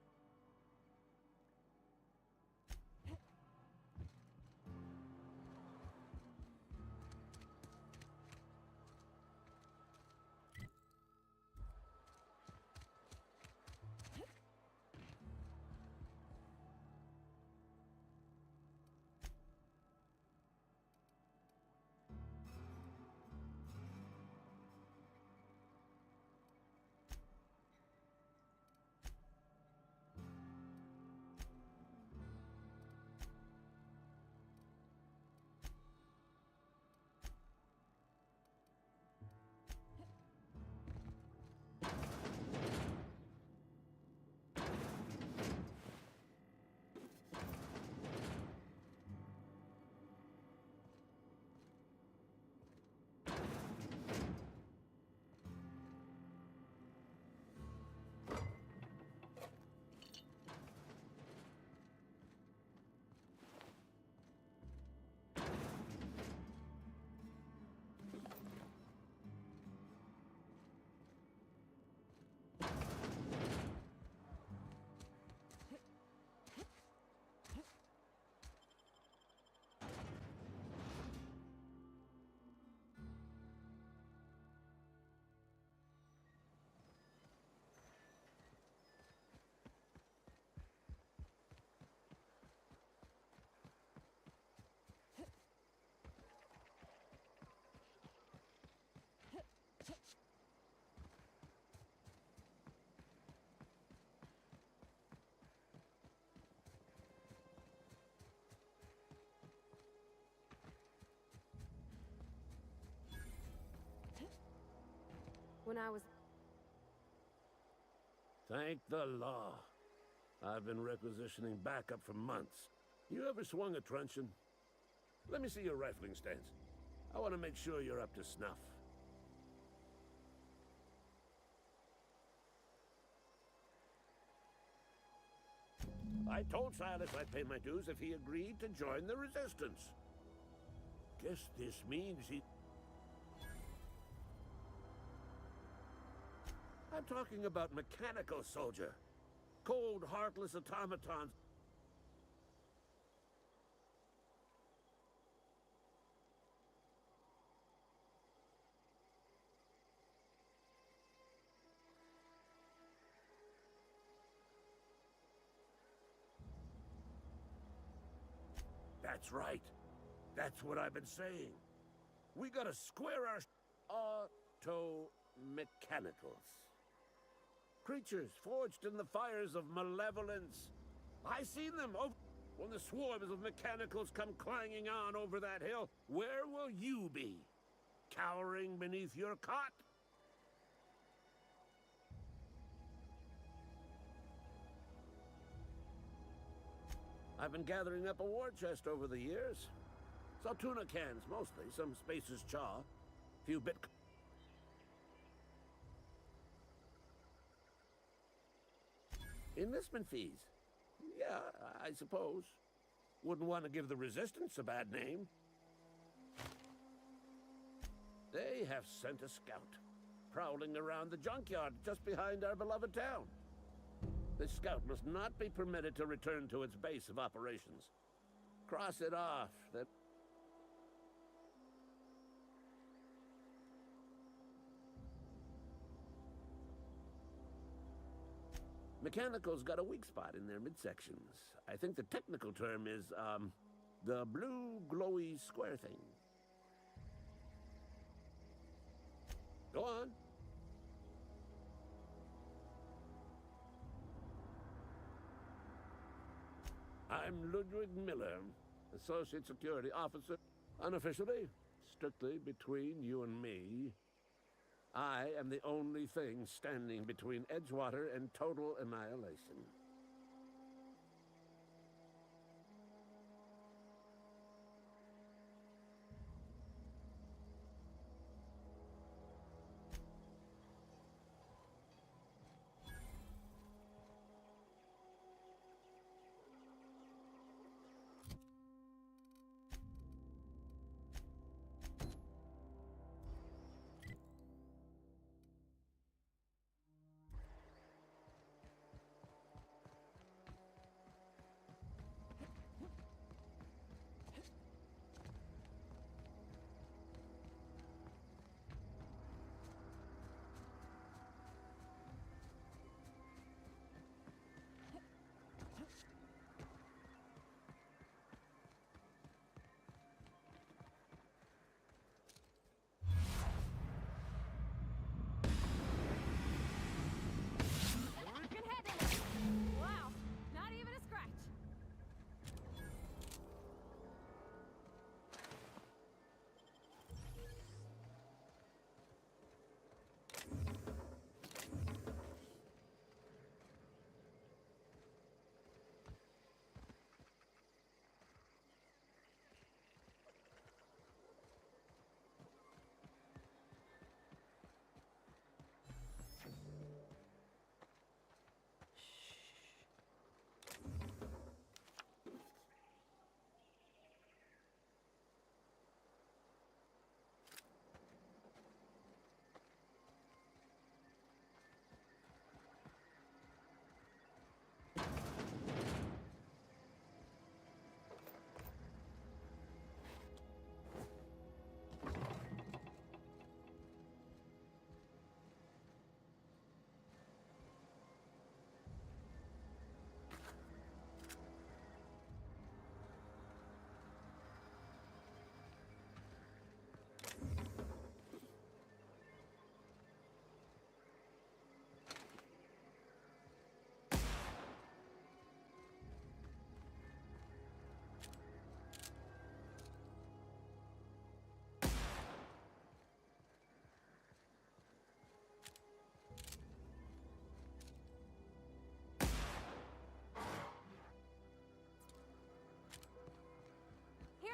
when I was... Thank the law. I've been requisitioning backup for months. You ever swung a truncheon? Let me see your rifling stance. I want to make sure you're up to snuff. I told Silas I'd pay my dues if he agreed to join the resistance. Guess this means he... I'm talking about mechanical soldier. Cold, heartless automatons. That's right. That's what I've been saying. We gotta square our auto-mechanicals. Creatures forged in the fires of malevolence. I seen them when the swarms of mechanicals come clanging on over that hill. Where will you be? Cowering beneath your cot? I've been gathering up a war chest over the years. Saw tuna cans, mostly. Some Spacer's chaw. Few bit... Enlistment fees. Yeah, I suppose. Wouldn't want to give the Resistance a bad name. They have sent a scout, prowling around the junkyard just behind our beloved town. This scout must not be permitted to return to its base of operations. Cross it off, that... Mechanicals got a weak spot in their midsections. I think the technical term is, the blue glowy square thing. Go on. I'm Ludwig Miller, Associate Security Officer. Unofficially, strictly between you and me, I am the only thing standing between Edgewater and total annihilation.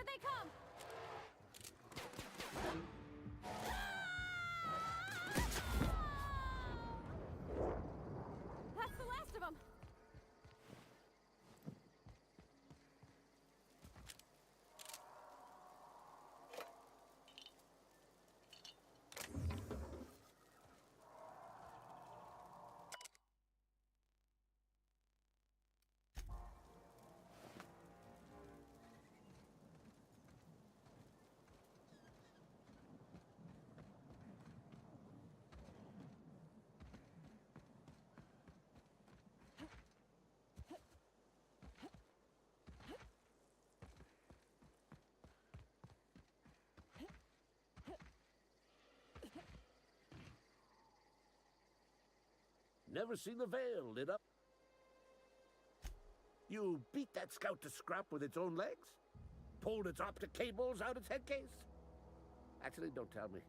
they come! That's the last of them! Never seen the veil lit up. You beat that scout to scrap with its own legs? Pulled its optic cables out its head case? Actually, don't tell me.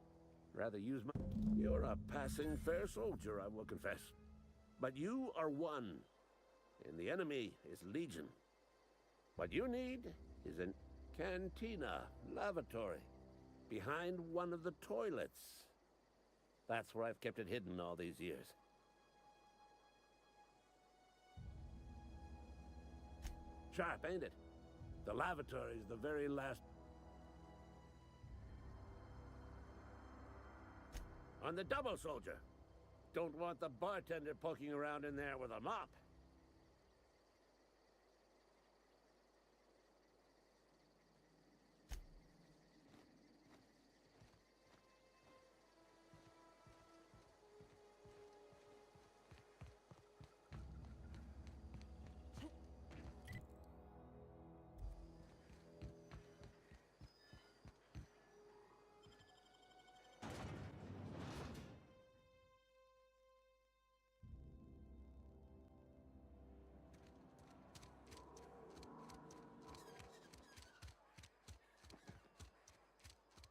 Rather use my... You're a passing fair soldier, I will confess. But you are one, and the enemy is legion. What you need is an cantina, lavatory, behind one of the toilets. That's where I've kept it hidden all these years. Sharp, ain't it? The lavatory's the very last... On the double, soldier. Don't want the bartender poking around in there with a mop.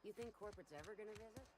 You think corporate's ever gonna visit?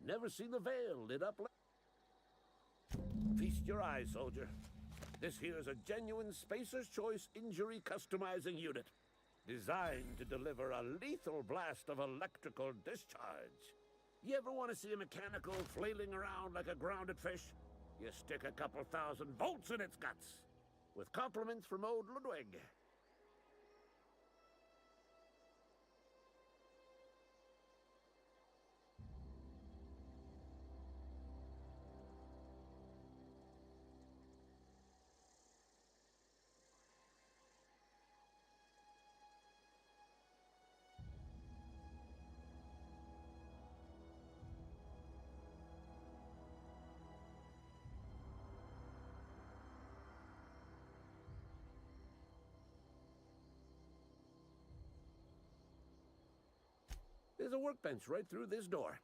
Never seen the Veil lit up like... Feast your eyes, soldier. This here's a genuine Spacer's Choice injury customizing unit, designed to deliver a lethal blast of electrical discharge. You ever want to see a mechanical flailing around like a grounded fish? You stick a couple thousand volts in its guts. With compliments from old Ludwig. There's a workbench right through this door.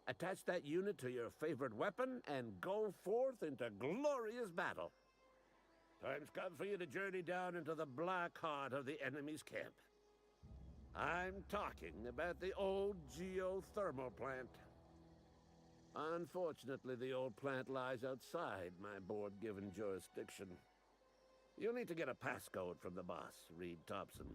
Attach that unit to your favorite weapon and go forth into glorious battle. Time's come for you to journey down into the black heart of the enemy's camp. I'm talking about the old geothermal plant. Unfortunately, the old plant lies outside my board-given jurisdiction. You'll need to get a passcode from the boss, Reed Thompson.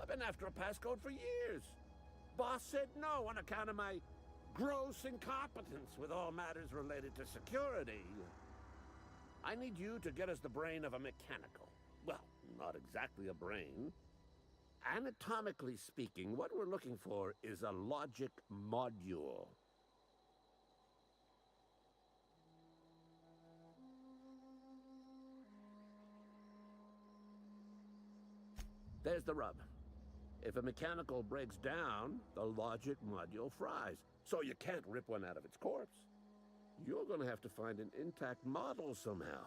I've been after a passcode for years. Boss said no on account of my gross incompetence with all matters related to security. I need you to get us the brain of a mechanical. Well, not exactly a brain. Anatomically speaking, what we're looking for is a logic module. There's the rub. If a mechanical breaks down, the logic module fries, so you can't rip one out of its corpse. You're gonna have to find an intact model somehow.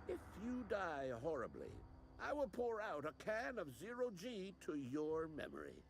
If you die horribly, I will pour out a can of 0G to your memory.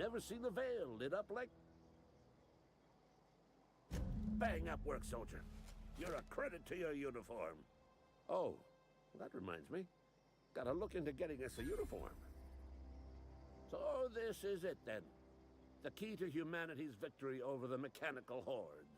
never seen the Vale lit up like... Bang up work, soldier. You're a credit to your uniform. Oh, that reminds me. Gotta look into getting us a uniform. So this is it, then. The key to humanity's victory over the mechanical hordes.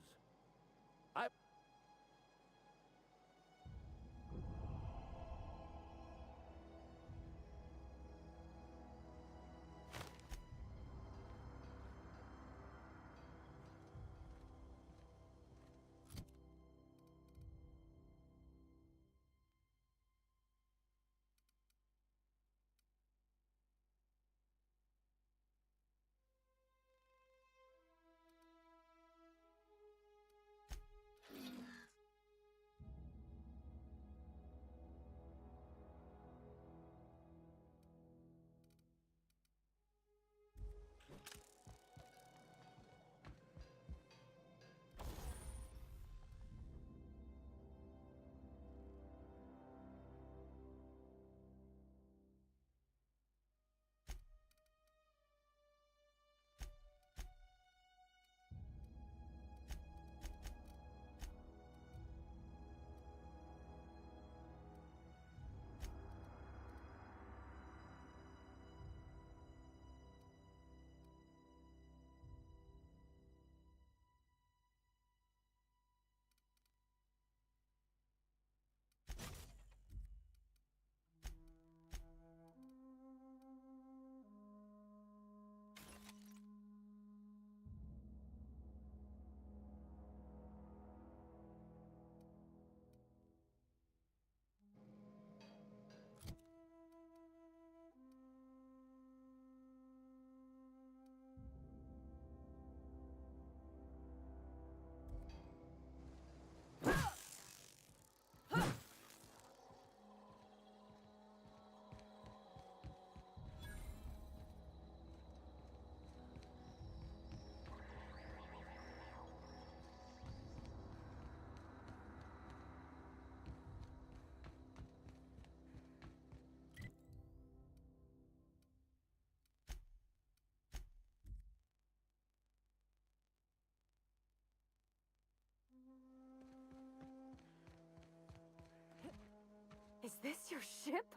Is this your ship?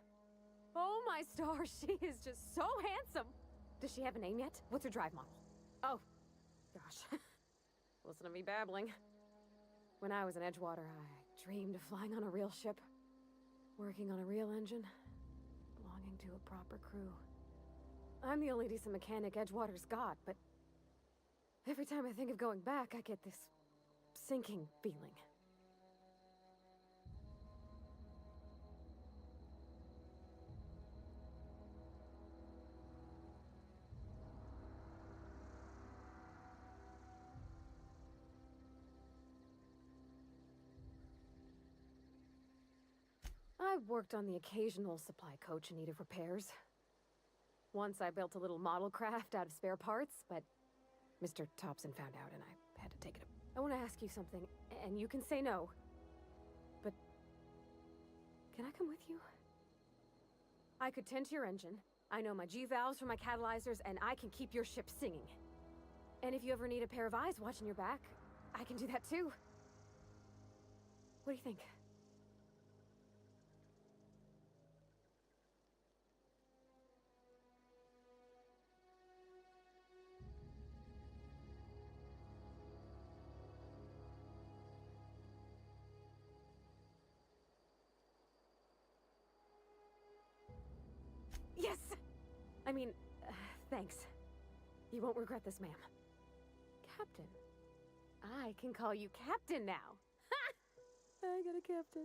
Oh my stars, she is just so handsome! Does she have a name yet? What's her drive model? Oh, gosh. Listen to me babbling. When I was in Edgewater, I dreamed of flying on a real ship, working on a real engine, belonging to a proper crew. I'm the only decent mechanic Edgewater's got, but every time I think of going back, I get this sinking feeling. I've worked on the occasional supply coach in need of repairs. Once I built a little model craft out of spare parts, but Mr. Thompson found out and I had to take it. I want to ask you something, and you can say no. But can I come with you? I could tend to your engine. I know my G-valves from my catalyzers, and I can keep your ship singing. And if you ever need a pair of eyes watching your back, I can do that too. What do you think? Yes! I mean, thanks. You won't regret this, ma'am. Captain. I can call you Captain now. Ha! I got a captain.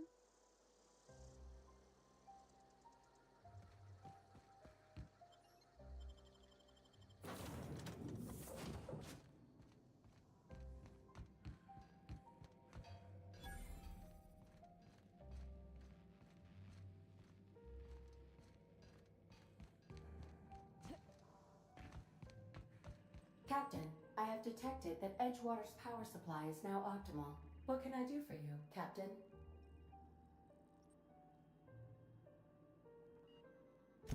Captain, I have detected that Edgewater's power supply is now optimal. What can I do for you, Captain?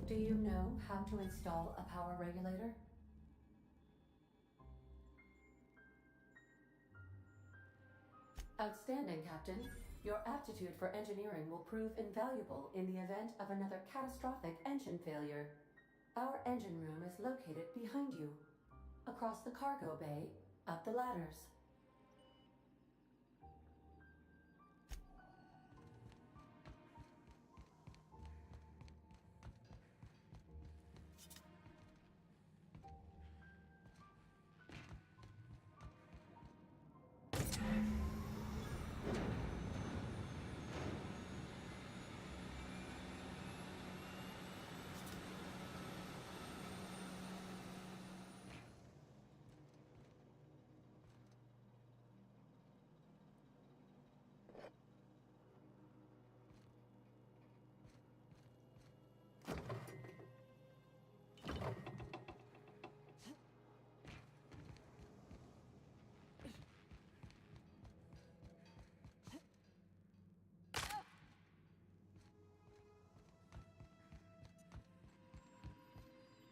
Do you know how to install a power regulator? Outstanding, Captain. Your aptitude for engineering will prove invaluable in the event of another catastrophic engine failure. Our engine room is located behind you. Across the cargo bay, up the ladders.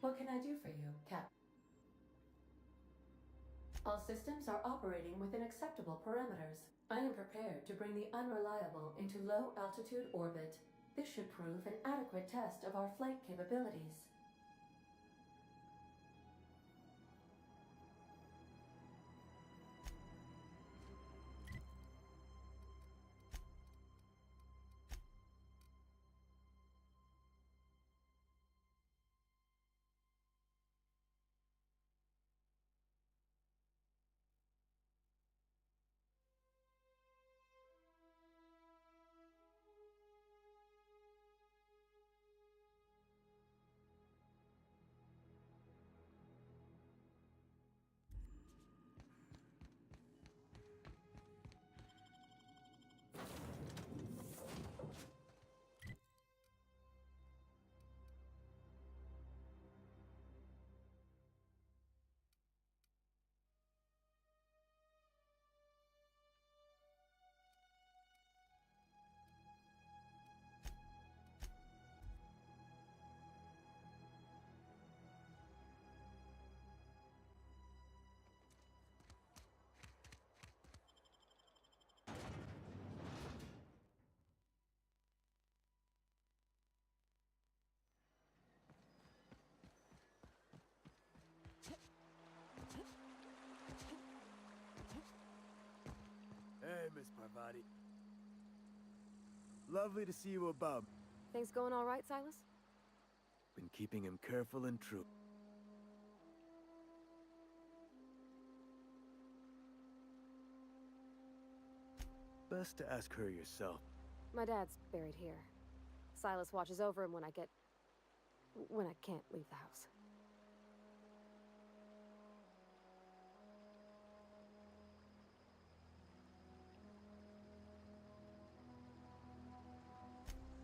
What can I do for you, Cap? All systems are operating within acceptable parameters. I am prepared to bring the unreliable into low-altitude orbit. This should prove an adequate test of our flight capabilities. Hey, Miss Parvati. Lovely to see you above. Things going all right, Silas? Been keeping him careful and true. Best to ask her yourself. My dad's buried here. Silas watches over him when I can't leave the house.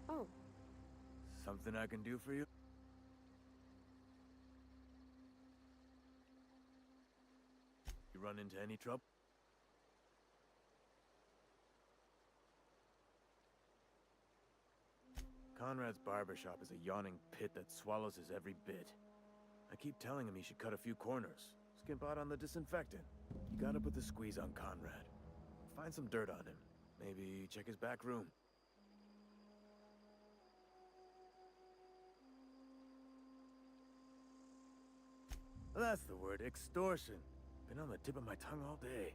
Oh. Something I can do for you? You run into any trouble? Conrad's barbershop is a yawning pit that swallows his every bit. I keep telling him he should cut a few corners, skimp out on the disinfectant. You gotta put the squeeze on Conrad. Find some dirt on him. Maybe check his back room. That's the word, extortion. Been on the tip of my tongue all day.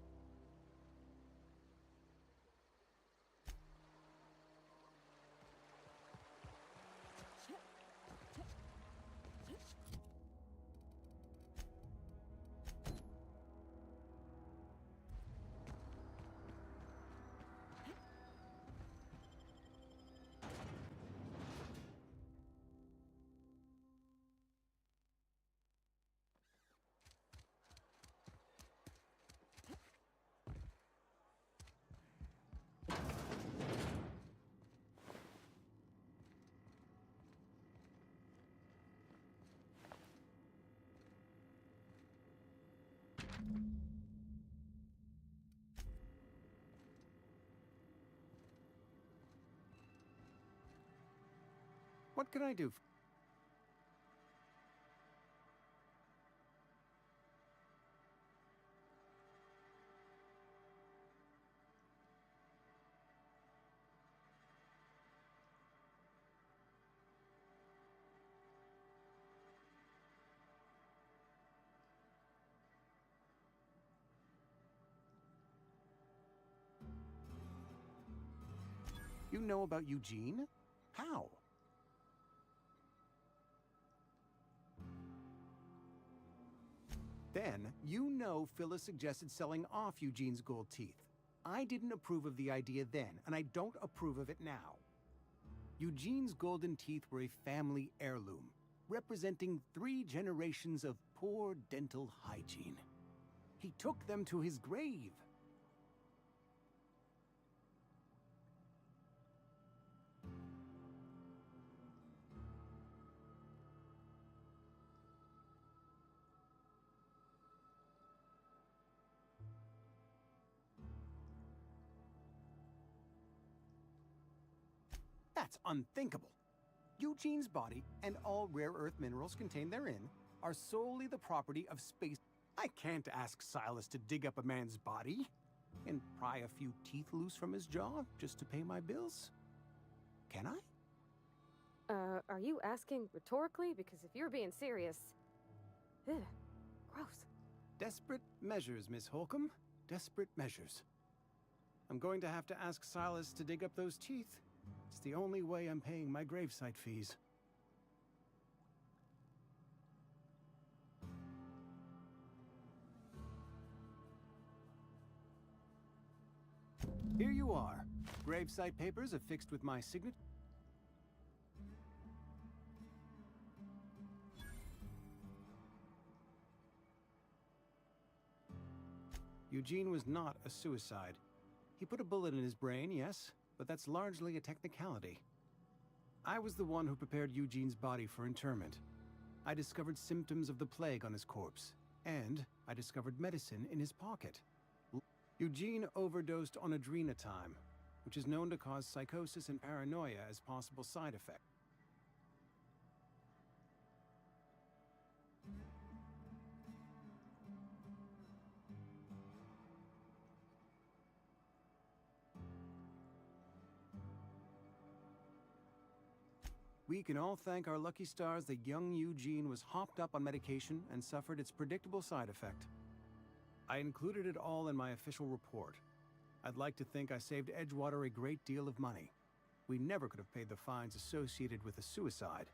What can I do? You know about Eugene? How? Then, you know Phyllis suggested selling off Eugene's gold teeth. I didn't approve of the idea then, and I don't approve of it now. Eugene's golden teeth were a family heirloom, representing 3 generations of poor dental hygiene. He took them to his grave. That's unthinkable. Eugene's body and all rare earth minerals contained therein are solely the property of space. I can't ask Silas to dig up a man's body and pry a few teeth loose from his jaw just to pay my bills. Can I? Are you asking rhetorically? Because if you're being serious... Ugh, gross. Desperate measures, Miss Holcomb. Desperate measures. I'm going to have to ask Silas to dig up those teeth. It's the only way I'm paying my gravesite fees. Here you are. Gravesite papers affixed with my signature. Eugene was not a suicide. He put a bullet in his brain, yes, but that's largely a technicality. I was the one who prepared Eugene's body for interment. I discovered symptoms of the plague on his corpse, and I discovered medicine in his pocket. Eugene overdosed on adrenatime, which is known to cause psychosis and paranoia as possible side effects. We can all thank our lucky stars that young Eugene was hopped up on medication and suffered its predictable side effect. I included it all in my official report. I'd like to think I saved Edgewater a great deal of money. We never could have paid the fines associated with a suicide.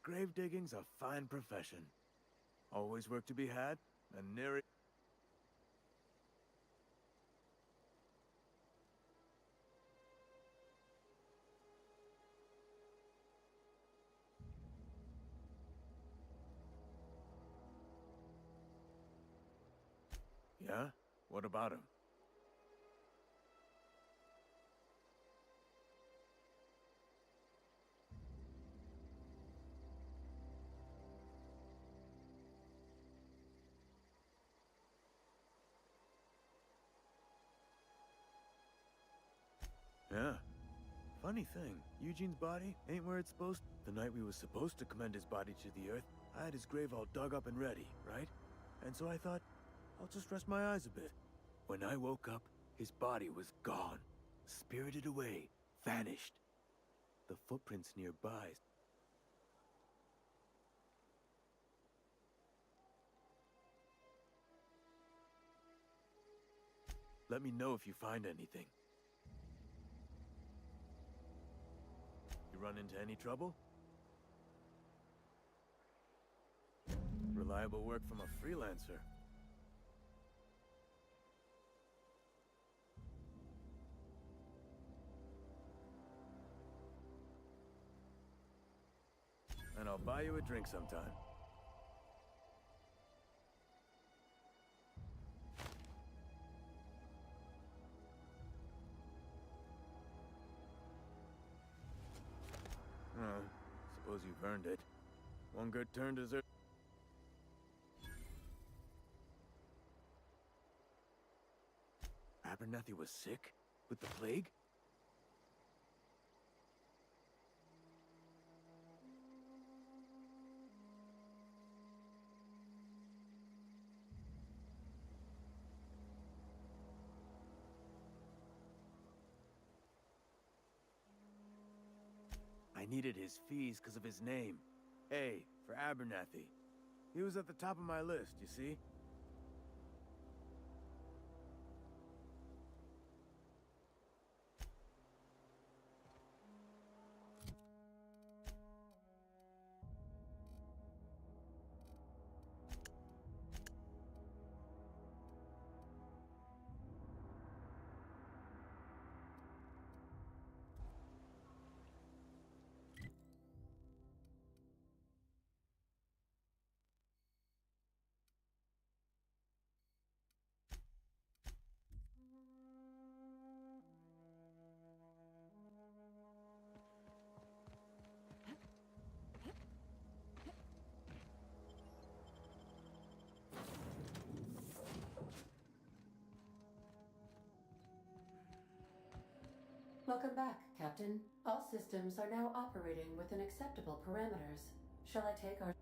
Grave digging's a fine profession. Always work to be had, and nary... Yeah? What about him? Yeah. Funny thing, Eugene's body ain't where it's supposed. The night we was supposed to commend his body to the earth, I had his grave all dug up and ready, right? And so I thought, I'll just rest my eyes a bit. When I woke up, his body was gone. Spirited away. Vanished. The footprints nearby. Let me know if you find anything. You run into any trouble? Reliable work from a freelancer. And I'll buy you a drink sometime. Suppose you've earned it. One good turn deserves... Abernathy was sick? With the plague? needed his fees because of his name. A, for Abernathy. He was at the top of my list, you see? Welcome back, Captain. All systems are now operating within acceptable parameters. Shall I take our...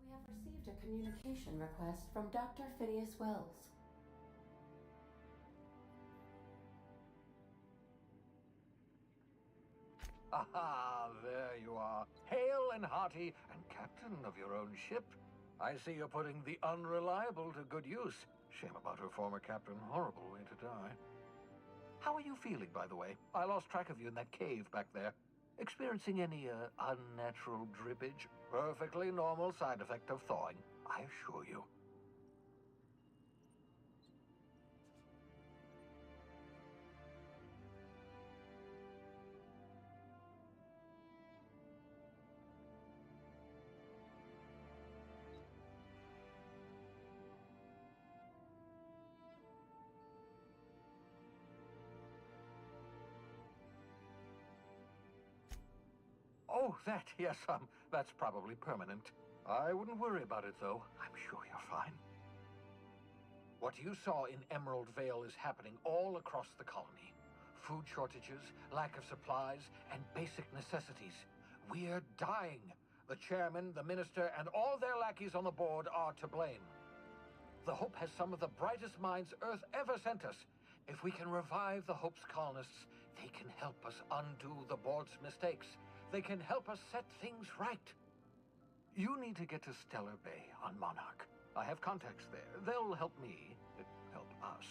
We have received a communication request from Dr. Phineas Wells. Aha, there you are. Hale and hearty, and captain of your own ship. I see you're putting the unreliable to good use. Shame about her former captain. Horrible way to die. How are you feeling, by the way? I lost track of you in that cave back there. Experiencing any, unnatural drippage? Perfectly normal side effect of thawing, I assure you. Oh, that, yes, that's probably permanent. I wouldn't worry about it, though. I'm sure you're fine. What you saw in Emerald Vale is happening all across the colony. Food shortages, lack of supplies, and basic necessities. We're dying. The chairman, the minister, and all their lackeys on the board are to blame. The Hope has some of the brightest minds Earth ever sent us. If we can revive the Hope's colonists, they can help us undo the board's mistakes. They can help us set things right. You need to get to Stellar Bay on Monarch. I have contacts there. They'll help me, help us,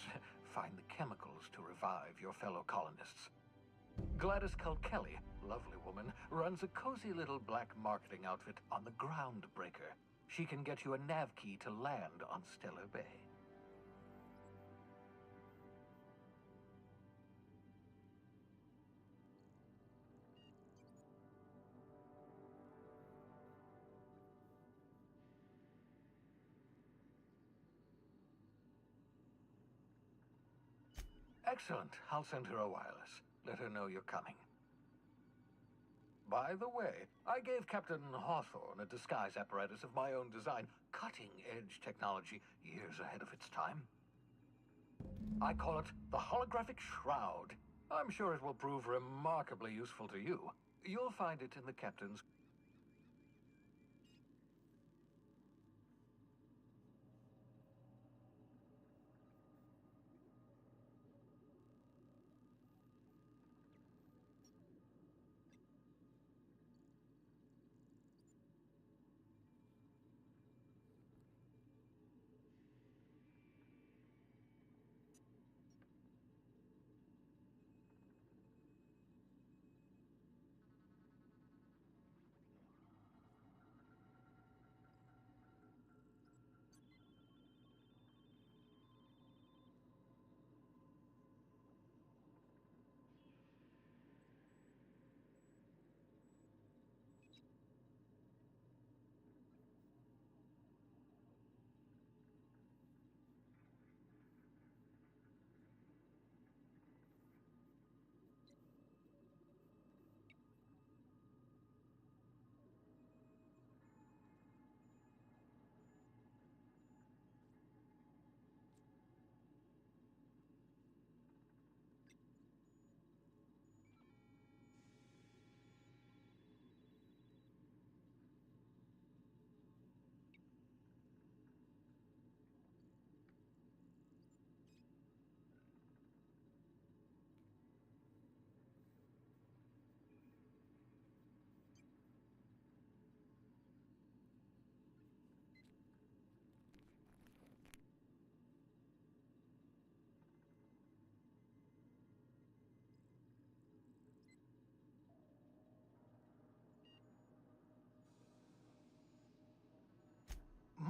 find the chemicals to revive your fellow colonists. Gladys Kelly, lovely woman, runs a cozy little black marketing outfit on the Groundbreaker. She can get you a nav key to land on Stellar Bay. Excellent. I'll send her a wireless. Let her know you're coming. By the way, I gave Captain Hawthorne a disguise apparatus of my own design, cutting-edge technology, years ahead of its time. I call it the Holographic Shroud. I'm sure it will prove remarkably useful to you. You'll find it in the Captain's...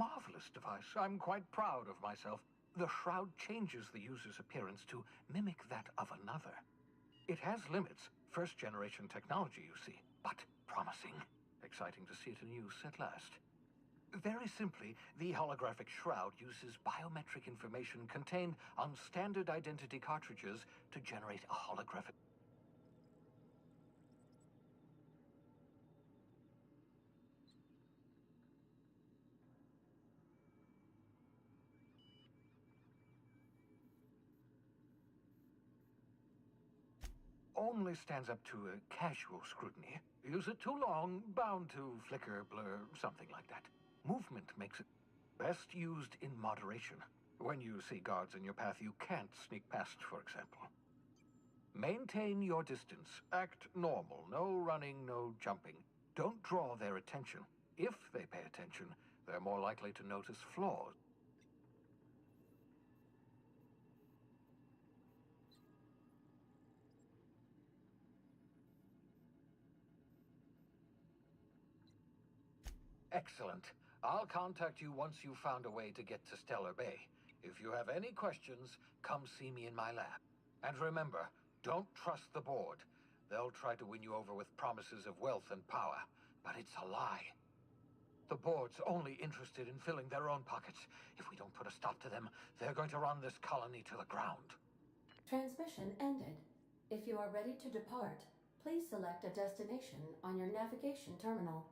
marvelous device. I'm quite proud of myself. The shroud changes the user's appearance to mimic that of another. It has limits, first-generation technology, you see, but promising. Exciting to see it in use at last. Very simply, the holographic shroud uses biometric information contained on standard identity cartridges to generate a holographic... only stands up to a casual scrutiny. Use it too long, bound to flicker, blur, something like that. Movement makes it best used in moderation. When you see guards in your path you can't sneak past, for example. Maintain your distance. Act normal. No running, no jumping. Don't draw their attention. If they pay attention, they're more likely to notice flaws. Excellent. I'll contact you once you've found a way to get to Stellar Bay. If you have any questions, come see me in my lab. And remember, don't trust the board. They'll try to win you over with promises of wealth and power, but it's a lie. The board's only interested in filling their own pockets. If we don't put a stop to them, they're going to run this colony to the ground. Transmission ended. If you are ready to depart, please select a destination on your navigation terminal.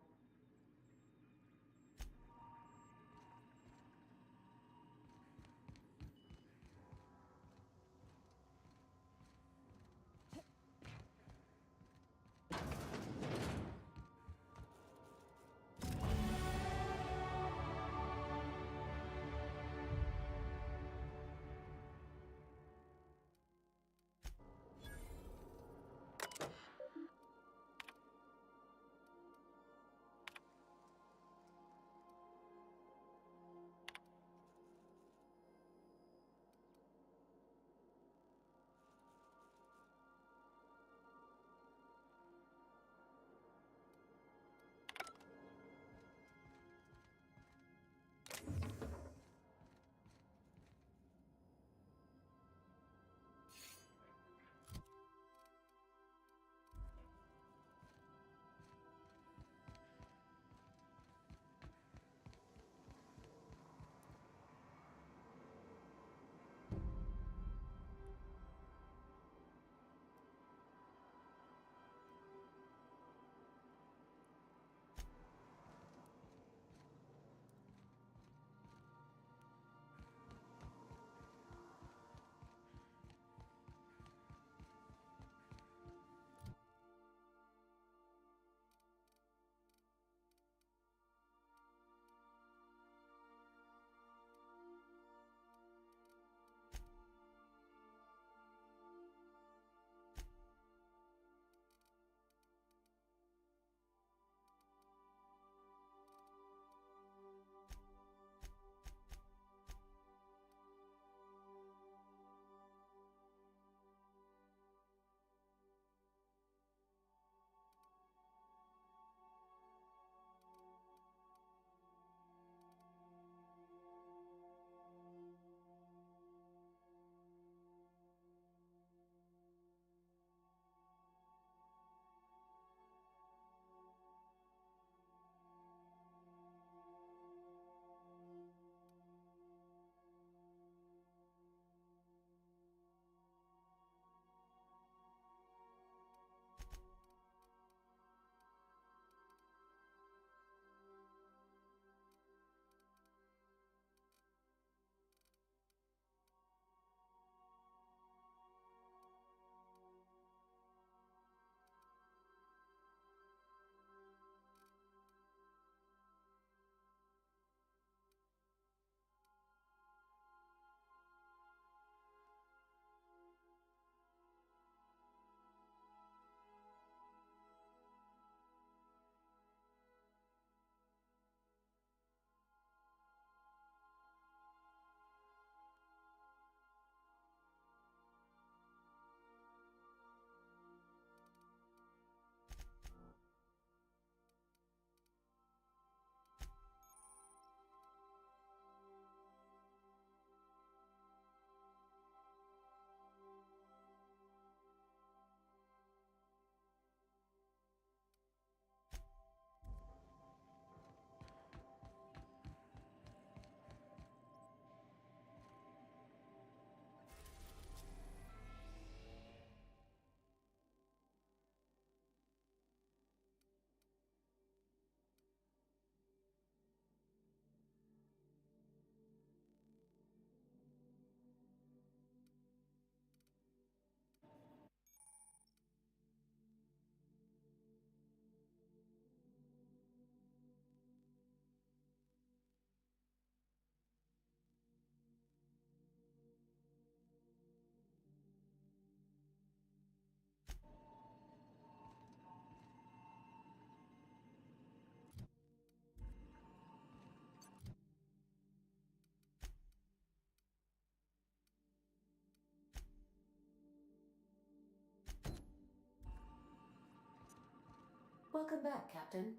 Welcome back, Captain.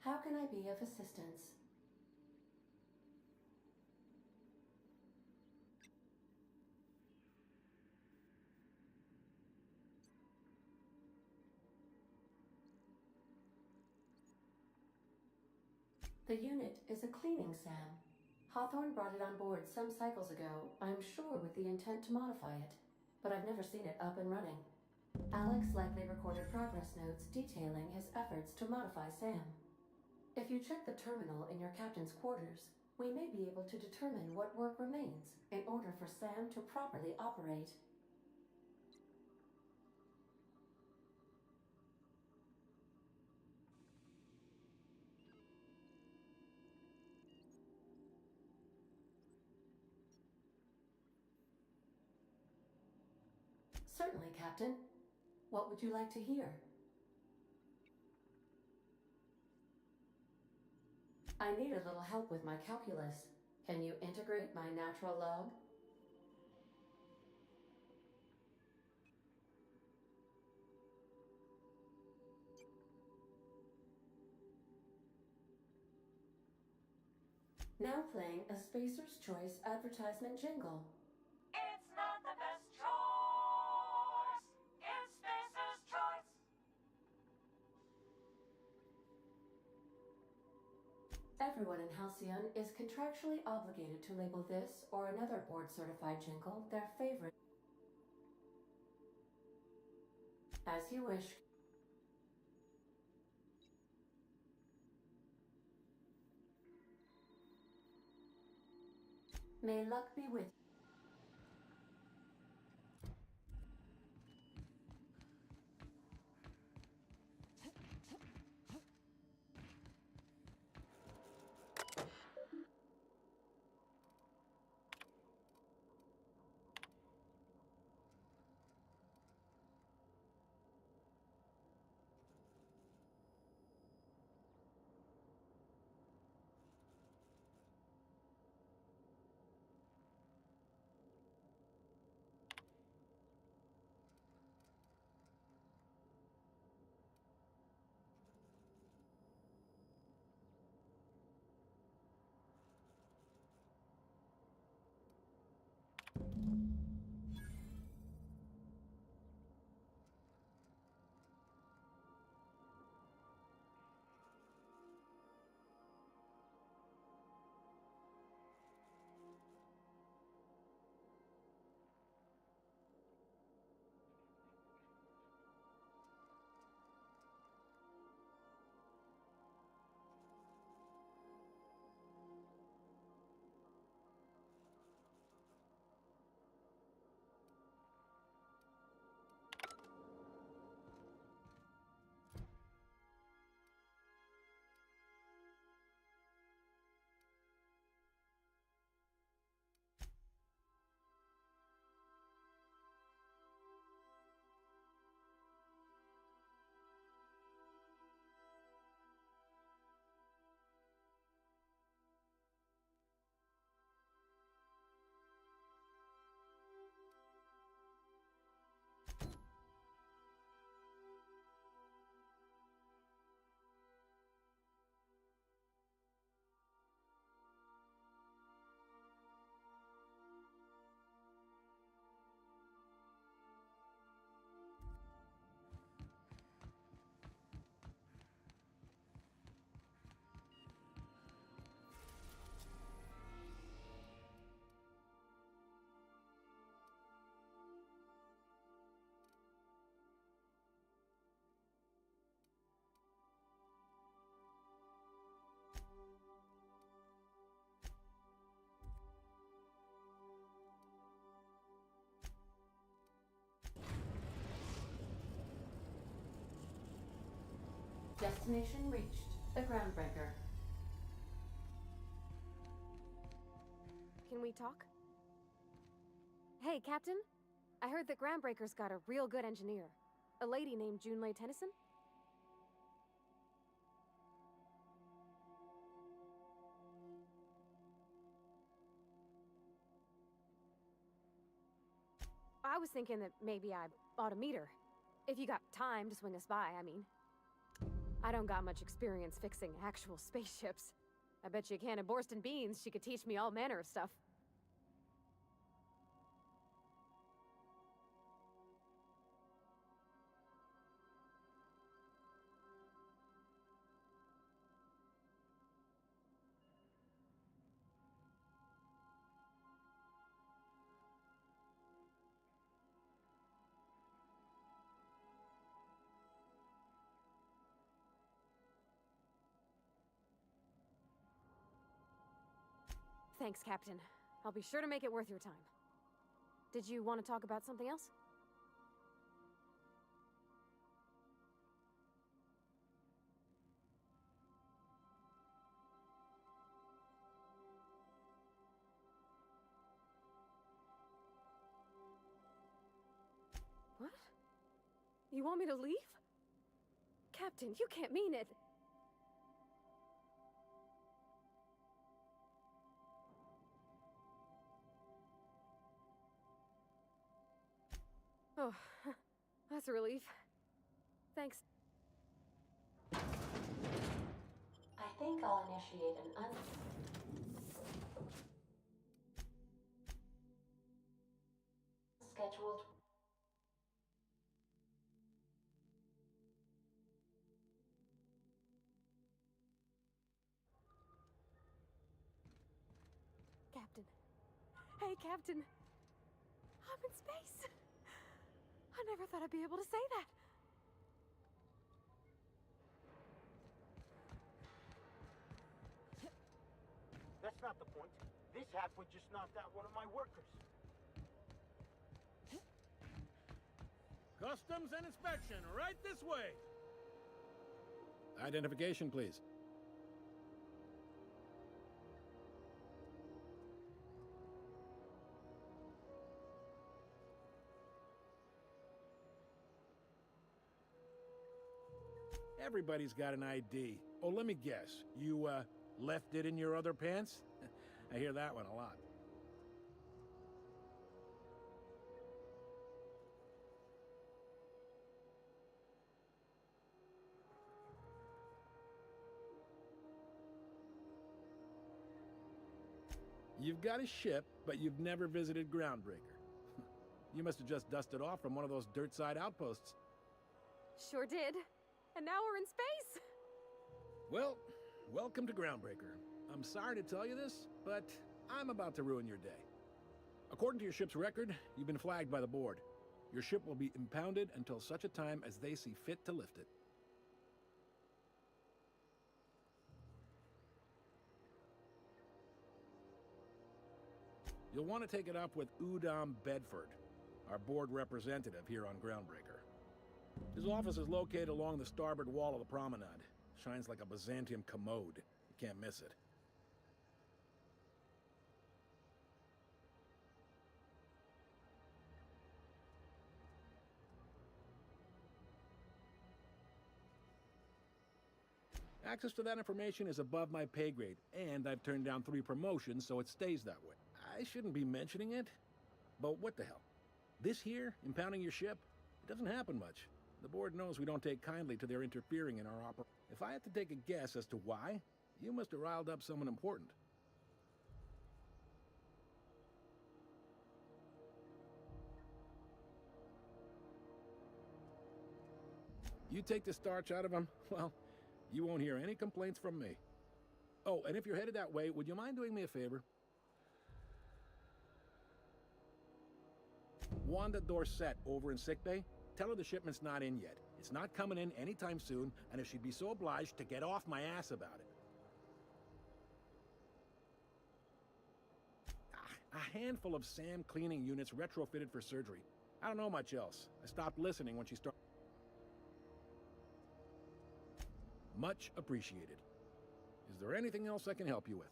How can I be of assistance? The unit is a cleaning SAM. Hawthorne brought it on board some cycles ago, I'm sure with the intent to modify it, but I've never seen it up and running. Alex likely recorded progress notes detailing his efforts to modify SAM. If you check the terminal in your captain's quarters, we may be able to determine what work remains in order for SAM to properly operate. Certainly, Captain. What would you like to hear? I need a little help with my calculus. Can you integrate my natural log? Now playing a Spacer's Choice advertisement jingle. It's not the best choice. It's Spacer's Choice. Everyone in Halcyon is contractually obligated to label this or another board-certified jingle their favorite. As you wish. May luck be with you. Destination reached. The Groundbreaker. Can we talk? Hey, Captain. I heard that Groundbreaker's got a real good engineer. A lady named Junlei Tennyson? I was thinking that maybe I ought to meet her. If you got time to swing us by, I mean. I don't got much experience fixing actual spaceships. I bet you a can of Borston beans she could teach me all manner of stuff. Thanks, Captain. I'll be sure to make it worth your time. Did you want to talk about something else? What? You want me to leave? Captain, you can't mean it. Oh, that's a relief. Thanks. I think I'll initiate an unscheduled. Captain. Hey, Captain. I'm in space. I never thought I'd be able to say that. That's not the point. This halfwit just knocked out one of my workers. Customs and inspection, right this way. Identification, please. Everybody's got an ID. Oh, let me guess. You, left it in your other pants? I hear that one a lot. You've got a ship, but you've never visited Groundbreaker. You must have just dusted off from one of those dirt-side outposts. Sure did. And now we're in space! Well, welcome to Groundbreaker. I'm sorry to tell you this, but I'm about to ruin your day. According to your ship's record, you've been flagged by the board. Your ship will be impounded until such a time as they see fit to lift it. You'll want to take it up with Udom Bedford, our board representative here on Groundbreaker. His office is located along the starboard wall of the promenade. Shines like a Byzantium commode. You can't miss it. Access to that information is above my pay grade, and I've turned down 3 promotions, so it stays that way. I shouldn't be mentioning it, but what the hell? This here, impounding your ship, it doesn't happen much. The board knows we don't take kindly to their interfering in our operation. If I had to take a guess as to why, you must have riled up someone important. You take the starch out of them, well, you won't hear any complaints from me. Oh, and if you're headed that way, would you mind doing me a favor? Wanda Dorset over in sickbay, tell her the shipment's not in yet. It's not coming in anytime soon, and if she'd be so obliged to get off my ass about it. A handful of SAM cleaning units retrofitted for surgery. I don't know much else. I stopped listening when she started. Much appreciated. Is there anything else I can help you with?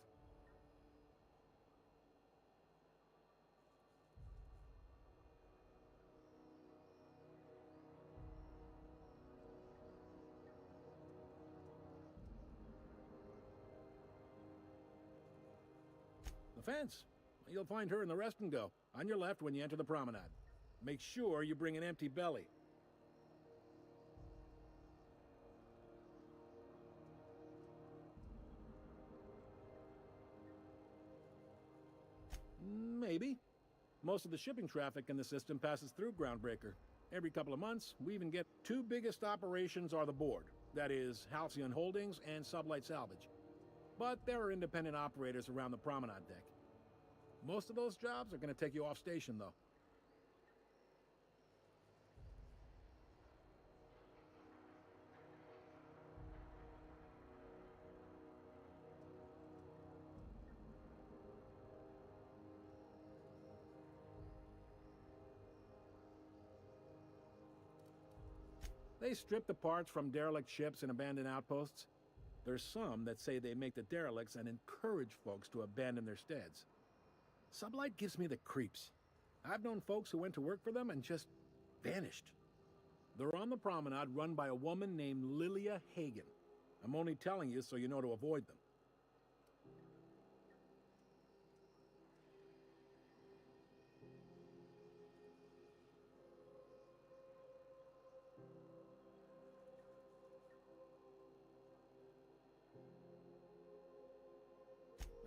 The fence. You'll find her in the rest and go, on your left when you enter the promenade. Make sure you bring an empty belly. maybe. Most of the shipping traffic in the system passes through Groundbreaker. Every couple of months, we even get two biggest operations are the board. That is, Halcyon Holdings and Sublight Salvage. But there are independent operators around the promenade deck. Most of those jobs are going to take you off station, though. They strip the parts from derelict ships and abandoned outposts. There's some that say they make the derelicts and encourage folks to abandon their steads. Sublight gives me the creeps. I've known folks who went to work for them and just vanished. They're on the promenade run by a woman named Lilia Hagen. I'm only telling you so you know to avoid them.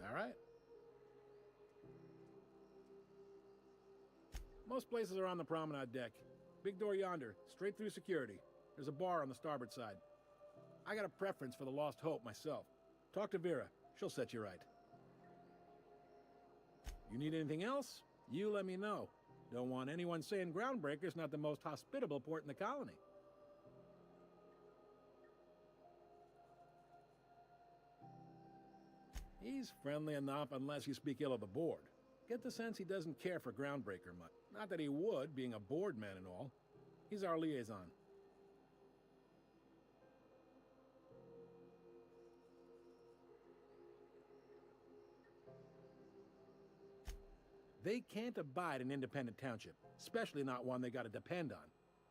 All right. Most places are on the promenade deck. Big door yonder, straight through security. There's a bar on the starboard side. I got a preference for the Lost Hope myself. Talk to Vera. She'll set you right. You need anything else? You let me know. Don't want anyone saying Groundbreaker's not the most hospitable port in the colony. He's friendly enough unless you speak ill of the board. Get the sense he doesn't care for Groundbreaker much. Not that he would, being a board man and all. He's our liaison. They can't abide an independent township, especially not one they gotta depend on.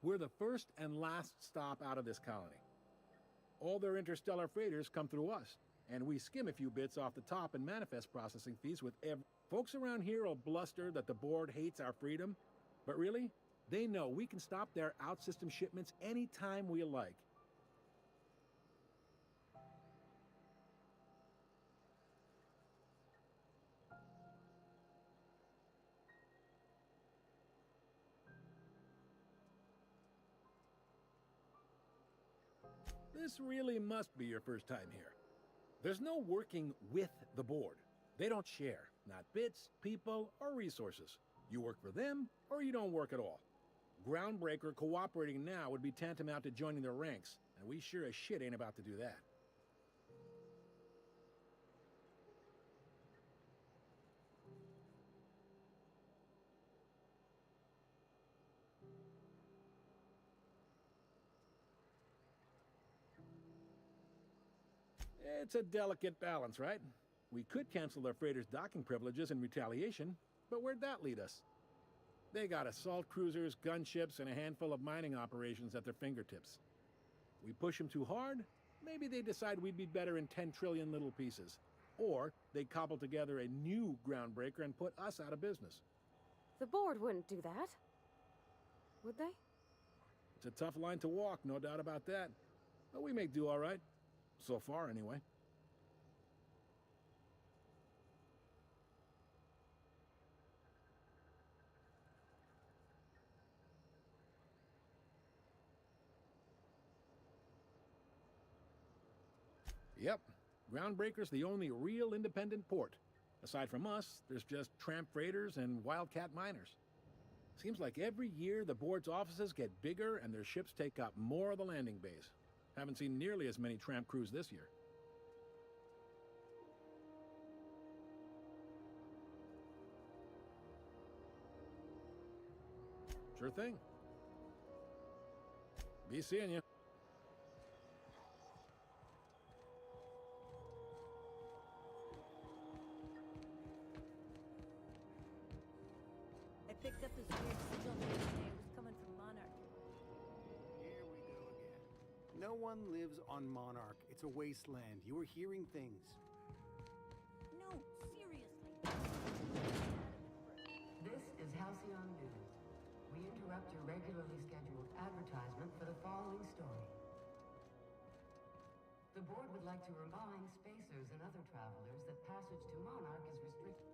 We're the first and last stop out of this colony. All their interstellar freighters come through us, and we skim a few bits off the top in manifest processing fees with Folks around here will bluster that the board hates our freedom, but really, they know we can stop their out-system shipments anytime we like. This really must be your first time here. There's no working with the board. They don't share, not bits, people, or resources. You work for them, or you don't work at all. Groundbreaker cooperating now would be tantamount to joining their ranks, and we sure as shit ain't about to do that. It's a delicate balance, right? We could cancel their freighters' docking privileges in retaliation, but where'd that lead us? They got assault cruisers, gunships, and a handful of mining operations at their fingertips. We push them too hard, maybe they decide we'd be better in 10 trillion little pieces. Or they cobble together a new Groundbreaker and put us out of business. The board wouldn't do that. Would they? It's a tough line to walk, no doubt about that. But we make do all right. So far, anyway. Yep, Groundbreaker's the only real independent port. Aside from us, there's just tramp freighters and wildcat miners. Seems like every year the board's offices get bigger and their ships take up more of the landing bays. Haven't seen nearly as many tramp crews this year. Sure thing. Be seeing you. I picked up this weird signal the other day. It was coming from Monarch. Here we go again. No one lives on Monarch. It's a wasteland. You are hearing things. No, seriously. This is Halcyon News. We interrupt your regularly scheduled advertisement for the following story. The board would like to remind spacers and other travelers that passage to Monarch is restricted.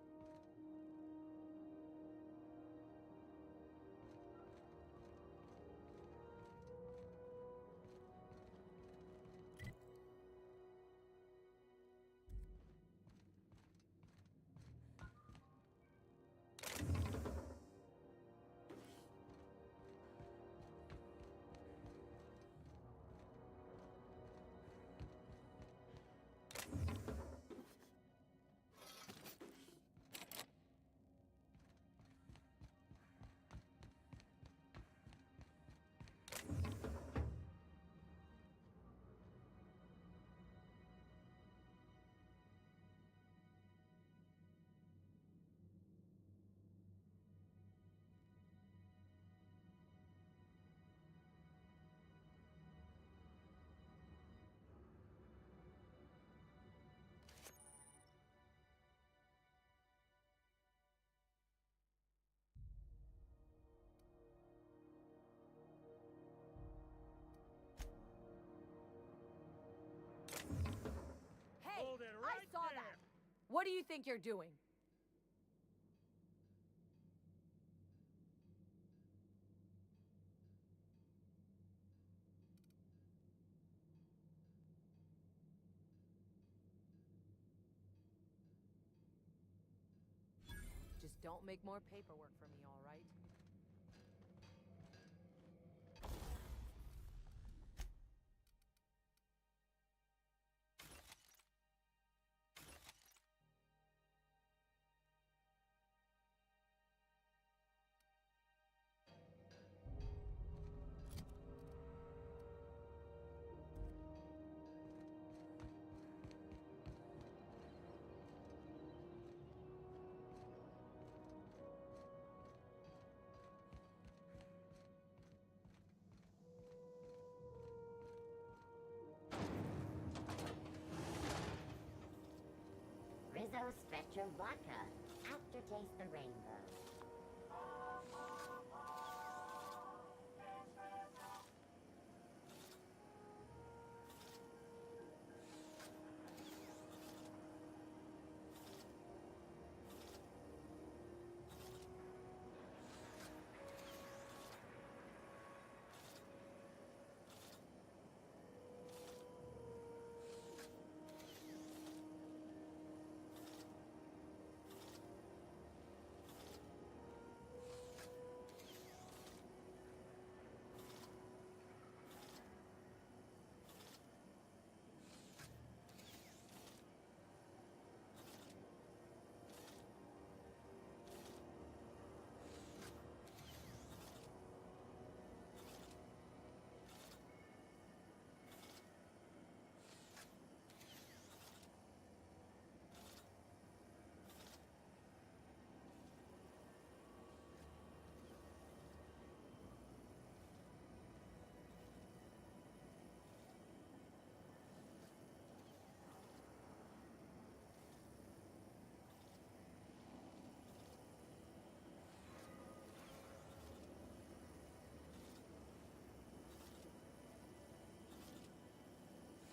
What do you think you're doing? Just don't make more paperwork for me, all right? Rizzo Stretcher Vodka. Aftertaste the rainbow.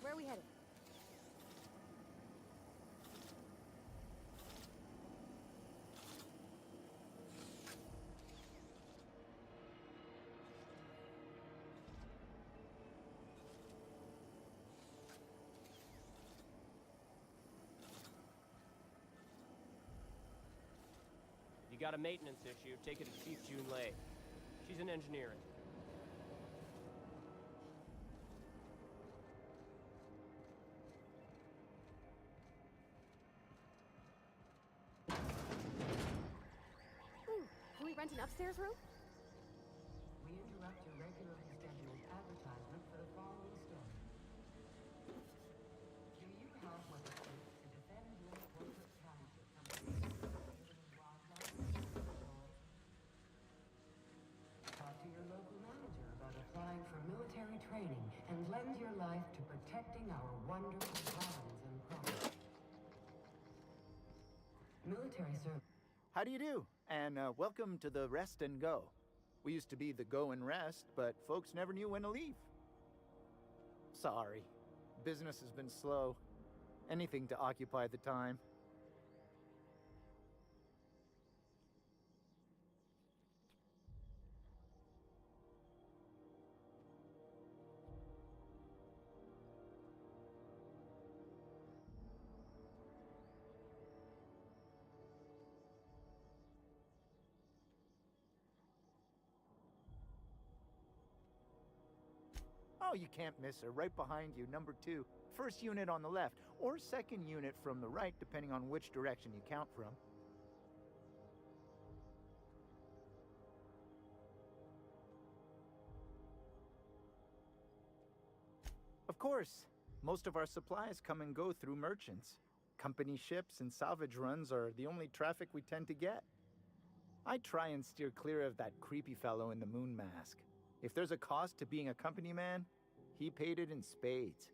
Where are we headed? If you got a maintenance issue, take it to Chief June Lei. She's an engineer. Can we rent an upstairs room? We interrupt your regularly scheduled advertisement for the following story. Do you have what it takes to defend your corporate character from alien wildlife and destroy? Talk to your local manager about applying for military training and lend your life to protecting our wonderful lands and property. Military service. How do you do? And welcome to the Rest and Go. We used to be the Go and Rest, but folks never knew when to leave. Sorry. Business has been slow. Anything to occupy the time. Oh, you can't miss her. Right behind you, number 2. First unit on the left, or second unit from the right, depending on which direction you count from. Of course. Most of our supplies come and go through merchants. Company ships and salvage runs are the only traffic we tend to get. I try and steer clear of that creepy fellow in the moon mask. If there's a cost to being a company man, he paid it in spades.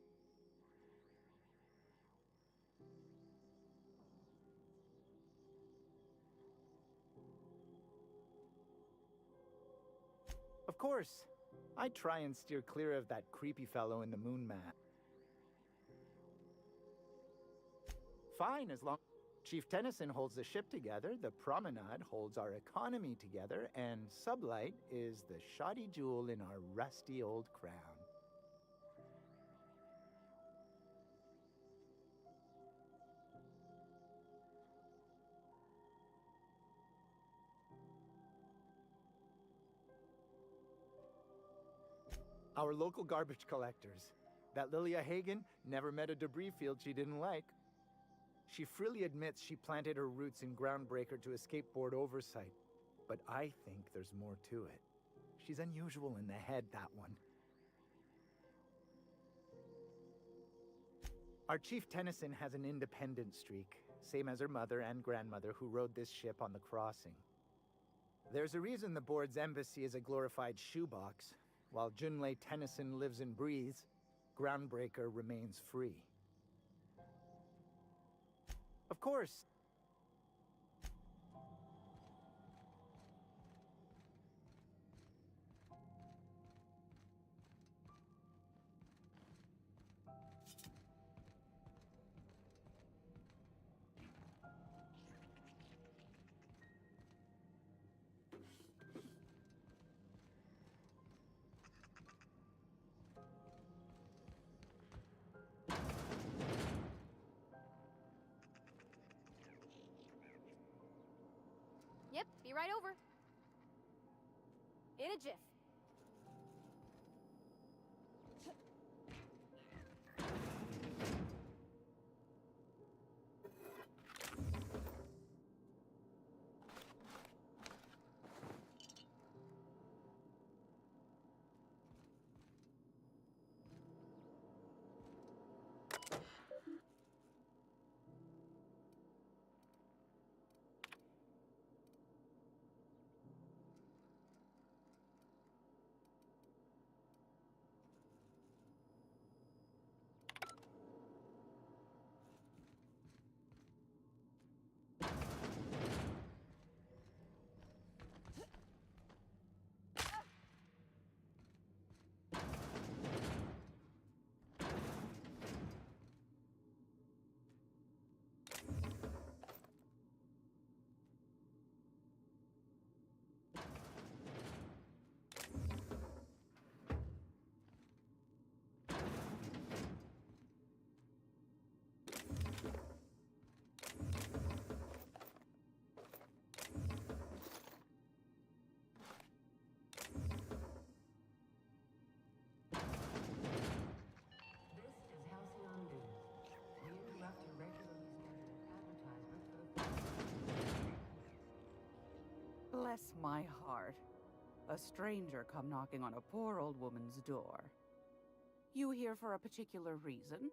Of course. I try and steer clear of that creepy fellow in the moon mask. Fine, as long... Chief Tennyson holds the ship together, the Promenade holds our economy together, and Sublight is the shoddy jewel in our rusty old crown. Our local garbage collectors. That Lilia Hagen never met a debris field she didn't like. She freely admits she planted her roots in Groundbreaker to escape board oversight. But I think there's more to it. She's unusual in the head, that one. Our Chief Tennyson has an independent streak, same as her mother and grandmother who rode this ship on the crossing. There's a reason the board's embassy is a glorified shoebox. While Junlei Tennyson lives and breathes, Groundbreaker remains free. Of course. Yep, be right over. In a jiff. Bless my heart. A stranger come knocking on a poor old woman's door. You here for a particular reason?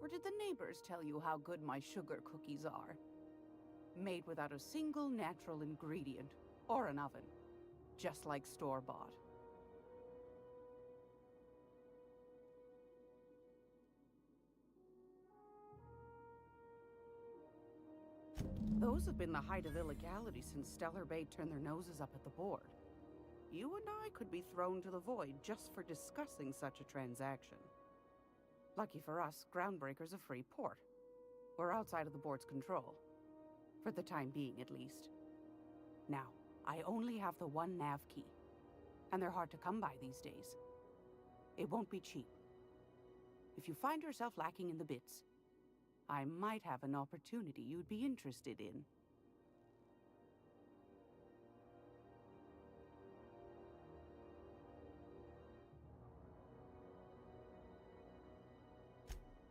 Or did the neighbors tell you how good my sugar cookies are? Made without a single natural ingredient or an oven. Just like store-bought. Those have been the height of illegality since Stellar Bay turned their noses up at the board. You and I could be thrown to the void just for discussing such a transaction. Lucky for us, Groundbreaker's a free port. We're outside of the board's control. For the time being, at least. Now, I only have the one nav key. And they're hard to come by these days. It won't be cheap. If you find yourself lacking in the bits, I might have an opportunity you'd be interested in.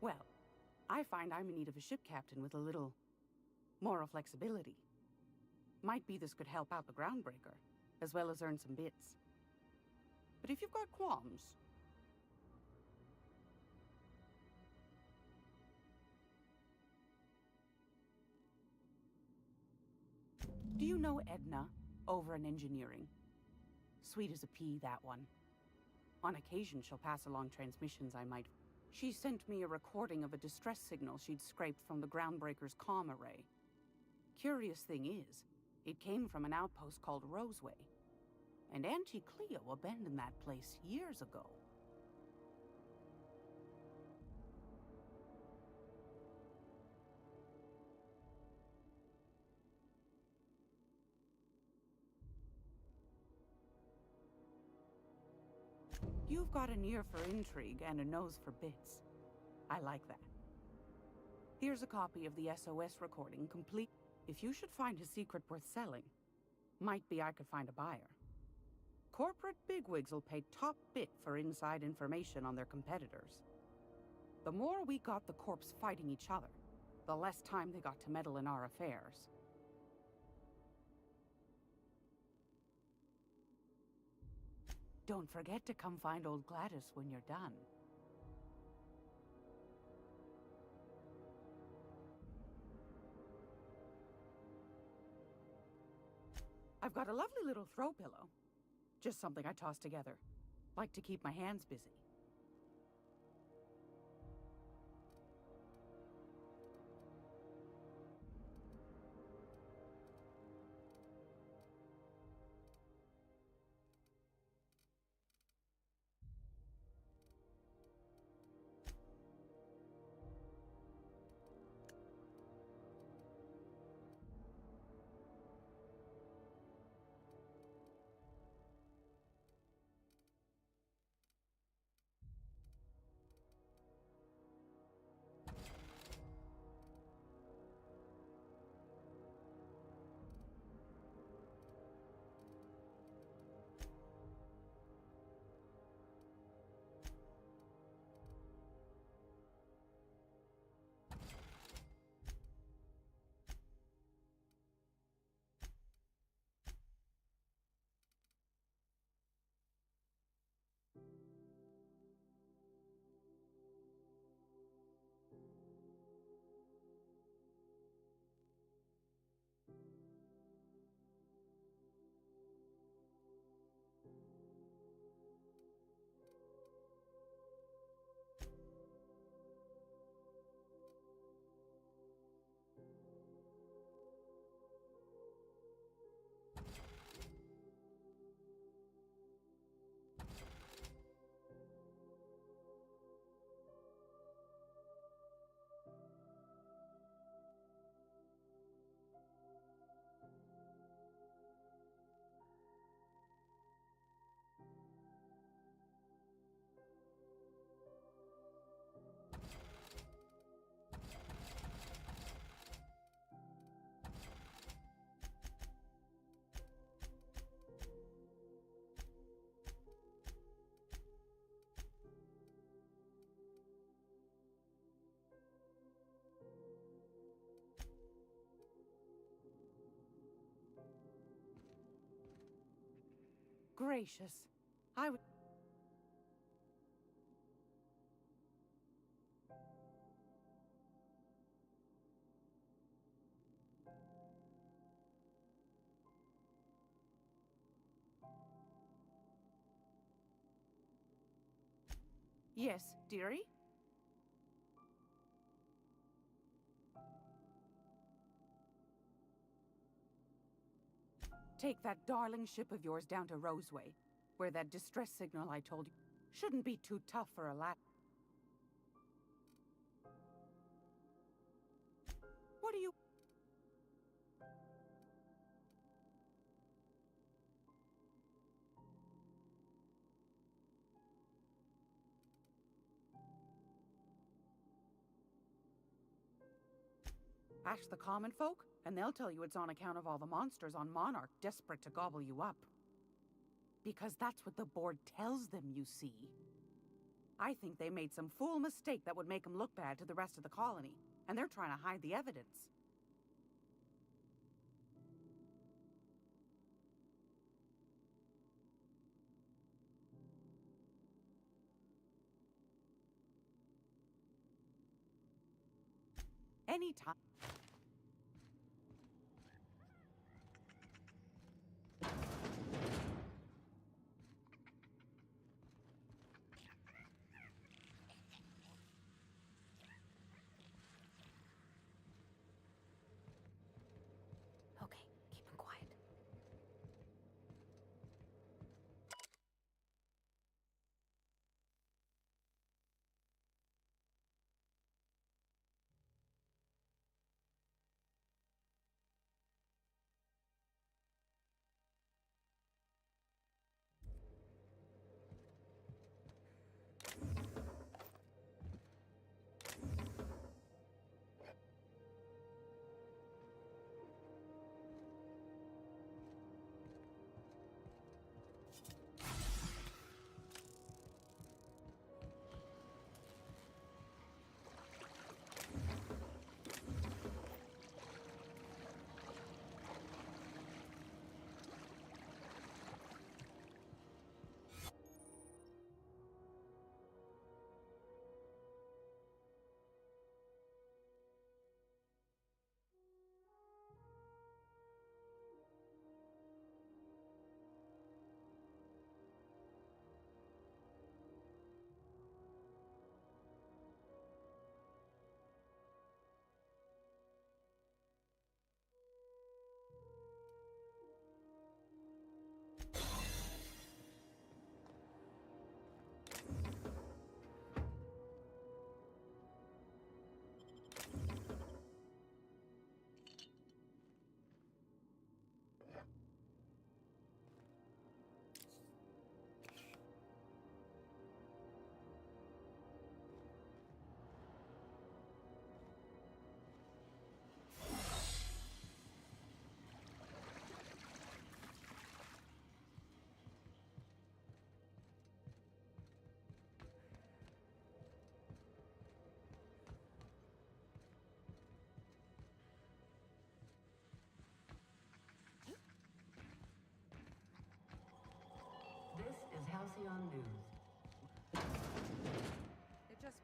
Well, I find I'm in need of a ship captain with a little moral flexibility. Might be this could help out the Groundbreaker, as well as earn some bits. But if you've got qualms, do you know Edna, over in engineering? Sweet as a pea, that one. On occasion, she'll pass along transmissions I might... She sent me a recording of a distress signal she'd scraped from the Groundbreaker's comm array. Curious thing is, it came from an outpost called Roseway. And Auntie Cleo abandoned that place years ago. You've got an ear for intrigue and a nose for bits. I like that. Here's a copy of the SOS recording, complete. If you should find a secret worth selling, might be I could find a buyer. Corporate bigwigs will pay top bit for inside information on their competitors. The more we got the corps fighting each other, the less time they got to meddle in our affairs. Don't forget to come find old Gladys when you're done. I've got a lovely little throw pillow. Just something I toss together. Like to keep my hands busy. Gracious. I would... Yes, dearie? Take that darling ship of yours down to Roseway, where that distress signal I told you shouldn't be too tough for a lap. What do you... Ask the common folk, and they'll tell you it's on account of all the monsters on Monarch desperate to gobble you up. Because that's what the board tells them, you see. I think they made some fool mistake that would make them look bad to the rest of the colony, and they're trying to hide the evidence. Anytime. Okay, keep him quiet.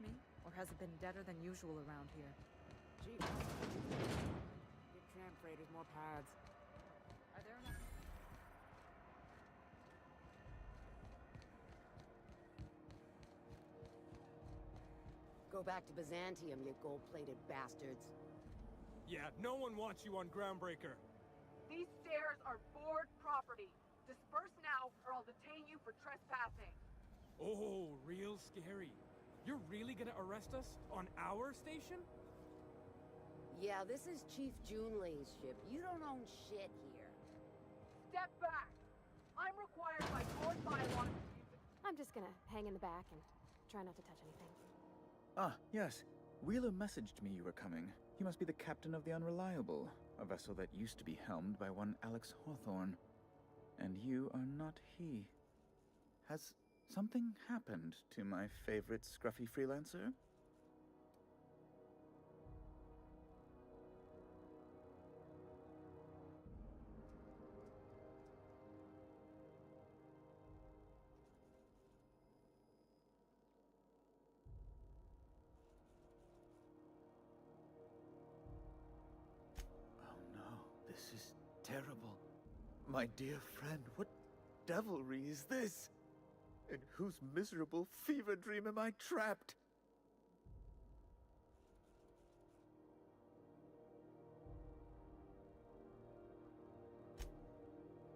me? Or has it been deader than usual around here? Gee, give tram freighters more pads. Are there enough? Go back to Byzantium, you gold-plated bastards. Yeah, no one wants you on Groundbreaker. These stairs are board property. Disperse now, or I'll detain you for trespassing. Oh, real scary. You're really gonna arrest us on our station? Yeah, this is Chief Junlei's ship. You don't own shit here. Step back! I'm required by board bylaws. I'm just gonna hang in the back and try not to touch anything. Ah, yes. Wheeler messaged me you were coming. He must be the captain of the Unreliable, a vessel that used to be helmed by one Alex Hawthorne. And you are not he. Has something happened to my favorite scruffy freelancer? This is terrible. My dear friend, what devilry is this? In whose miserable fever dream am I trapped?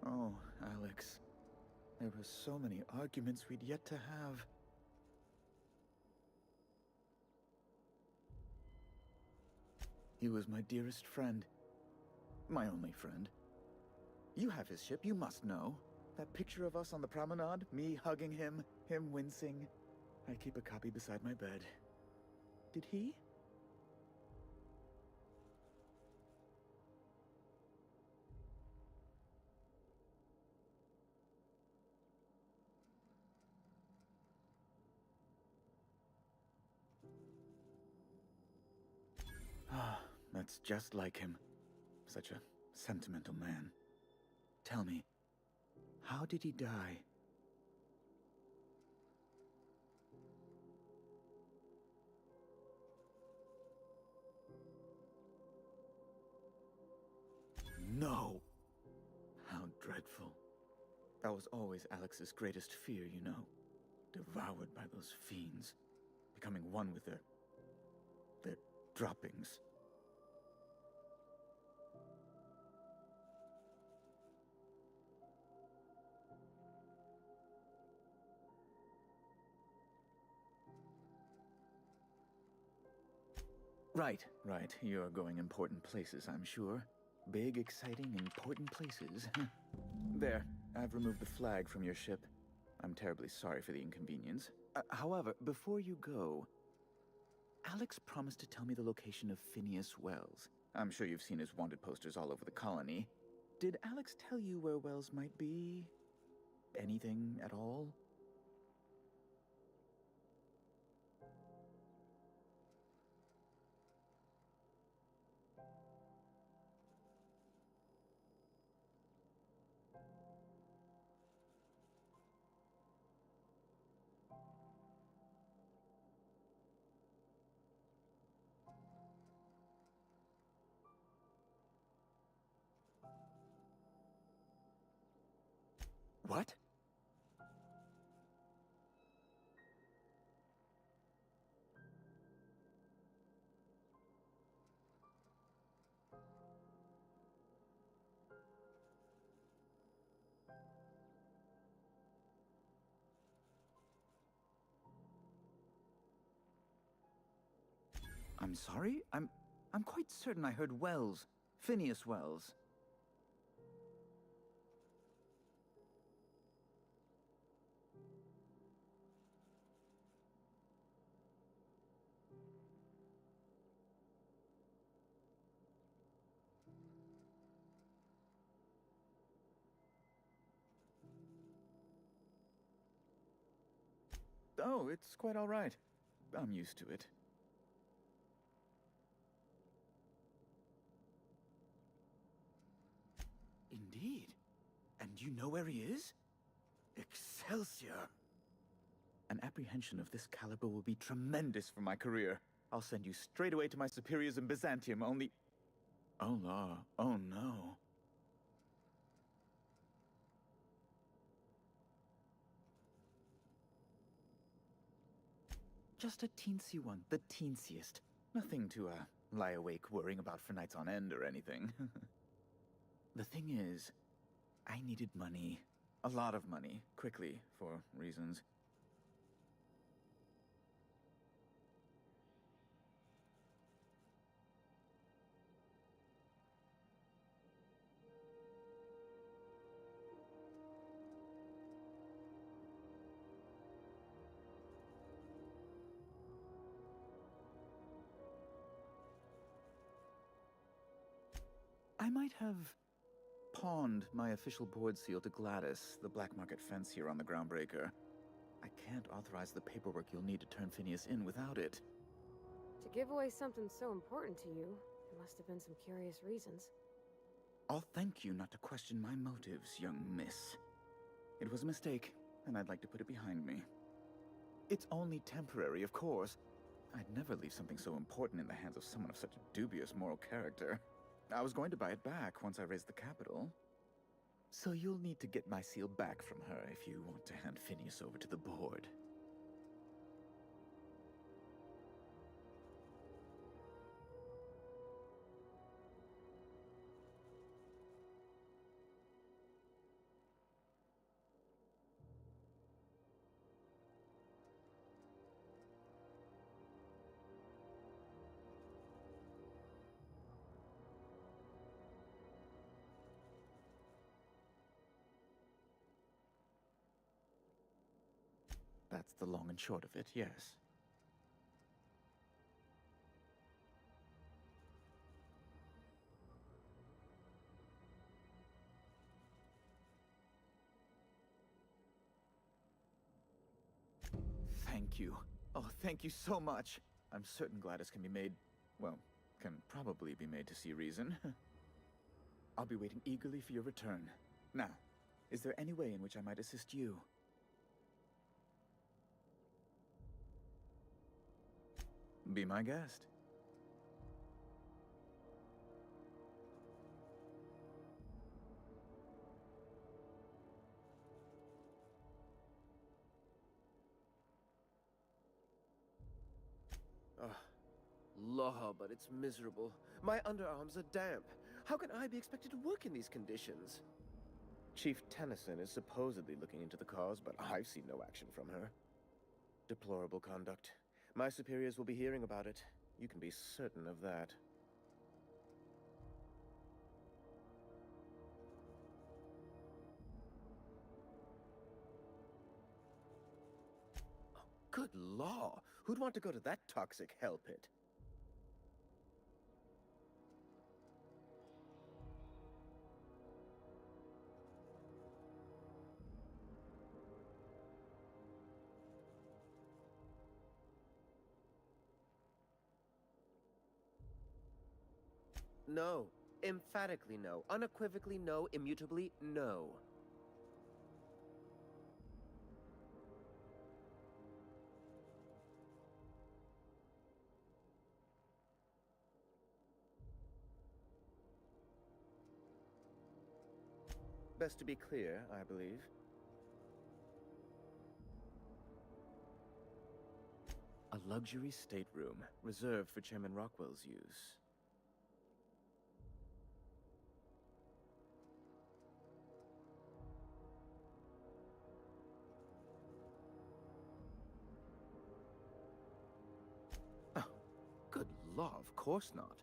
Oh, Alex. There were so many arguments we'd yet to have. He was my dearest friend. My only friend. You have his ship, you must know. That picture of us on the promenade, me hugging him, him wincing. I keep a copy beside my bed. Did he? Ah, that's just like him. Such a sentimental man. Tell me, how did he die? No! How dreadful. That was always Alex's greatest fear, you know. Devoured by those fiends. Becoming one with their droppings. Right. You're going important places, I'm sure. Big, exciting, important places. There, I've removed the flag from your ship. I'm terribly sorry for the inconvenience. However, before you go, Alex promised to tell me the location of Phineas Wells. I'm sure you've seen his wanted posters all over the colony. Did Alex tell you where Wells might be? Anything at all? What? I'm sorry? I'm quite certain I heard Wells. Phineas Wells. Oh, it's quite all right. I'm used to it. Indeed. And you know where he is? Excelsior! An apprehension of this caliber will be tremendous for my career. I'll send you straight away to my superiors in Byzantium, only... Oh, no. Oh, no. Just a teensy one, the teensiest. Nothing to, lie awake worrying about for nights on end or anything. The thing is, I needed money. A lot of money, quickly, for reasons. I might have pawned my official board seal to Gladys, the black market fence here on the Groundbreaker. I can't authorize the paperwork you'll need to turn Phineas in without it. To give away something so important to you, there must have been some curious reasons. I'll thank you not to question my motives, young miss. It was a mistake, and I'd like to put it behind me. It's only temporary, of course. I'd never leave something so important in the hands of someone of such a dubious moral character. I was going to buy it back once I raised the capital. So you'll need to get my seal back from her if you want to hand Phineas over to the board. That's the long and short of it, yes. Thank you. Oh, thank you so much. I'm certain Gladys can be made, well, can probably be made to see reason. I'll be waiting eagerly for your return. Now, is there any way in which I might assist you? Be my guest. Law, but it's miserable. My underarms are damp. How can I be expected to work in these conditions? Chief Tennyson is supposedly looking into the cause, but I've seen no action from her. Deplorable conduct. My superiors will be hearing about it. You can be certain of that. Oh, good law! Who'd want to go to that toxic hell pit? No. Emphatically no. Unequivocally no. Immutably no. Best to be clear, I believe. A luxury stateroom, reserved for Chairman Rockwell's use. Good law, of course not.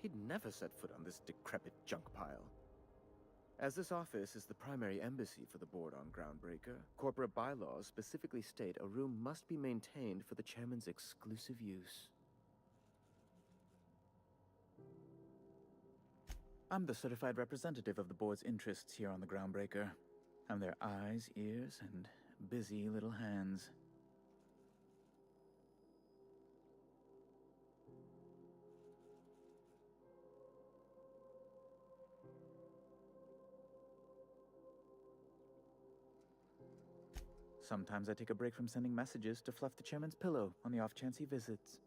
He'd never set foot on this decrepit junk pile. As this office is the primary embassy for the board on Groundbreaker, corporate bylaws specifically state a room must be maintained for the chairman's exclusive use. I'm the certified representative of the board's interests here on the Groundbreaker. I'm their eyes, ears, and busy little hands. Sometimes I take a break from sending messages to fluff the chairman's pillow on the off chance he visits.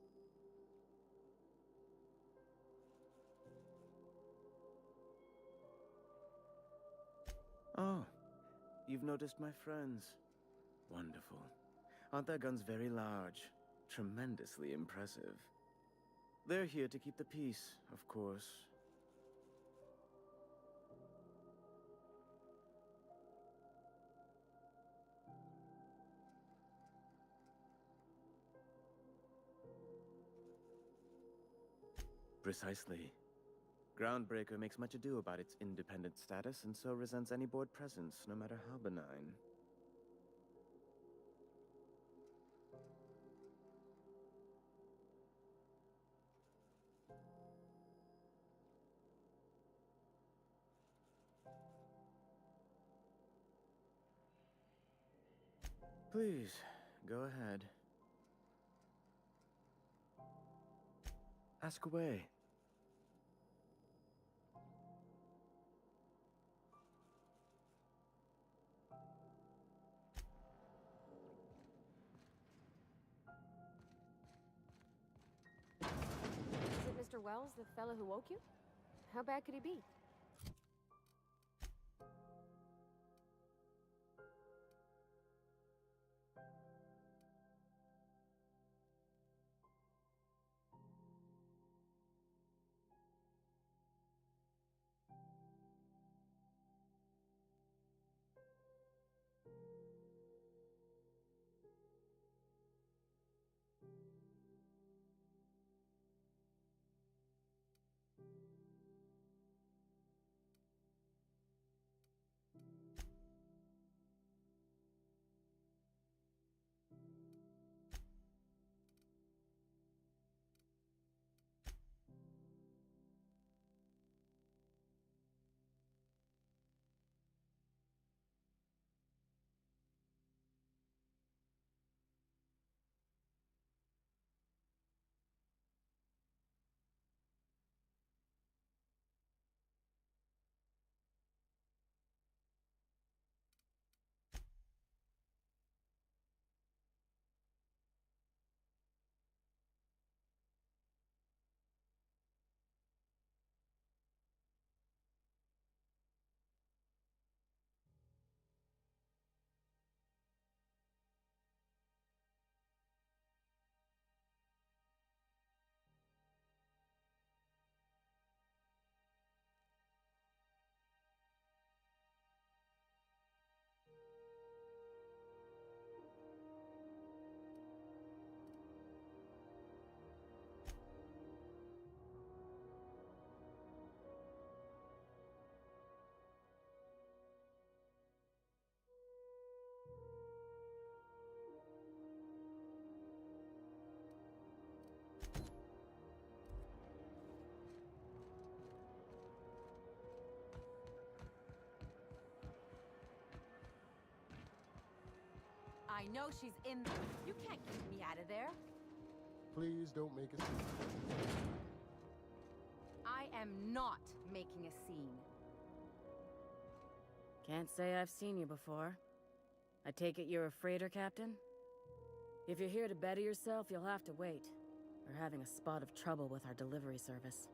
Oh, you've noticed my friends. Wonderful. Aren't their guns very large? Tremendously impressive. They're here to keep the peace, of course. Precisely. Groundbreaker makes much ado about its independent status, and so resents any board presence, no matter how benign. Please, go ahead. Ask away. Is it Mr. Wells, the fellow who woke you? How bad could he be? I know she's in there. You can't keep me out of there. Please don't make a scene. I am not making a scene. Can't say I've seen you before. I take it you're a freighter captain? If you're here to better yourself, you'll have to wait. We're having a spot of trouble with our delivery service.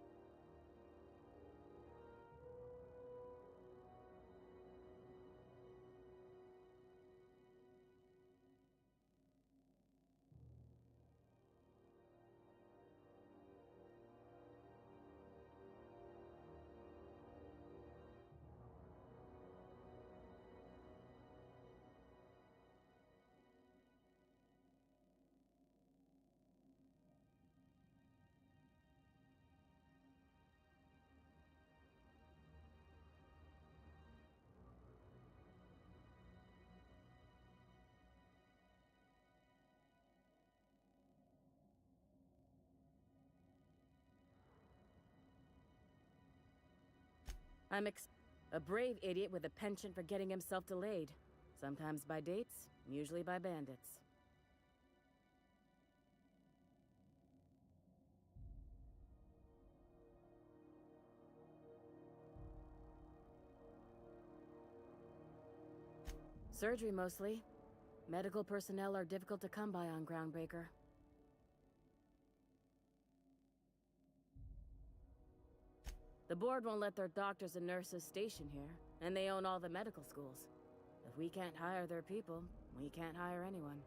A brave idiot with a penchant for getting himself delayed. Sometimes by dates, usually by bandits. Surgery mostly. Medical personnel are difficult to come by on Groundbreaker. The board won't let their doctors and nurses station here, and they own all the medical schools. If we can't hire their people, we can't hire anyone.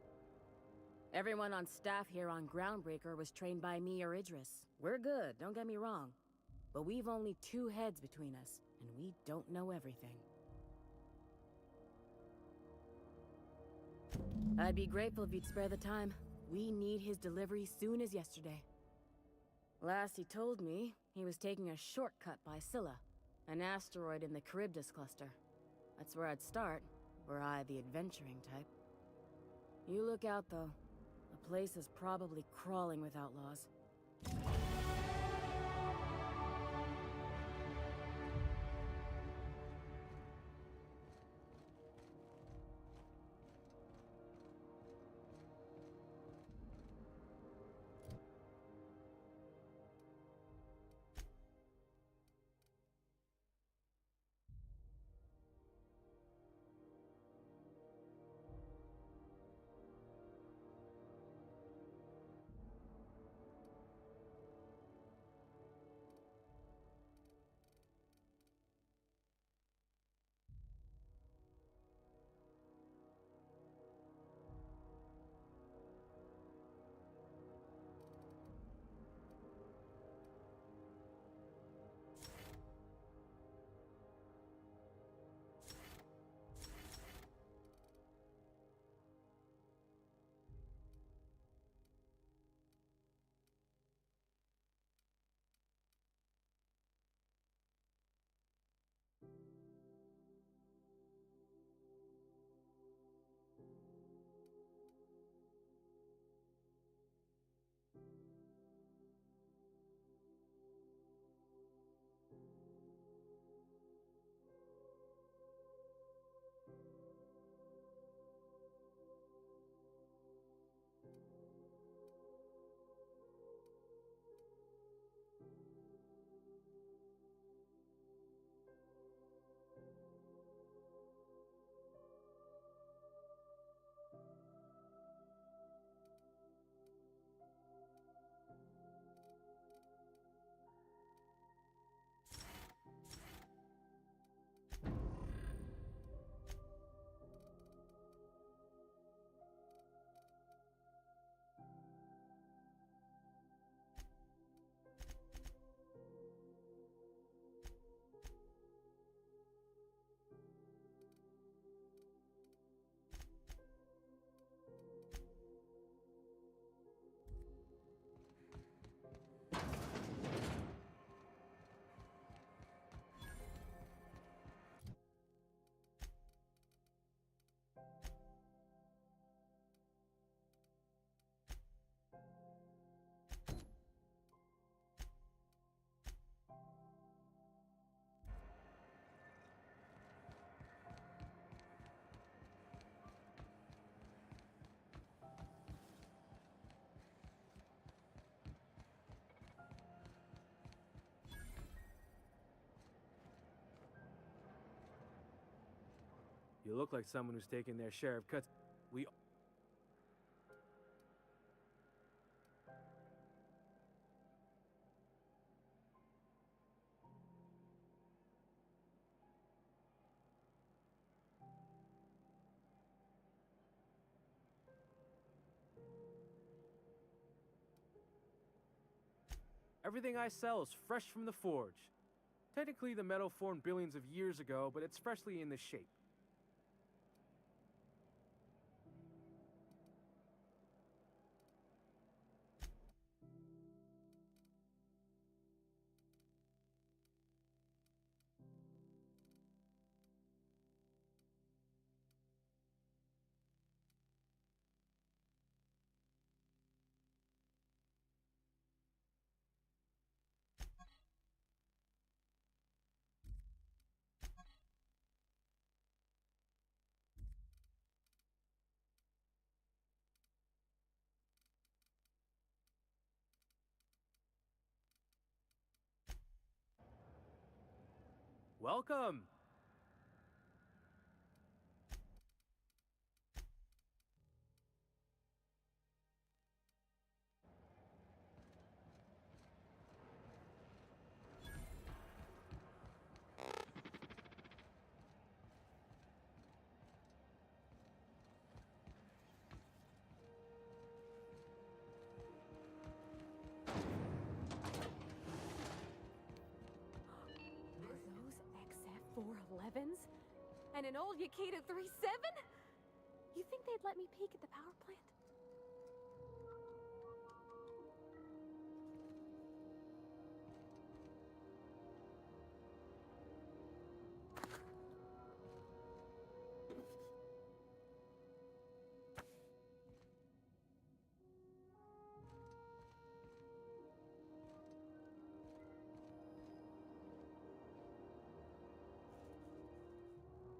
Everyone on staff here on Groundbreaker was trained by me or Idris. We're good, don't get me wrong. But we've only 2 heads between us, and we don't know everything. I'd be grateful if you'd spare the time. We need his delivery soon as yesterday. Last he told me, he was taking a shortcut by Scylla, an asteroid in the Charybdis cluster. That's where I'd start, were I the adventuring type. You look out, though. The place is probably crawling with outlaws. You look like someone who's taken their share of cuts. Everything I sell is fresh from the forge. Technically, the metal formed billions of years ago, but it's freshly in this shape. Welcome! 11s? And an old Yakita 37? You think they'd let me peek at the power plant?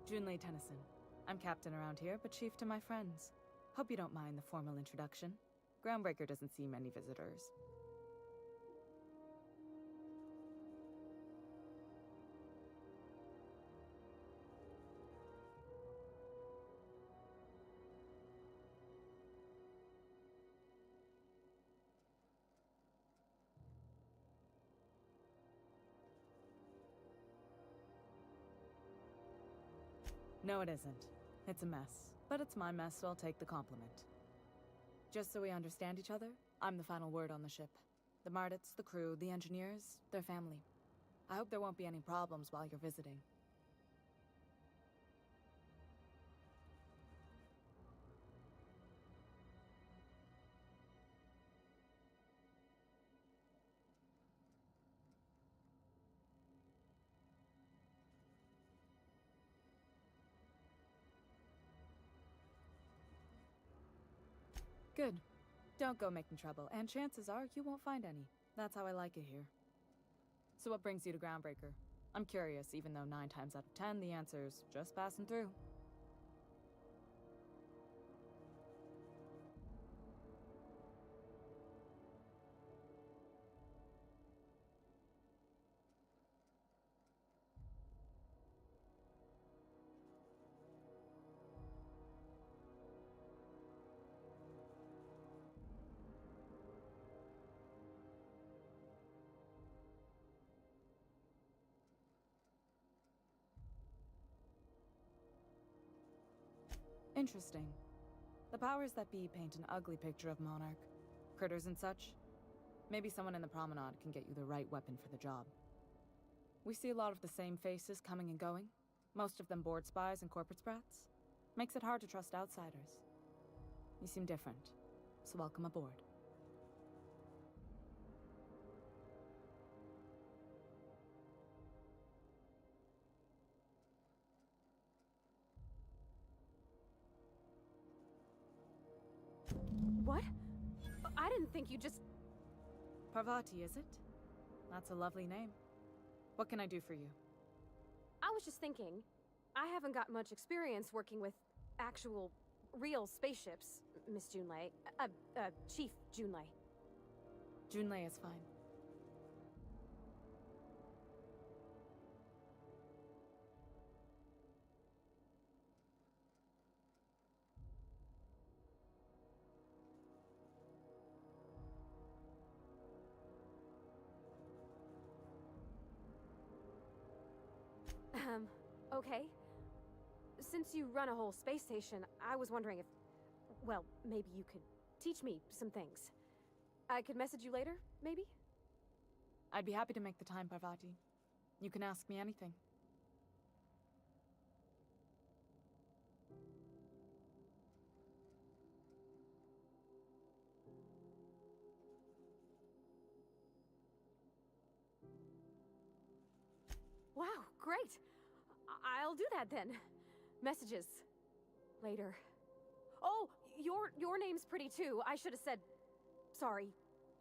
Junlei Tennyson. I'm captain around here, but chief to my friends. Hope you don't mind the formal introduction. Groundbreaker doesn't see many visitors. No, it isn't. It's a mess. But it's my mess, so I'll take the compliment. Just so we understand each other, I'm the final word on the ship. The Mardits, the crew, the engineers, their family. I hope there won't be any problems while you're visiting. Good. Don't go making trouble, and chances are you won't find any. That's how I like it here. So what brings you to Groundbreaker? I'm curious, even though 9 times out of 10 the answer's just passing through. Interesting. The powers that be paint an ugly picture of Monarch. Critters and such. Maybe someone in the promenade can get you the right weapon for the job. We see a lot of the same faces coming and going. Most of them board spies and corporate sprats. Makes it hard to trust outsiders. You seem different, so welcome aboard. What? I didn't think you just... Parvati, is it? That's a lovely name. What can I do for you? I was just thinking, I haven't got much experience working with actual, real spaceships, Miss Junlei. Chief Junlei. Junlei is fine. Okay. Since you run a whole space station, I was wondering if... Well, maybe you could teach me some things. I could message you later, maybe? I'd be happy to make the time, Parvati. You can ask me anything. Wow, great! I'll do that then. Messages. Later. Oh, your name's pretty too. I should have said... Sorry.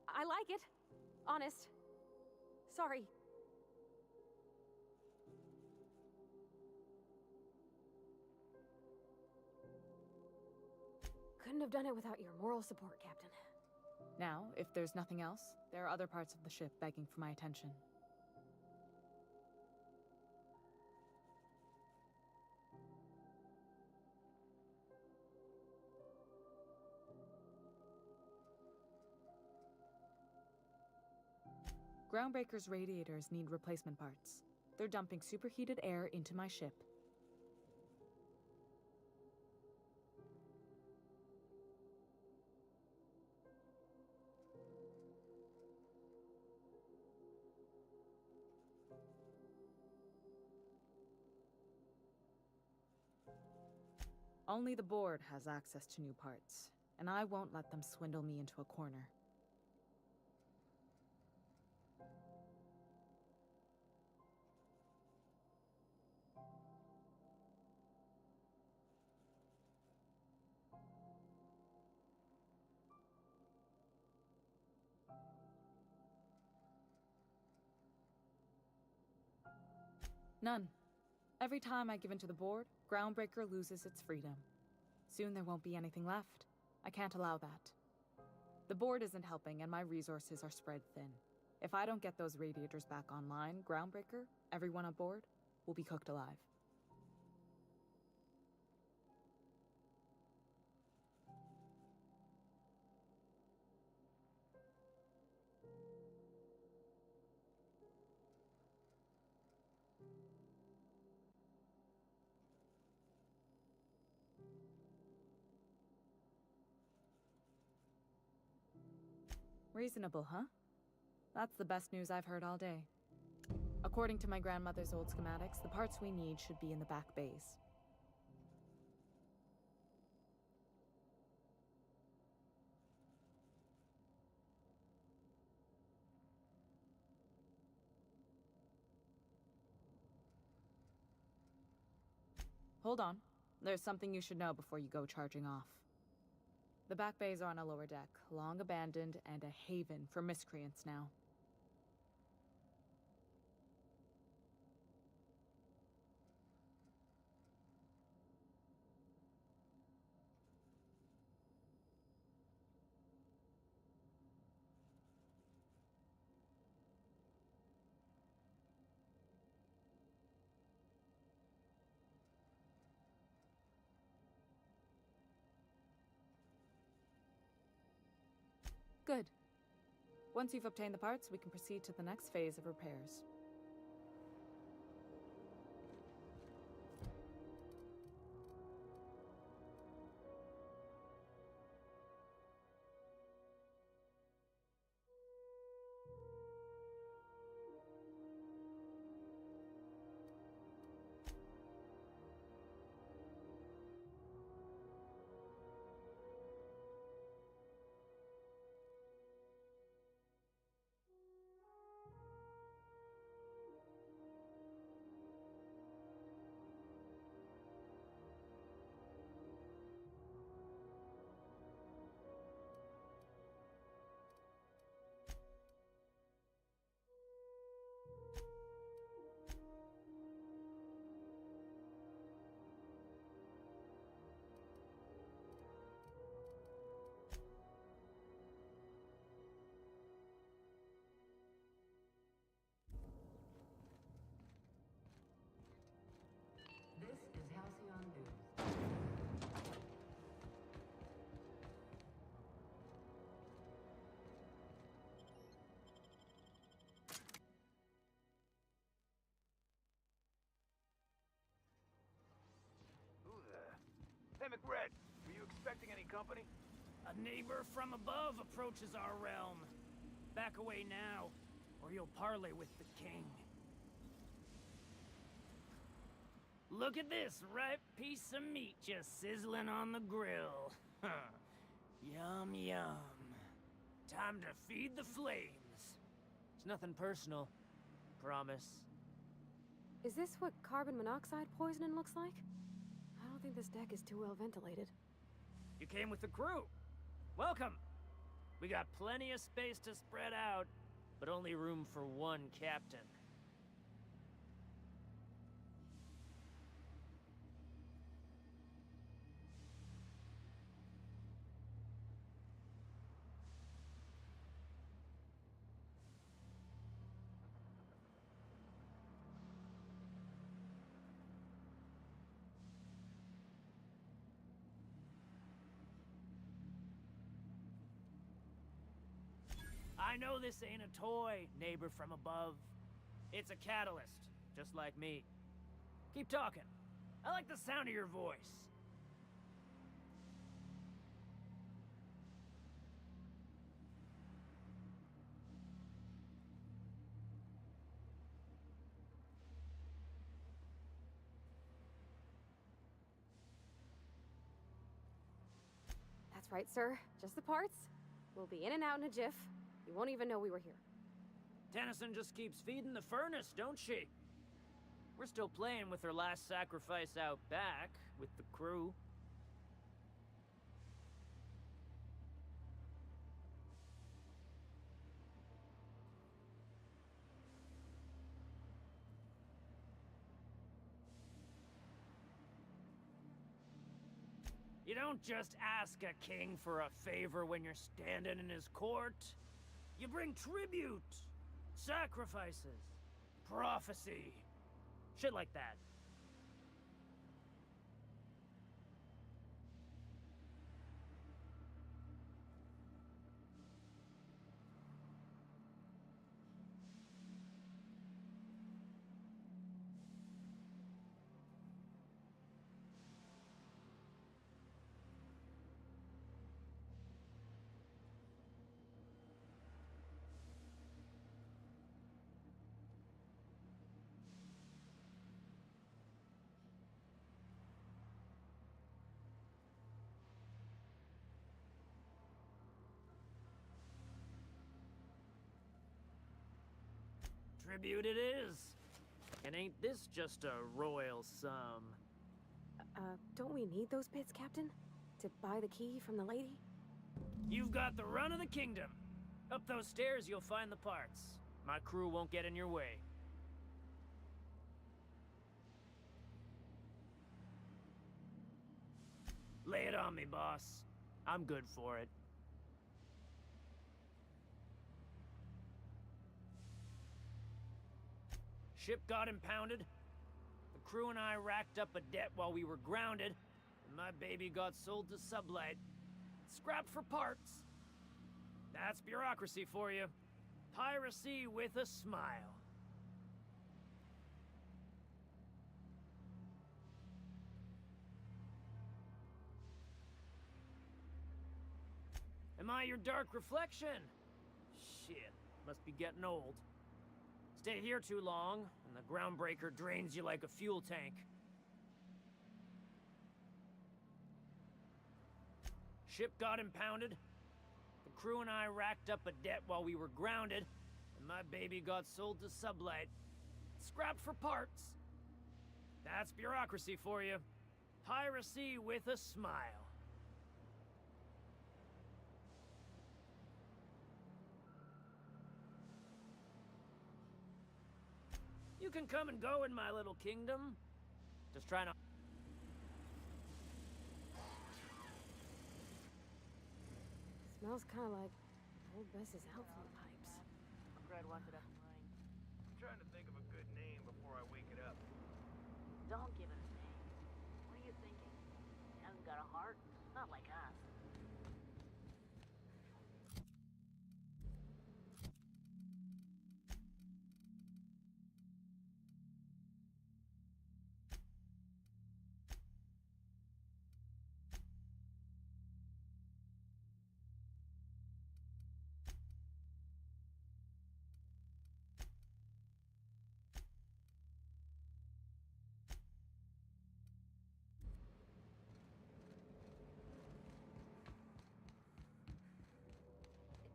I like it. Honest. Sorry. Couldn't have done it without your moral support, Captain. Now, if there's nothing else, there are other parts of the ship begging for my attention. Groundbreaker's radiators need replacement parts. They're dumping superheated air into my ship. Only the board has access to new parts, and I won't let them swindle me into a corner. None. Every time I give in to the board, Groundbreaker loses its freedom. Soon there won't be anything left. I can't allow that. The board isn't helping, and my resources are spread thin. If I don't get those radiators back online, Groundbreaker, everyone on board, will be cooked alive. Reasonable, huh? That's the best news I've heard all day. According to my grandmother's old schematics, the parts we need should be in the back bays. Hold on. There's something you should know before you go charging off. The back bays are on a lower deck, long abandoned and a haven for miscreants now. Good. Once you've obtained the parts, we can proceed to the next phase of repairs. This is Halcyon News. Who there? Hey, McRed, were you expecting any company? A neighbor from above approaches our realm. Back away now, or you'll parley with the king. Look at this ripe piece of meat just sizzling on the grill. Yum, yum. Time to feed the flames. It's nothing personal. Promise. Is this what carbon monoxide poisoning looks like? I don't think this deck is too well ventilated. You came with the crew. Welcome. We got plenty of space to spread out, but only room for one captain. I know this ain't a toy, neighbor from above. It's a catalyst, just like me. Keep talking. I like the sound of your voice. That's right, sir. Just the parts. We'll be in and out in a jiff. You won't even know we were here. Tennyson just keeps feeding the furnace, don't she? We're still playing with her last sacrifice out back, with the crew. You don't just ask a king for a favor when you're standing in his court. You bring tribute, sacrifices, prophecy, shit like that. Tribute it is. And ain't this just a royal sum? Don't we need those bits, Captain? To buy the key from the lady? You've got the run of the kingdom. Up those stairs, you'll find the parts. My crew won't get in your way. Lay it on me, boss. I'm good for it. Ship got impounded. The crew and I racked up a debt while we were grounded, and my baby got sold to Sublight. Scrapped for parts. That's bureaucracy for you. Piracy with a smile. Am I your dark reflection? Shit, must be getting old. Stay here too long, and the groundbreaker drains you like a fuel tank. Ship got impounded. The crew and I racked up a debt while we were grounded, and my baby got sold to Sublight. Scrapped for parts. That's bureaucracy for you. Piracy with a smile. You can come and go in my little kingdom. Just trying to... Smells kind of like old Bess's outflow pipes. Fred wants it up and running. I'm trying to think of a good name before I wake it up. Don't give it a name. What are you thinking? It hasn't got a heart? Not like us.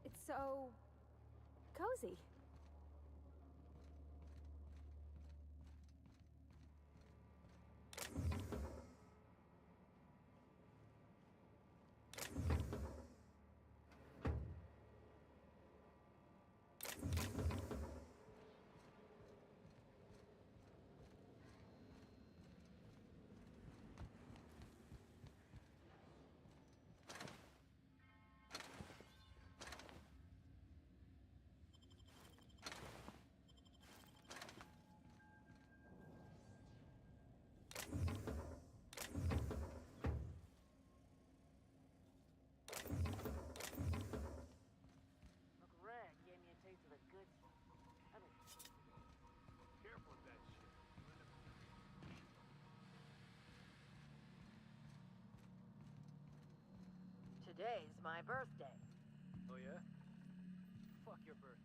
It's so cozy. Careful with that shit. Today's my birthday. Oh yeah? Fuck your birthday.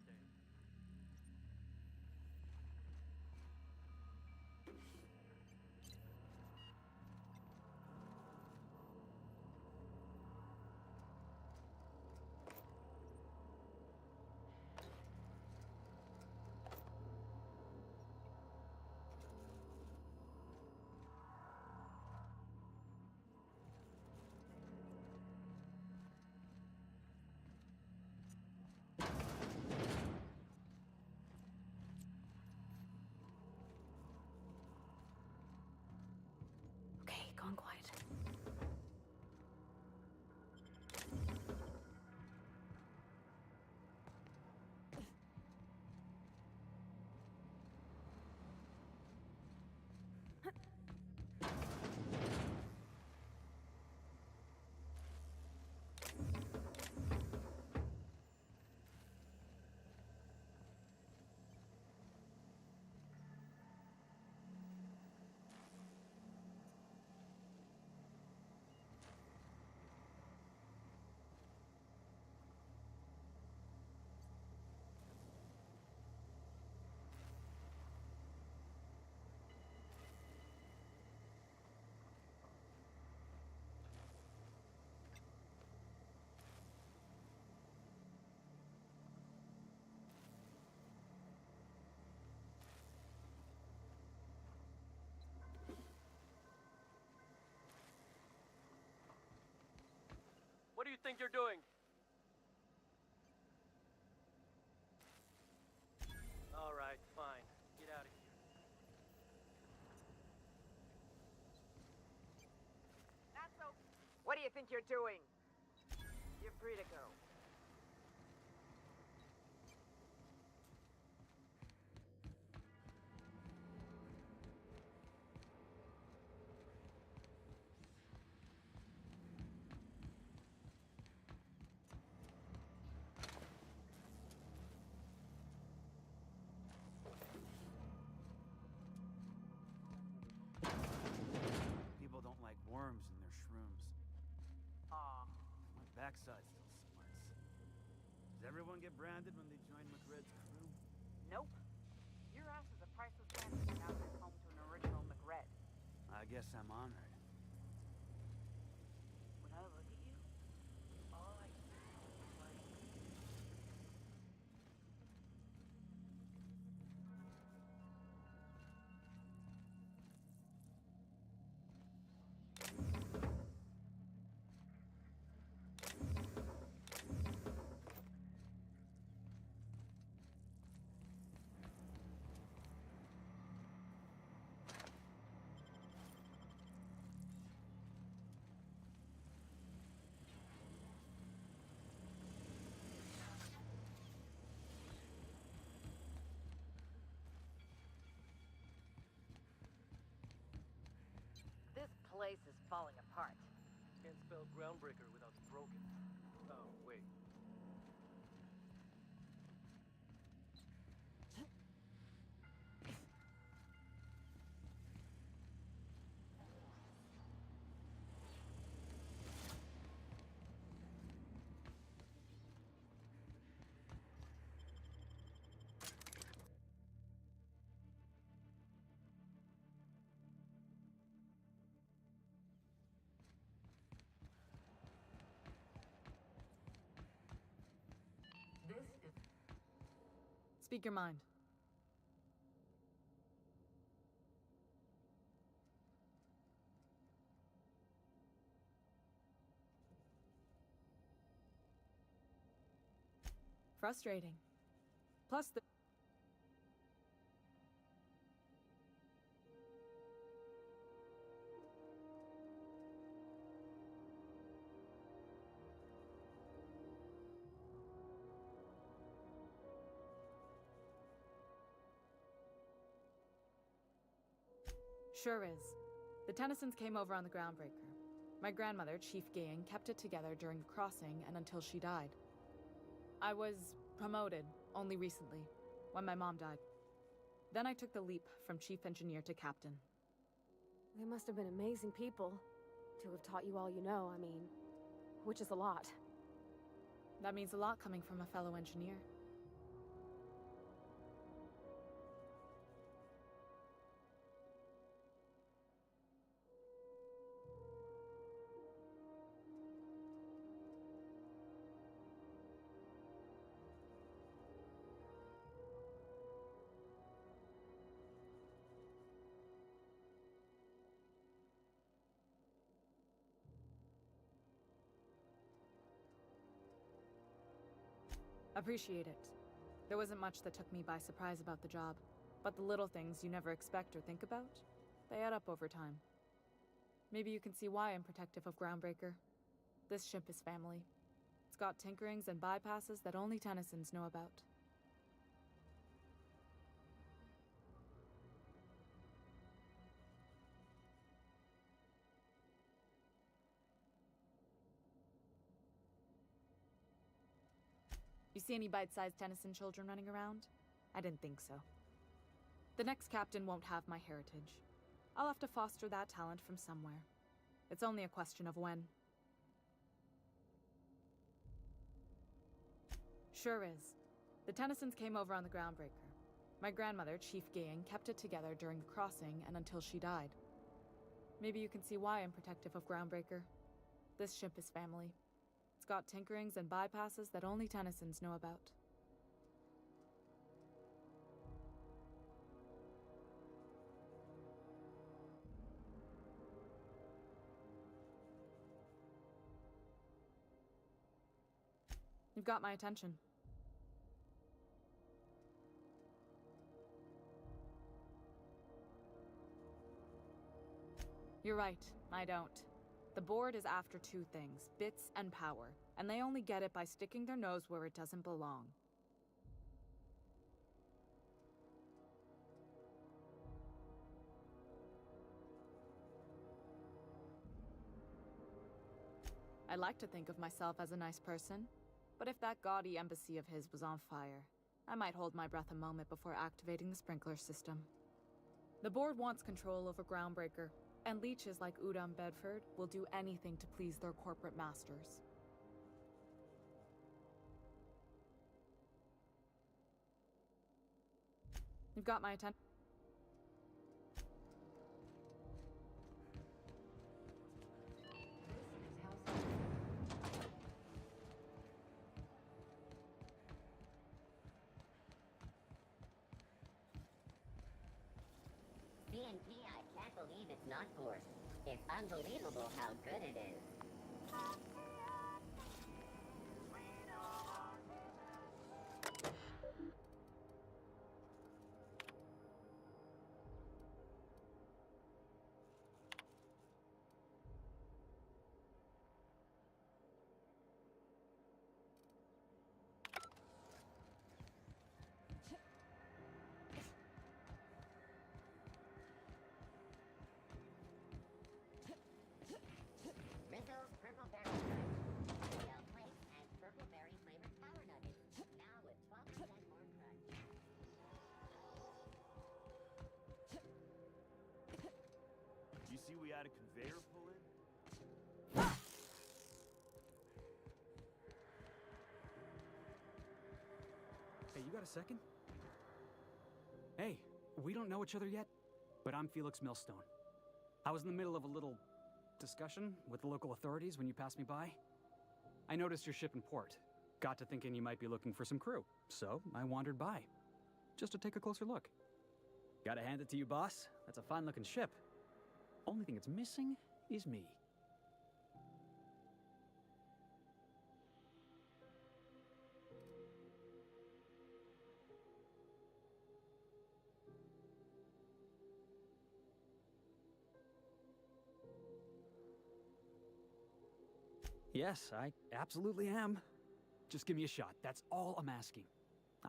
do you think you're doing? All right, fine. Get out of here. Not so. What do you think you're doing? You're free to go. People don't like worms in their shrooms. Aw. My backside still smarts. Does everyone get branded when they join McRed's crew? Nope. Your ass is a priceless fantasy now that it's home to an original McRed. I guess I'm honored. When I look at you, all I see is like... This place is falling apart. Can't spell groundbreaker without broken. Oh, wait. This is... Speak your mind. Frustrating. Plus the... Sure is. The Tennysons came over on the Groundbreaker. My grandmother, Chief Gayan, kept it together during the crossing and until she died. I was promoted only recently, when my mom died. Then I took the leap from chief engineer to captain. They must have been amazing people to have taught you all you know, I mean, which is a lot. That means a lot coming from a fellow engineer. Appreciate it. There wasn't much that took me by surprise about the job, but the little things you never expect or think about, they add up over time. Maybe you can see why I'm protective of Groundbreaker. This ship is family. It's got tinkerings and bypasses that only Tennysons know about. You see any bite-sized Tennyson children running around? I didn't think so. The next captain won't have my heritage. I'll have to foster that talent from somewhere. It's only a question of when. Sure is. The Tennysons came over on the Groundbreaker. My grandmother, Chief Gayan, kept it together during the crossing and until she died. Maybe you can see why I'm protective of Groundbreaker. This ship is family. It's got tinkerings and bypasses that only Tennysons know about. You've got my attention. You're right, I don't. The board is after two things, bits and power, and they only get it by sticking their nose where it doesn't belong. I like to think of myself as a nice person, but if that gaudy embassy of his was on fire, I might hold my breath a moment before activating the sprinkler system. The board wants control over Groundbreaker, and leeches like Udom Bedford will do anything to please their corporate masters. You've got my attention. CNP, I can't believe it's not forced. It's unbelievable how good it is. Missiles, purple berry crunch. Shell flakes and purple berry flavored power nuggets. Now with 12% more crunch. You see we had a conveyor pull in? Hey, you got a second? Hey, we don't know each other yet, but I'm Felix Millstone. I was in the middle of a little discussion with the local authorities when you passed me by. I noticed your ship in port. Got to thinking you might be looking for some crew, so I wandered by, just to take a closer look. Gotta hand it to you, boss. That's a fine-looking ship. Only thing it's missing is me. Yes, I absolutely am. Just give me a shot. That's all I'm asking.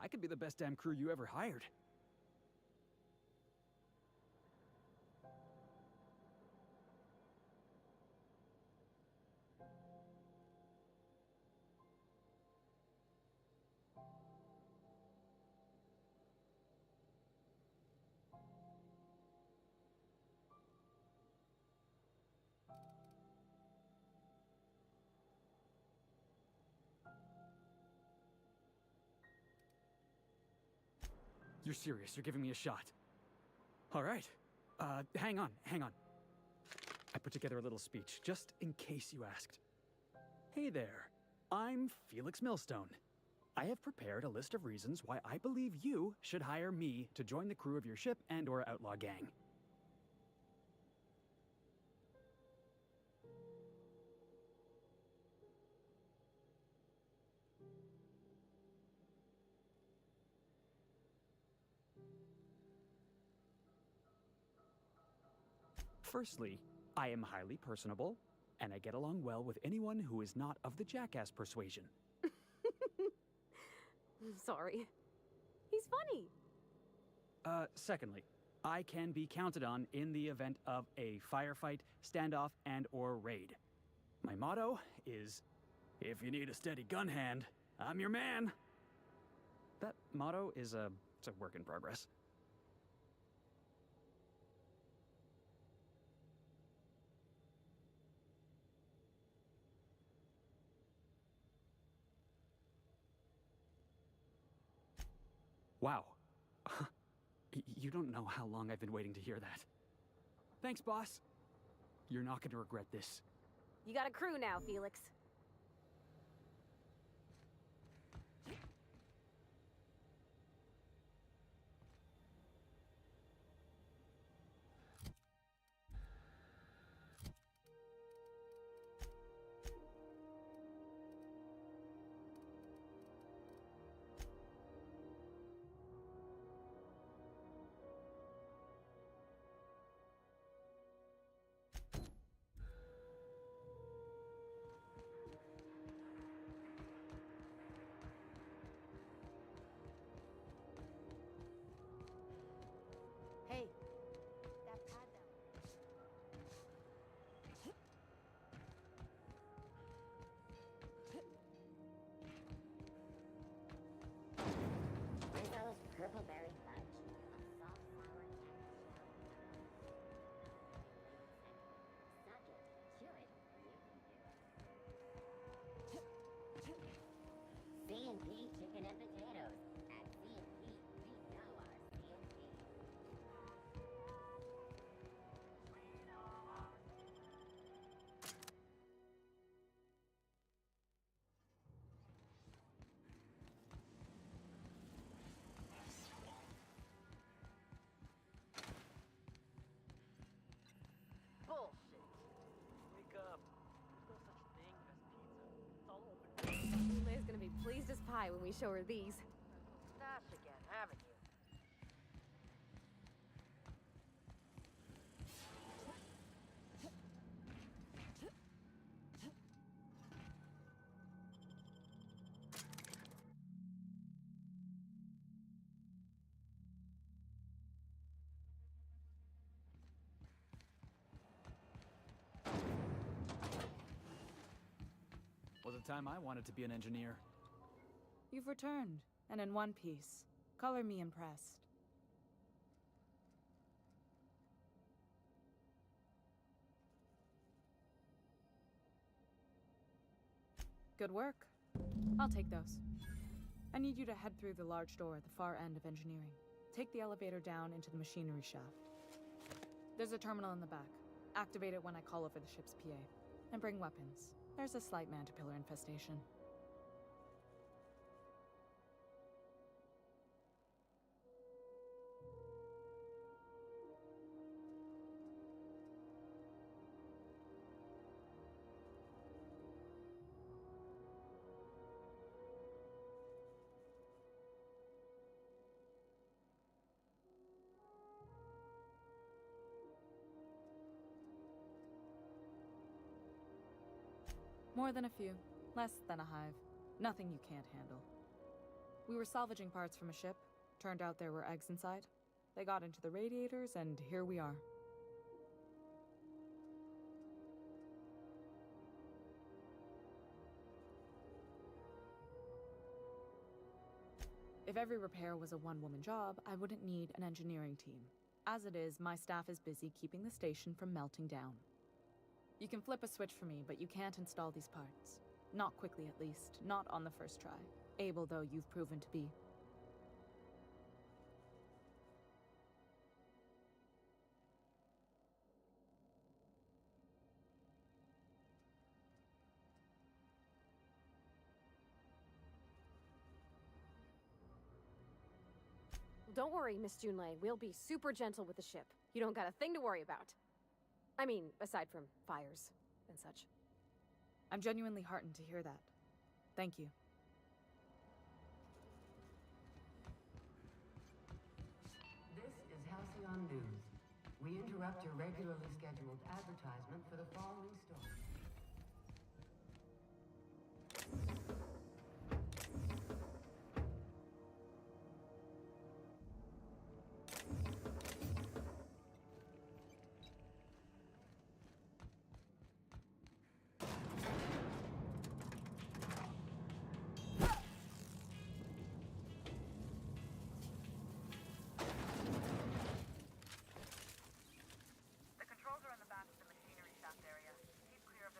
I could be the best damn crew you ever hired. You're serious. You're giving me a shot. All right. Hang on. I put together a little speech, just in case you asked. Hey there. I'm Felix Millstone. I have prepared a list of reasons why I believe you should hire me to join the crew of your ship and/or outlaw gang. Firstly, I am highly personable, and I get along well with anyone who is not of the jackass persuasion. Sorry. He's funny. Secondly, I can be counted on in the event of a firefight, standoff, and/or raid. My motto is, if you need a steady gun hand, I'm your man. That motto is it's a work in progress. Wow. You don't know how long I've been waiting to hear that. Thanks, boss. You're not going to regret this. You got a crew now, Felix. cry when we show her these. Stash again, haven't you? Was a time I wanted to be an engineer. You've returned, and in one piece. Color me impressed. Good work. I'll take those. I need you to head through the large door at the far end of engineering. Take the elevator down into the machinery shaft. There's a terminal in the back. Activate it when I call over the ship's PA. And bring weapons. There's a slight mantipillar infestation. More than a few. Less than a hive. Nothing you can't handle. We were salvaging parts from a ship. Turned out there were eggs inside. They got into the radiators, and here we are. If every repair was a one-woman job, I wouldn't need an engineering team. As it is, my staff is busy keeping the station from melting down. You can flip a switch for me, but you can't install these parts. Not quickly, at least. Not on the first try. Able, though, you've proven to be. Don't worry, Miss Junlei. We'll be super gentle with the ship. You don't got a thing to worry about. I mean, aside from fires and such. I'm genuinely heartened to hear that. Thank you. This is Halcyon News. We interrupt your regularly scheduled advertisement for the following story. The controls are in the back of the machinery shaft area. Keep clear of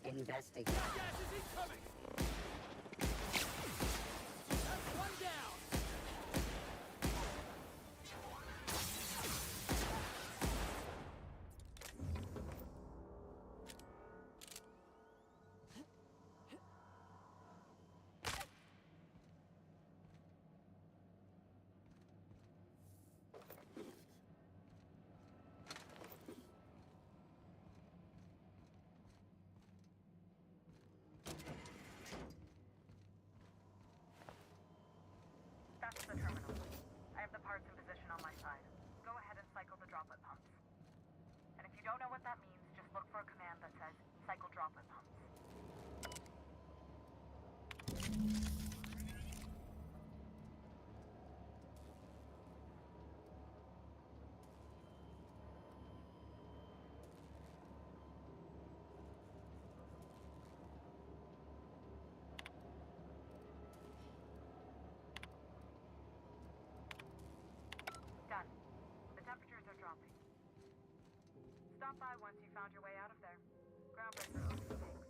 Investigate. Gas is incoming! That's one down! That's the terminal. I have the parts in position on my side. Go ahead and cycle the droplet pumps. And if you don't know what that means, just look for a command that says, cycle droplet pumps. Done. The temperatures are dropping. Stop by once you found your way out of there. Groundbreaker open, thanks.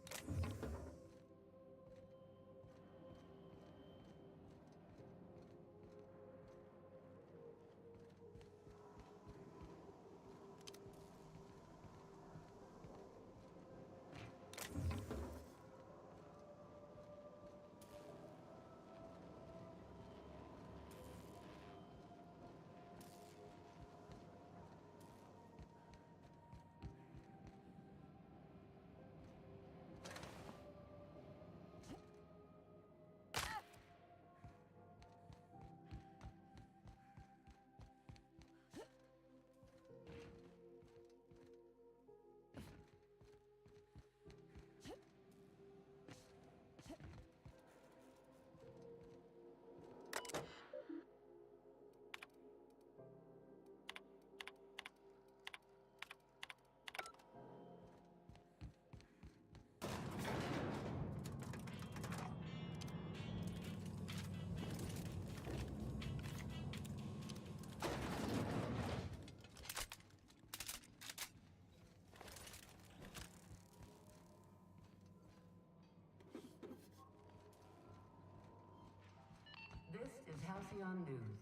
This is Halcyon News.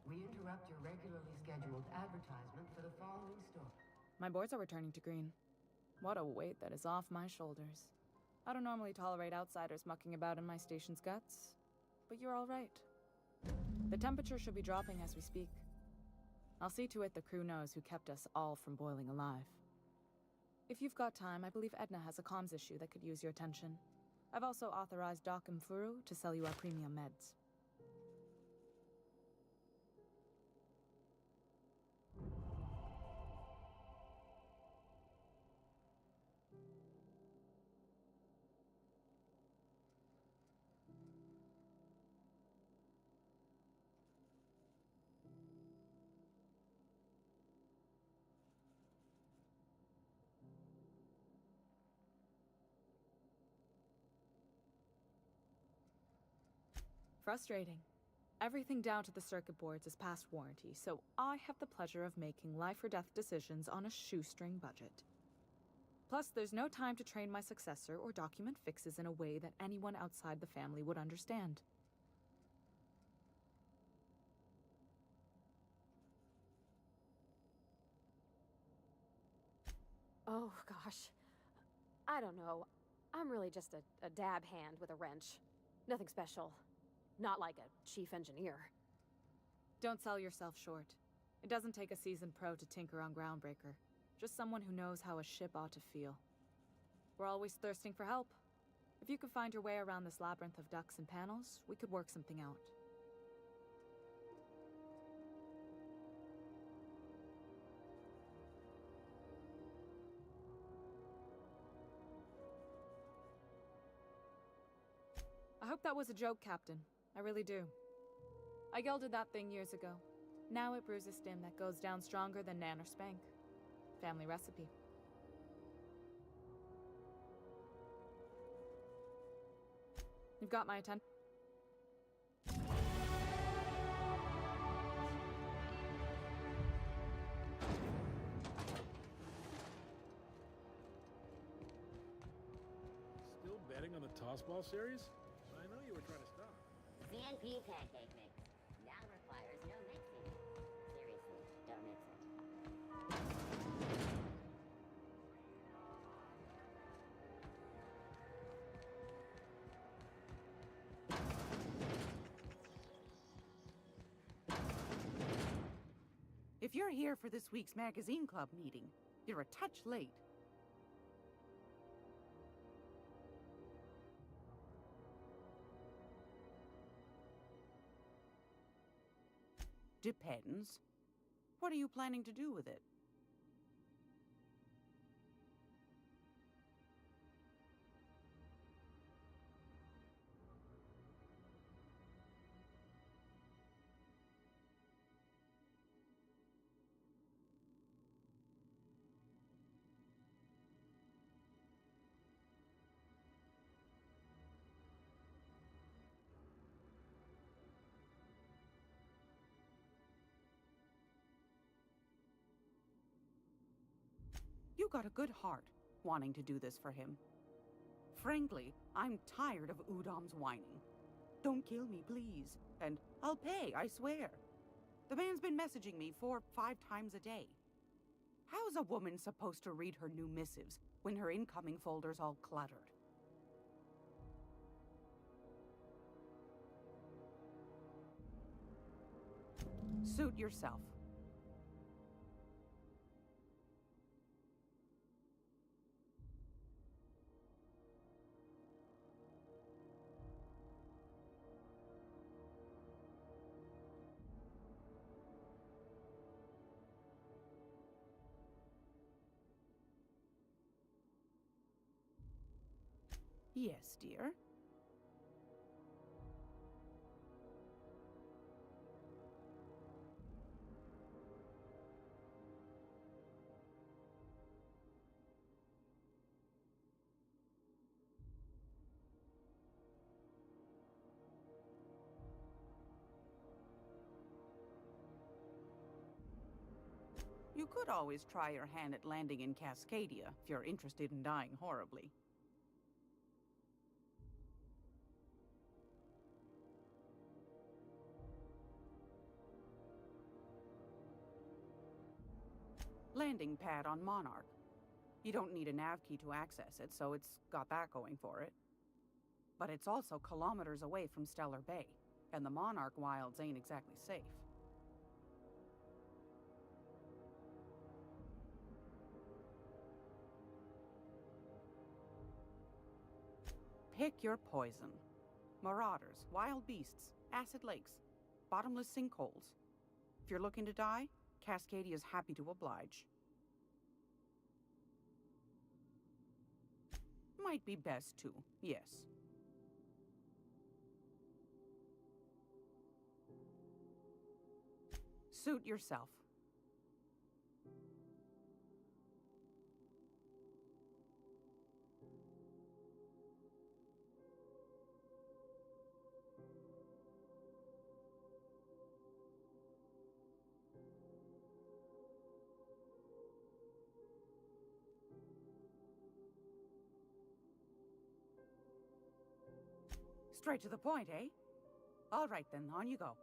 We interrupt your regularly scheduled advertisement for the following story. My boards are returning to green. What a weight that is off my shoulders. I don't normally tolerate outsiders mucking about in my station's guts, but you're all right. The temperature should be dropping as we speak. I'll see to it the crew knows who kept us all from boiling alive. If you've got time, I believe Edna has a comms issue that could use your attention. I've also authorized Doc and Furu to sell you our premium meds. Frustrating. Everything down to the circuit boards is past warranty, so I have the pleasure of making life or death decisions on a shoestring budget. Plus, there's no time to train my successor or document fixes in a way that anyone outside the family would understand. Oh, gosh. I don't know. I'm really just a dab hand with a wrench. Nothing special. Not like a chief engineer. Don't sell yourself short. It doesn't take a seasoned pro to tinker on Groundbreaker. Just someone who knows how a ship ought to feel. We're always thirsting for help. If you could find your way around this labyrinth of ducts and panels, we could work something out. I hope that was a joke, Captain. I really do. I gelded that thing years ago. Now it brews a stim that goes down stronger than Nan or Spank. Family recipe. You've got my attention. Mossball series? I know you were trying to stop. CNP pancake mix. Now requires no mixing. Seriously, don't mix it. If you're here for this week's magazine club meeting, you're a touch late. Depends. What are you planning to do with it? You got a good heart, wanting to do this for him. Frankly, I'm tired of Udom's whining. Don't kill me, please. And I'll pay, I swear. The man's been messaging me 4 or 5 times a day. How's a woman supposed to read her new missives when her incoming folder's all cluttered? Suit yourself. Yes, dear. You could always try your hand at landing in Cascadia if you're interested in dying horribly. Landing pad on Monarch. You don't need a nav key to access it, so it's got that going for it. But it's also kilometers away from Stellar Bay, and the Monarch wilds ain't exactly safe. Pick your poison. Marauders, wild beasts, acid lakes, bottomless sinkholes. If you're looking to die, Cascadia's happy to oblige. Might be best too, yes. Suit yourself. Straight to the point, eh? All right then, on you go.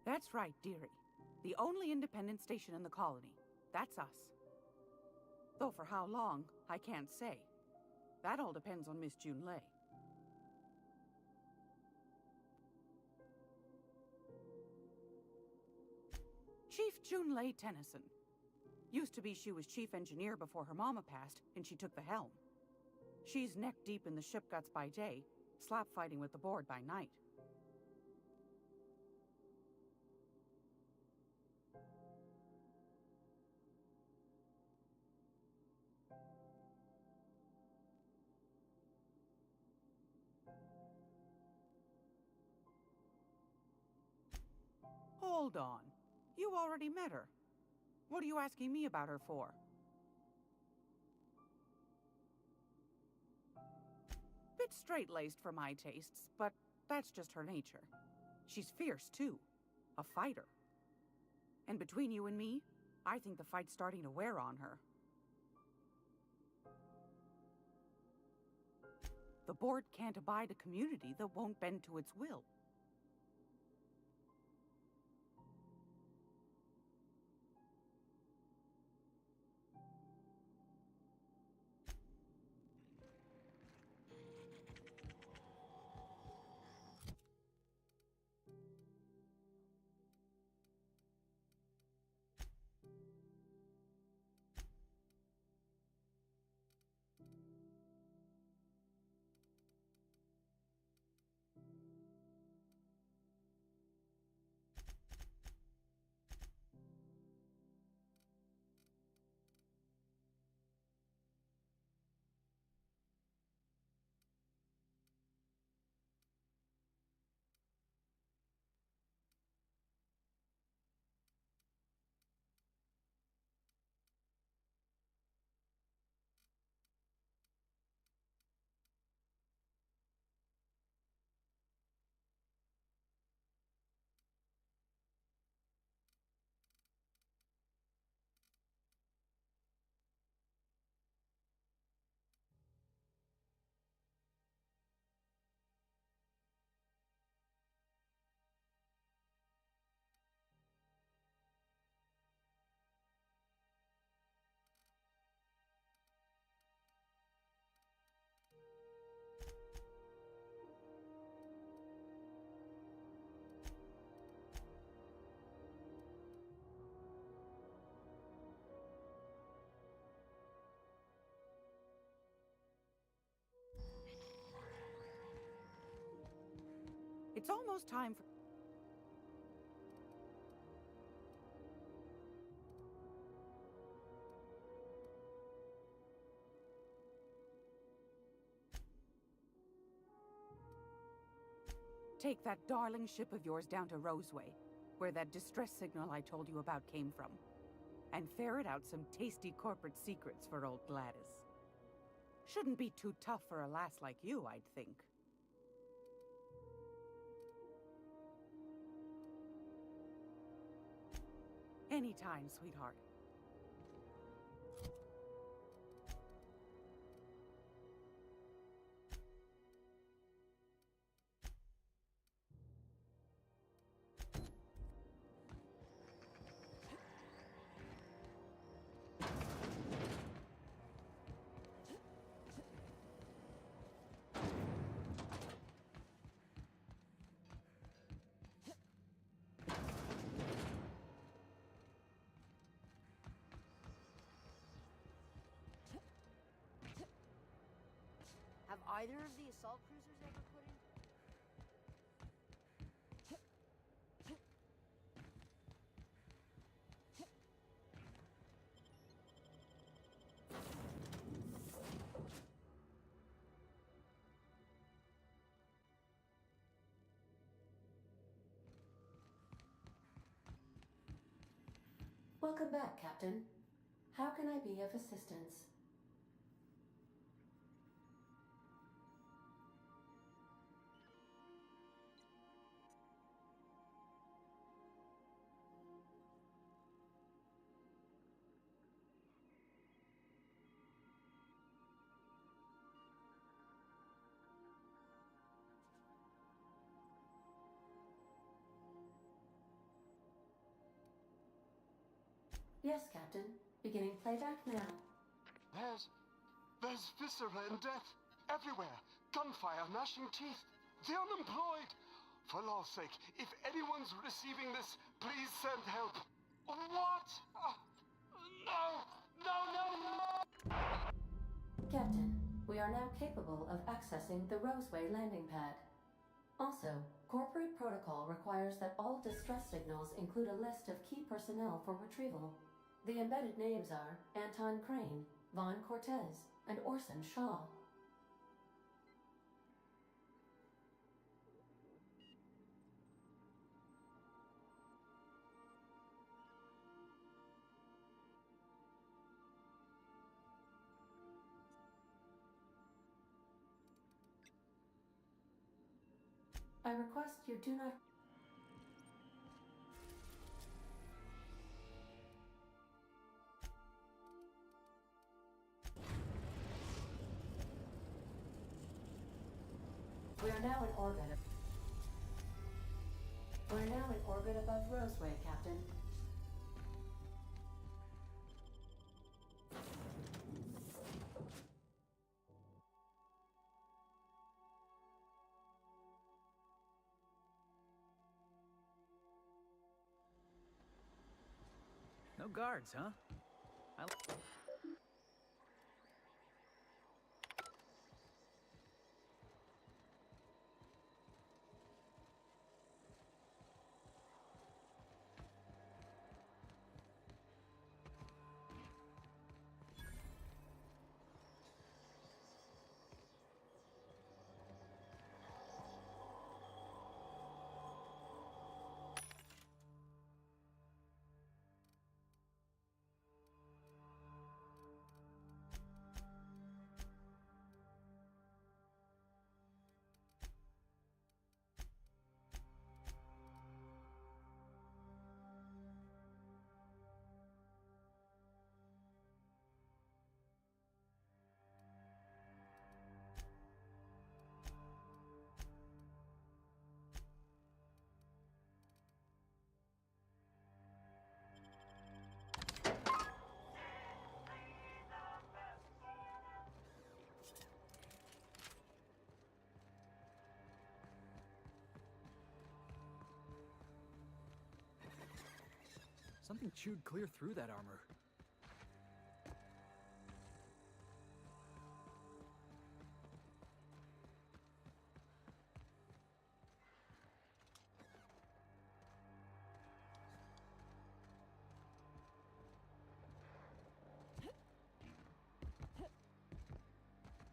That's right, dearie. The only independent station in the colony. That's us. Though for how long, I can't say. That all depends on Miss Junlei. Chief Junlei Tennyson. Used to be she was chief engineer before her mama passed, and she took the helm. She's neck-deep in the ship guts by day, slap-fighting with the board by night. Hold on. You already met her. What are you asking me about her for? Bit straight-laced for my tastes, but that's just her nature. She's fierce, too. A fighter. And between you and me, I think the fight's starting to wear on her. The board can't abide a community that won't bend to its will. It's almost time for... Take that darling ship of yours down to Roseway, where that distress signal I told you about came from, and ferret out some tasty corporate secrets for old Gladys. Shouldn't be too tough for a lass like you, I'd think. Anytime, sweetheart. Have either of the assault cruisers ever put in? Welcome back, Captain. How can I be of assistance? Yes, Captain. Beginning playback now. There's viscera and death everywhere. Gunfire, gnashing teeth. The unemployed. For law's sake, if anyone's receiving this, please send help. What? No! No, no, no! Captain, we are now capable of accessing the Roseway landing pad. Also, corporate protocol requires that all distress signals include a list of key personnel for retrieval. The embedded names are Anton Crane, Vaughn Cortez, and Orson Shaw. I request you do not... We are now in orbit. We're now in orbit above Roseway, Captain. No guards, huh? Something chewed clear through that armor.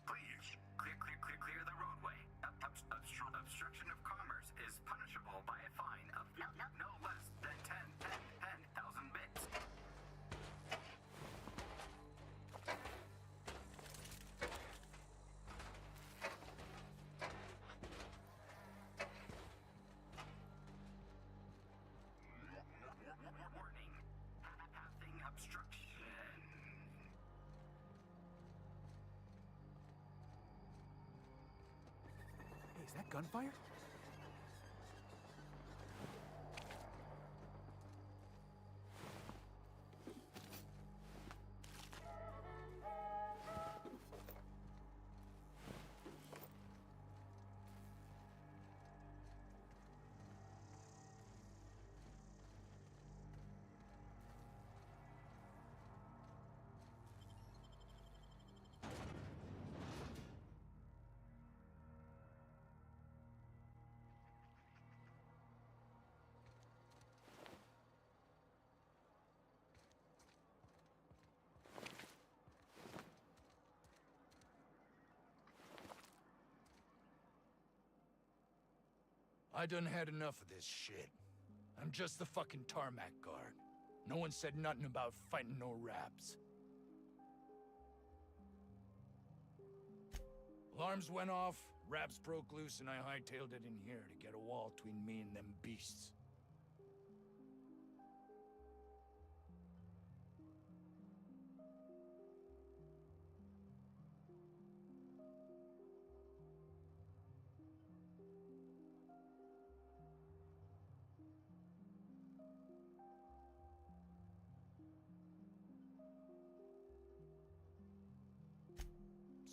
Please, clear the roadway. Obstruction of commerce is punishable by a fine of no less than 10,000 bits. Warning, passing obstruction. Hey, is that gunfire? I done had enough of this shit. I'm just the fucking tarmac guard. No one said nothing about fighting no raps. Alarms went off, raps broke loose, and I hightailed it in here to get a wall between me and them beasts.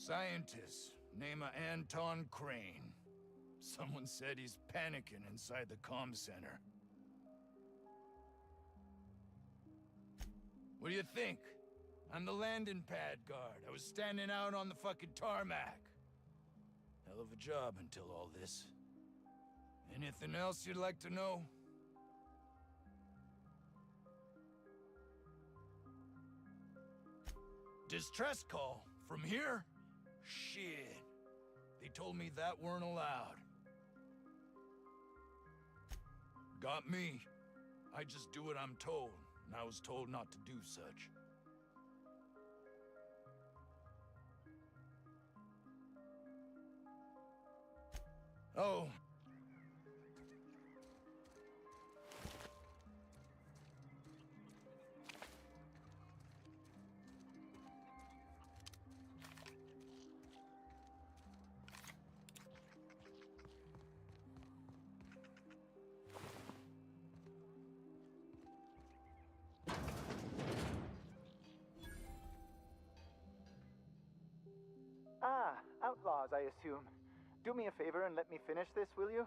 Scientist, name of Anton Crane. Someone said he's panicking inside the comm center. What do you think? I'm the landing pad guard. I was standing out on the fucking tarmac. Hell of a job until all this. Anything else you'd like to know? Distress call? From here? Shit. They told me that weren't allowed. Got me. I just do what I'm told, and I was told not to do such. Oh. Ah, outlaws, I assume. Do me a favor and let me finish this, will you?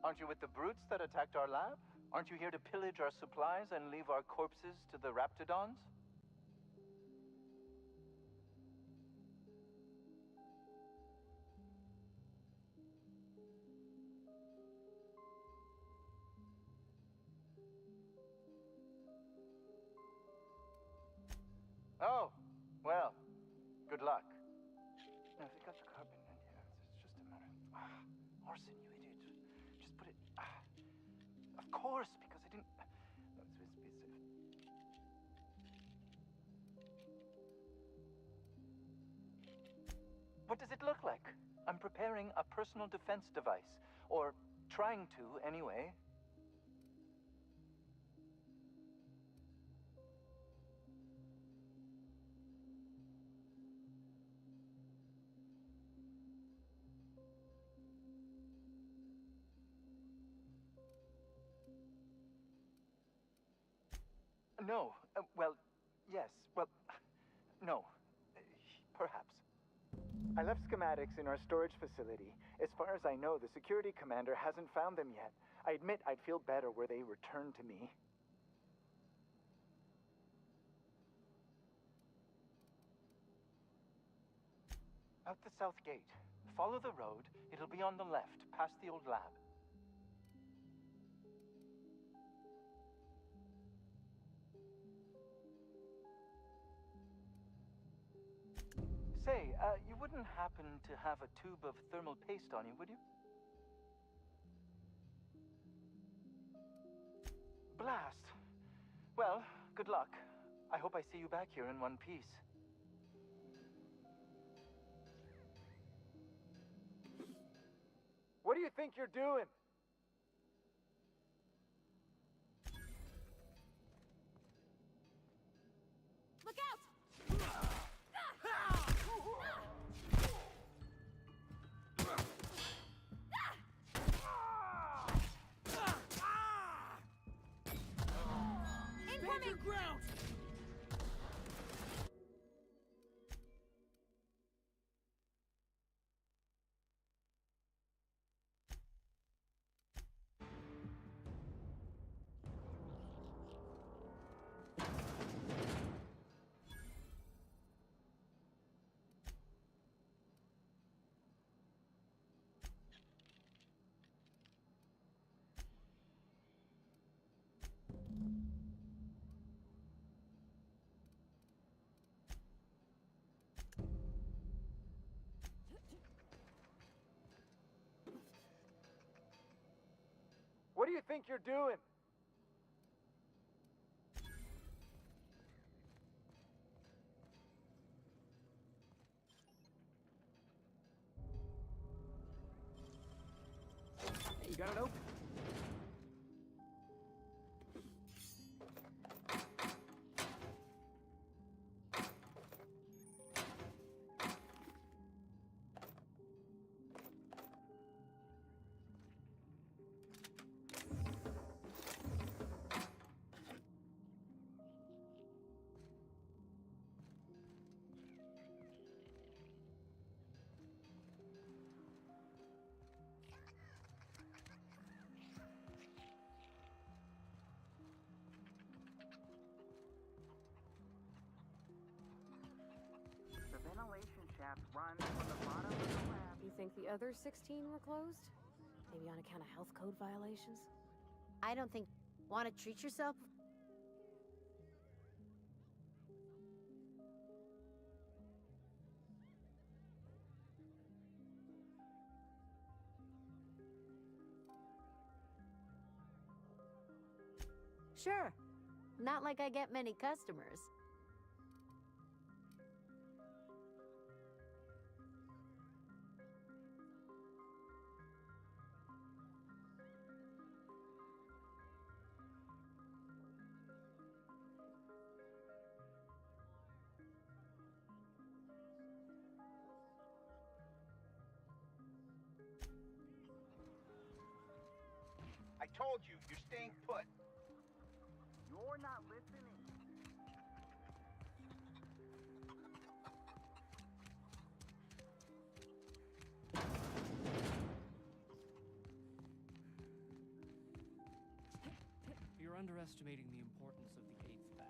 Aren't you with the brutes that attacked our lab? Aren't you here to pillage our supplies and leave our corpses to the raptidons? Oh, well, good luck. Now, if you got the carbon in here, it's just a matter of... Orson, you idiot. Just put it... of course, because I didn't... No, What does it look like? I'm preparing a personal defense device. Or trying to, anyway. No. Well, yes. Well, no. Perhaps. I left schematics in our storage facility. As far as I know, the security commander hasn't found them yet. I admit I'd feel better were they returned to me. Out the south gate. Follow the road. It'll be on the left, past the old lab. Say, you wouldn't happen to have a tube of thermal paste on you, would you? Blast. Well, good luck. I hope I see you back here in one piece. What do you think you're doing? Look out! Incoming! Ground! What do you think you're doing? Hey, you got it open? The ventilation shaft runs from the bottom of the lab. You think the other 16 were closed? Maybe on account of health code violations? I don't think... Want to treat yourself? Sure. Not like I get many customers. told you, you're staying put. You're not listening. You're underestimating the importance of the eighth pack.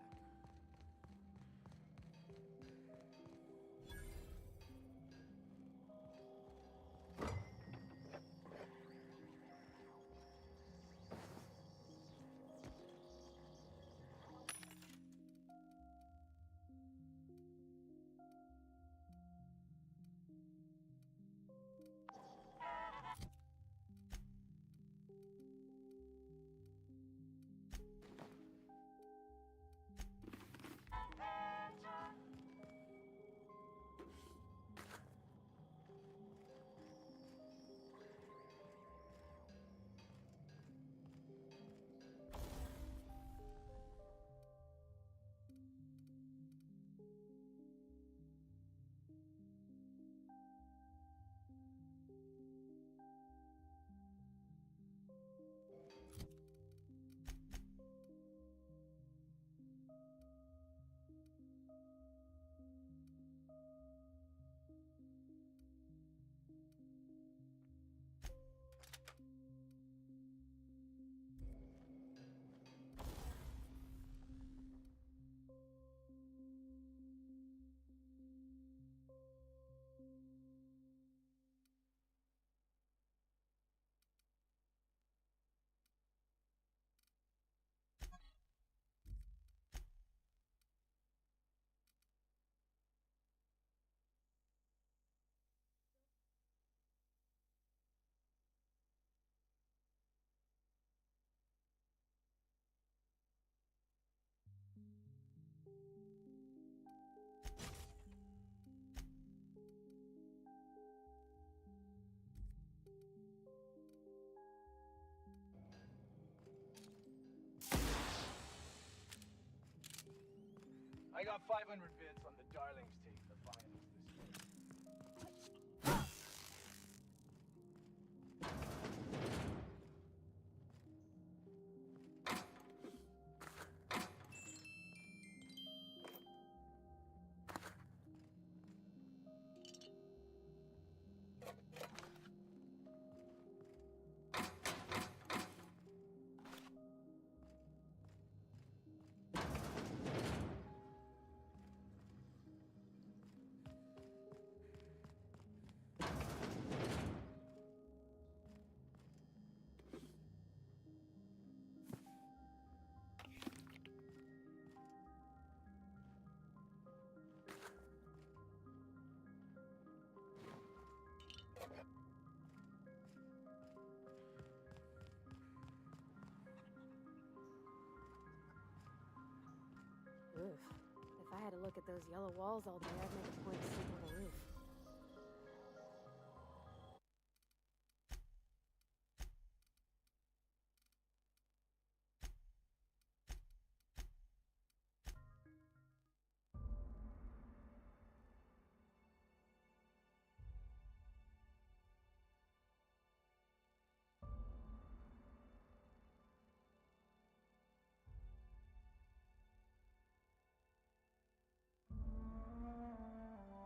I got 500 bits on the Darlings taking the finals this year. Oof. If I had to look at those yellow walls all day, I'd make a point of sleeping